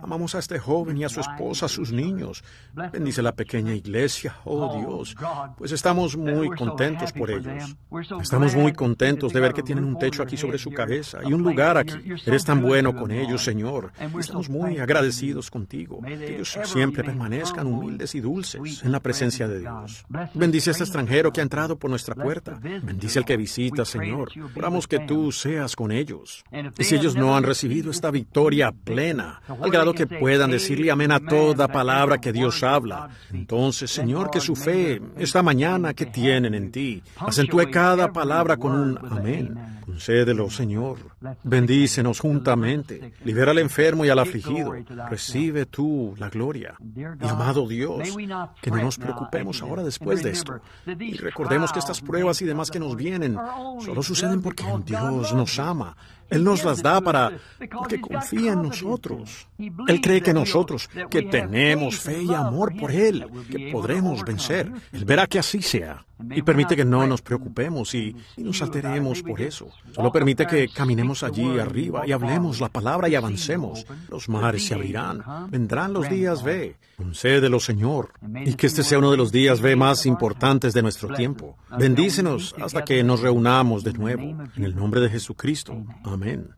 Amamos a este joven y a su esposa, a sus niños. Bendice la pequeña iglesia, oh Dios. Pues estamos muy contentos por ellos. Estamos muy contentos de ver que tienen un techo aquí sobre su cabeza y un lugar aquí. Eres tan bueno con ellos, Señor. Estamos muy agradecidos contigo. Que ellos siempre permanezcan humildes y dulces en la presencia de Dios. Bendice a este extranjero que ha entrado por nuestra puerta. Bendice al que visita, Señor. Oramos que tú seas con ellos. Y si ellos no han recibido esta victoria plena, al grado que puedan decirle amén a toda palabra que Dios habla, entonces, Señor, que su fe, esta mañana que tienen en ti, acentúe cada palabra con un amén. Concédelo, Señor. Bendícenos juntamente. Libera al enfermo y al afligido. Recibe tú la gloria. Y amado Dios, que no nos preocupemos ahora después de esto. Y recordemos que estas pruebas y demás que nos vienen solo suceden porque Dios nos ama. Él nos las da porque confía en nosotros. Él cree que nosotros, que tenemos fe y amor por Él, que podremos vencer. Él verá que así sea. Y permite que no nos preocupemos y nos alteremos por eso. Solo permite que caminemos allí arriba y hablemos la palabra y avancemos. Los mares se abrirán. Vendrán los días B. Concédelo, Señor. Y que este sea uno de los días B más importantes de nuestro tiempo. Bendícenos hasta que nos reunamos de nuevo. En el nombre de Jesucristo. Amén.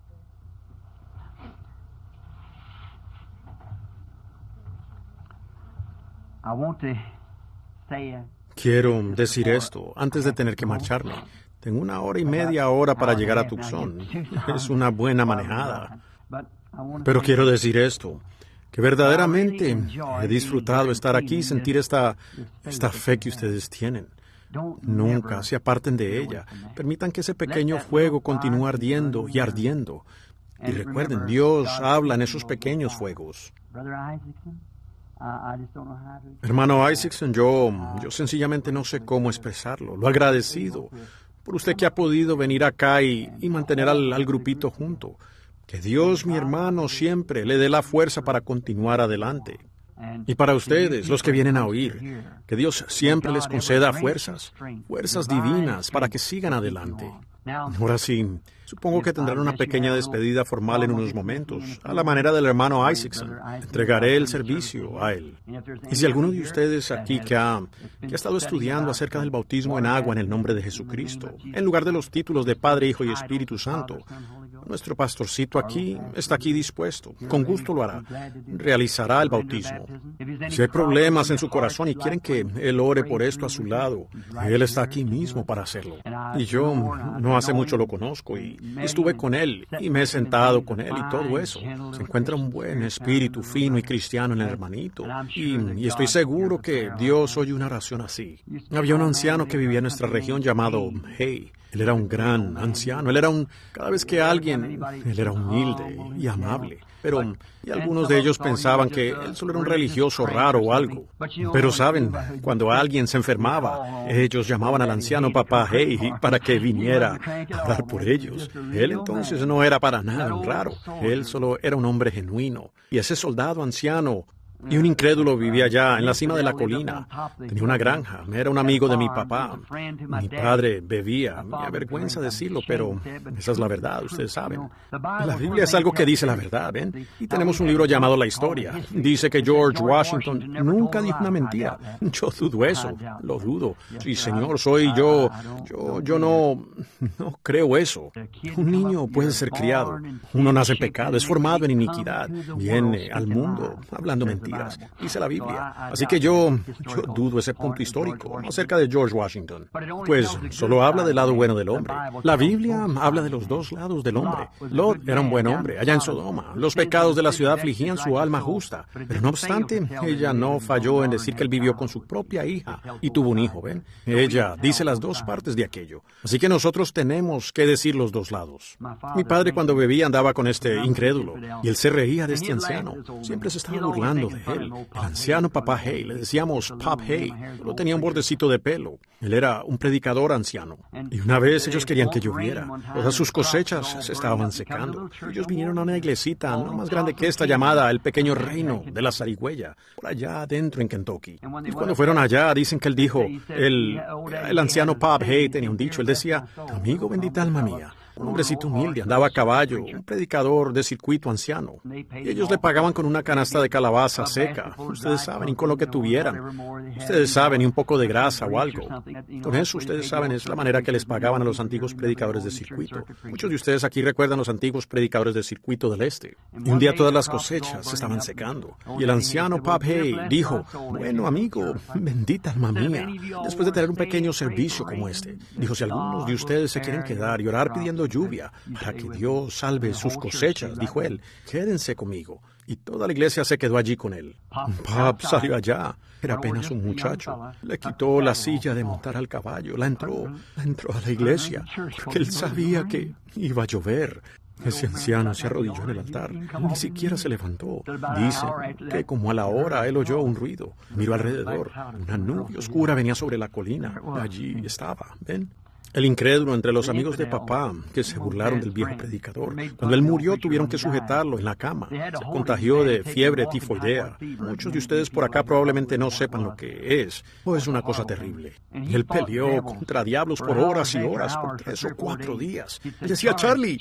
Quiero decir esto antes de tener que marcharme. Tengo 1 hora para llegar a Tucson. Es una buena manejada. Pero quiero decir esto, que verdaderamente he disfrutado estar aquí y sentir esta fe que ustedes tienen. Nunca se aparten de ella. Permitan que ese pequeño fuego continúe ardiendo y ardiendo. Y recuerden, Dios habla en esos pequeños fuegos. Hermano Isaacson, yo sencillamente no sé cómo expresarlo. Lo agradecido por usted que ha podido venir acá y mantener al grupito junto. Que Dios, mi hermano, siempre le dé la fuerza para continuar adelante. Y para ustedes, los que vienen a oír, que Dios siempre les conceda fuerzas divinas para que sigan adelante. Ahora sí, supongo que tendrán una pequeña despedida formal en unos momentos, a la manera del hermano Isaacson. Entregaré el servicio a él. Y si alguno de ustedes aquí que ha estado estudiando acerca del bautismo en agua en el nombre de Jesucristo, en lugar de los títulos de Padre, Hijo y Espíritu Santo, nuestro pastorcito está aquí dispuesto. Con gusto lo hará. Realizará el bautismo. Si hay problemas en su corazón y quieren que él ore por esto a su lado, él está aquí mismo para hacerlo. Y yo no hace mucho lo conozco y estuve con él y me he sentado con él y todo eso. Se encuentra un buen espíritu fino y cristiano en el hermanito. Y estoy seguro que Dios oye una oración así. Había un anciano que vivía en nuestra región llamado Hay. Él era un gran anciano. Cada vez que él era humilde y amable. Pero y algunos de ellos pensaban que él solo era un religioso raro o algo. Pero saben, cuando alguien se enfermaba, ellos llamaban al anciano Papá Hay para que viniera a orar por ellos. Él entonces no era para nada un raro. Él solo era un hombre genuino. Y ese soldado anciano y un incrédulo vivía allá en la cima de la colina. Tenía una granja. Era un amigo de mi papá. Mi padre bebía. Me avergüenza decirlo, pero esa es la verdad, ustedes saben. La Biblia es algo que dice la verdad, ¿ven? Y tenemos un libro llamado La Historia. Dice que George Washington nunca dijo una mentira. Yo dudo eso. Lo dudo. Sí, señor, soy yo. Yo no creo eso. Un niño puede ser criado. Uno nace en pecado, es formado en iniquidad. Viene al mundo hablando mentiras. Dice la Biblia. Así que yo dudo ese punto histórico acerca de George Washington. Pues solo habla del lado bueno del hombre. La Biblia habla de los dos lados del hombre. Lot era un buen hombre allá en Sodoma. Los pecados de la ciudad afligían su alma justa. Pero no obstante, ella no falló en decir que él vivió con su propia hija y tuvo un hijo, ¿ven? Ella dice las dos partes de aquello. Así que nosotros tenemos que decir los dos lados. Mi padre cuando bebía andaba con este incrédulo y él se reía de este anciano. Siempre se estaba burlando de él. El anciano Papá Hay, le decíamos Pop Hay, solo tenía un bordecito de pelo. Él era un predicador anciano. Y una vez ellos querían que lloviera. Todas sus cosechas se estaban secando. Ellos vinieron a una iglesita no más grande que esta llamada El Pequeño Reino de la Zarigüeya, por allá adentro en Kentucky. Y cuando fueron allá, dicen que él dijo, el anciano Pop Hay tenía un dicho, él decía, amigo, bendita alma mía. Un hombrecito humilde, andaba a caballo, un predicador de circuito anciano. Y ellos le pagaban con una canasta de calabaza seca, ustedes saben, y con lo que tuvieran. Ustedes saben, y un poco de grasa o algo. Con eso, ustedes saben, es la manera que les pagaban a los antiguos predicadores de circuito. Muchos de ustedes aquí recuerdan los antiguos predicadores de circuito del este. Y un día todas las cosechas se estaban secando. Y el anciano Pop Hay dijo, bueno, amigo, bendita alma mía, después de tener un pequeño servicio como este, dijo, si algunos de ustedes se quieren quedar y orar pidiendo lluvia para que Dios salve sus cosechas, dijo él, quédense conmigo. Y toda la iglesia se quedó allí con él. Pop salió allá. Era apenas un muchacho. Le quitó la silla de montar al caballo. La entró a la iglesia porque él sabía que iba a llover. Ese anciano se arrodilló en el altar. Ni siquiera se levantó. Dicen que como a la hora él oyó un ruido. Miró alrededor. Una nube oscura venía sobre la colina. Allí estaba. ¿Ven? El incrédulo entre los amigos de papá que se burlaron del viejo predicador. Cuando él murió tuvieron que sujetarlo en la cama. Se contagió de fiebre tifoidea. Muchos de ustedes por acá probablemente no sepan lo que es. O es una cosa terrible. Él peleó contra diablos por horas y horas, por 3 o 4 días. Él decía, Charlie,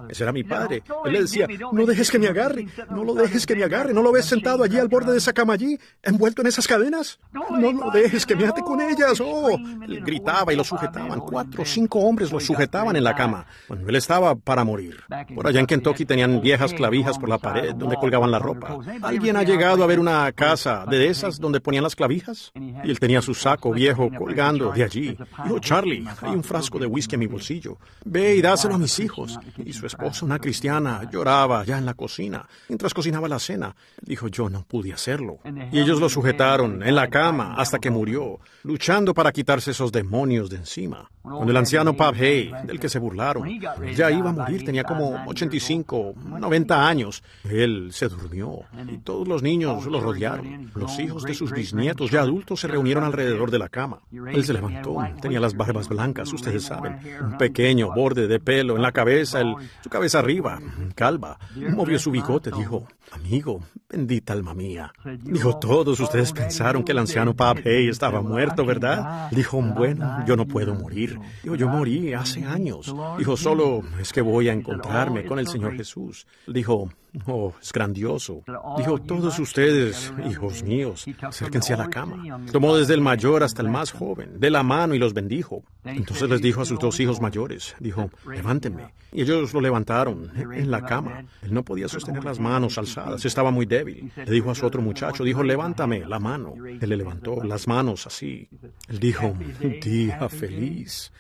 ese era mi padre. Él le decía, no dejes que me agarre, no lo dejes que me agarre. ¿No lo ves sentado allí al borde de esa cama allí, envuelto en esas cadenas? No lo dejes que me ate con ellas. Oh, él gritaba y lo sujetaban. ayudaban. 4 o 5 hombres lo sujetaban en la cama cuando él estaba para morir. Por allá en Kentucky tenían viejas clavijas por la pared donde colgaban la ropa. ¿Alguien ha llegado a ver una casa de esas donde ponían las clavijas? Y él tenía su saco viejo colgando de allí. Dijo, Charlie, hay un frasco de whisky en mi bolsillo. Ve y dáselo a mis hijos. Y su esposa, una cristiana, lloraba ya en la cocina, mientras cocinaba la cena. Dijo, yo no pude hacerlo. Y ellos lo sujetaron en la cama hasta que murió, luchando para quitarse esos demonios de encima. Cuando el anciano Pop Hay, del que se burlaron, ya iba a morir, tenía como 85, 90 años. Él se durmió y todos los niños lo rodearon. Los hijos de sus bisnietos, ya adultos, se reunieron alrededor de la cama. Él se levantó, tenía las barbas blancas, ustedes saben, un pequeño borde de pelo en la cabeza, su cabeza arriba, calva. Movió su bigote, dijo, amigo, bendita alma mía. Dijo, todos ustedes pensaron que el anciano Pop Hay estaba muerto, ¿verdad? Dijo, bueno, yo no puedo morir. Dijo, yo morí hace años. Dijo, solo es que voy a encontrarme con el Señor Jesús. Dijo, oh, es grandioso. Dijo, todos ustedes, hijos míos, acérquense a la cama. Tomó desde el mayor hasta el más joven, de la mano y los bendijo. Entonces les dijo a sus 2 hijos mayores, dijo, levántenme. Y ellos lo levantaron en la cama. Él no podía sostener las manos alzadas, estaba muy débil. Le dijo a su otro muchacho, dijo, levántame la mano. Él le levantó las manos así. Él dijo, día feliz,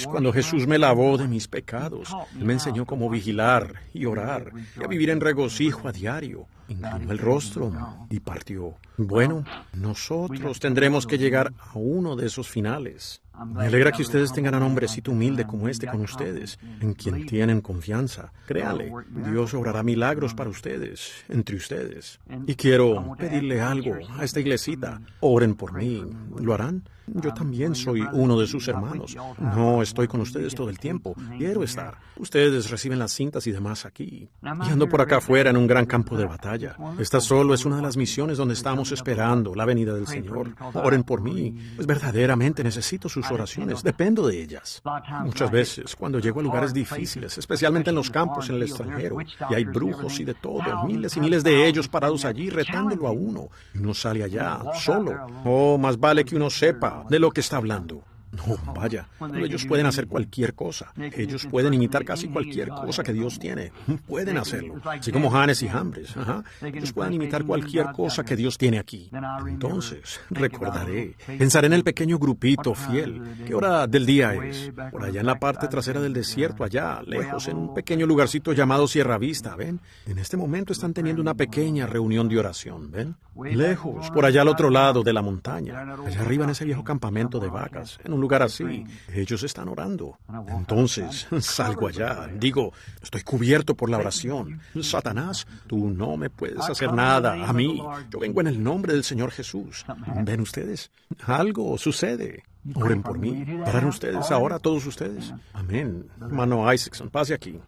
cuando Jesús me lavó de mis pecados. Él me enseñó cómo vigilar y orar y a vivir en regocijo a diario. Inclinó el rostro y partió. Bueno, nosotros tendremos que llegar a uno de esos finales. Me alegra que ustedes tengan a un hombrecito humilde como este con ustedes, en quien tienen confianza. Créale, Dios obrará milagros para ustedes, entre ustedes. Y quiero pedirle algo a esta iglesita. Oren por mí. ¿Lo harán? Yo también soy uno de sus hermanos. No estoy con ustedes todo el tiempo. Quiero estar. Ustedes reciben las cintas y demás aquí. Y ando por acá afuera en un gran campo de batalla. Esta solo es una de las misiones donde estamos esperando la venida del Señor. Oren por mí. Pues verdaderamente necesito sus oraciones. Dependo de ellas. Muchas veces, cuando llego a lugares difíciles, especialmente en los campos en el extranjero, y hay brujos y de todo, miles y miles de ellos parados allí retándolo a uno, y uno sale allá solo. Oh, más vale que uno sepa de lo que está hablando. No, vaya, ellos pueden hacer cualquier cosa. Ellos pueden imitar casi cualquier cosa que Dios tiene. Pueden hacerlo. Así como Janes y Jambres. Ellos pueden imitar cualquier cosa que Dios tiene aquí. Entonces, recordaré. Pensaré en el pequeño grupito fiel. ¿Qué hora del día es? Por allá en la parte trasera del desierto, allá, lejos, en un pequeño lugarcito llamado Sierra Vista, ¿ven? En este momento están teniendo una pequeña reunión de oración, ¿ven? Lejos, por allá al otro lado de la montaña. Allá arriba en ese viejo campamento de vacas, en un lugar así, ellos están orando. Entonces, salgo allá, digo, estoy cubierto por la oración. Satanás, tú no me puedes hacer nada a mí. Yo vengo en el nombre del Señor Jesús. ¿Ven ustedes? Algo sucede. Oren por mí. ¿Harán ustedes ahora, todos ustedes? Amén. Hermano Isaacson, pase aquí.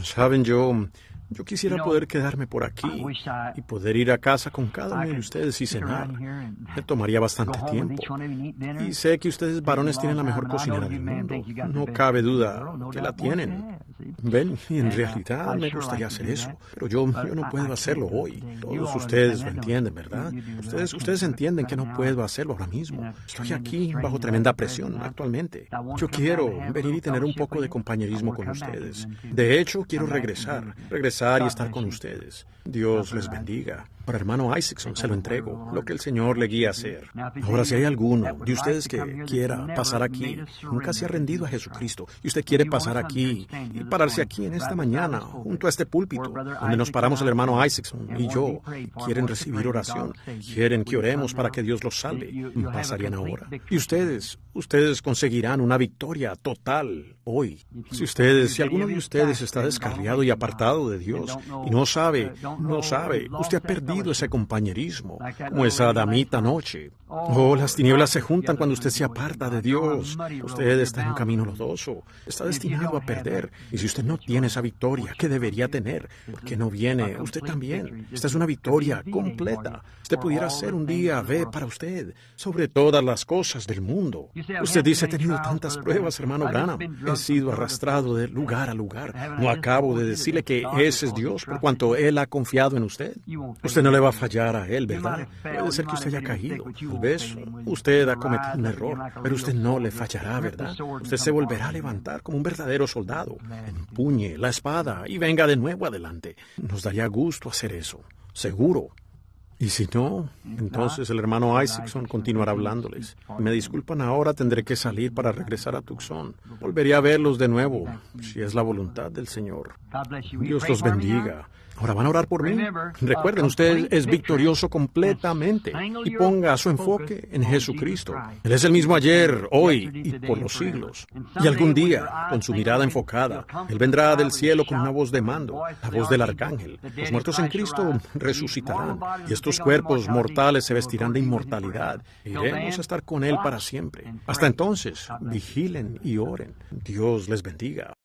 Saben, yo quisiera poder quedarme por aquí y poder ir a casa con cada uno de ustedes y cenar. Me tomaría bastante tiempo. Y sé que ustedes varones tienen la mejor cocinera del mundo. No cabe duda que la tienen. Ven, y en realidad me gustaría hacer eso, pero yo no puedo hacerlo hoy. Todos ustedes lo entienden, ¿verdad? Ustedes entienden que no puedo hacerlo ahora mismo. Estoy aquí bajo tremenda presión actualmente. Yo quiero venir y tener un poco de compañerismo con ustedes. De hecho, quiero regresar y estar con ustedes. Dios les bendiga. Para hermano Isaacson se lo entrego, lo que el Señor le guía a hacer. Ahora, si hay alguno de ustedes que quiera pasar aquí, nunca se ha rendido a Jesucristo, y usted quiere pasar aquí y pararse aquí en esta mañana, junto a este púlpito, donde nos paramos el hermano Isaacson y yo, quieren recibir oración, quieren que oremos para que Dios los salve, pasarían ahora. Y ustedes conseguirán una victoria total hoy. Si alguno de ustedes está descarriado y apartado de Dios, y no sabe, usted ha perdido ese compañerismo, como esa damita anoche. Oh, las tinieblas se juntan cuando usted se aparta de Dios. Usted está en un camino lodoso, está destinado a perder. Y si usted no tiene esa victoria que debería tener, ¿por qué no viene usted también? Esta es una victoria completa. Usted pudiera ser un día para usted sobre todas las cosas del mundo. Usted dice, he tenido tantas pruebas, hermano Branham. He sido arrastrado de lugar a lugar. No acabo de decirle que ese es Dios por cuanto Él ha confiado en usted. Usted no le va a fallar a Él, ¿verdad? Puede ser que usted haya caído. Tal vez usted ha cometido un error, pero usted no le fallará, ¿verdad? Usted se volverá a levantar como un verdadero soldado. Empuñe la espada y venga de nuevo adelante. Nos daría gusto hacer eso, seguro. Y si no, entonces el hermano Isaacson continuará hablándoles. Me disculpan, ahora tendré que salir para regresar a Tucson. Volveré a verlos de nuevo, si es la voluntad del Señor. Dios los bendiga. Ahora van a orar por mí. Recuerden, usted es victorioso completamente y ponga su enfoque en Jesucristo. Él es el mismo ayer, hoy y por los siglos. Y algún día, con su mirada enfocada, Él vendrá del cielo con una voz de mando, la voz del arcángel. Los muertos en Cristo resucitarán y estos cuerpos mortales se vestirán de inmortalidad. Iremos a estar con Él para siempre. Hasta entonces, vigilen y oren. Dios les bendiga.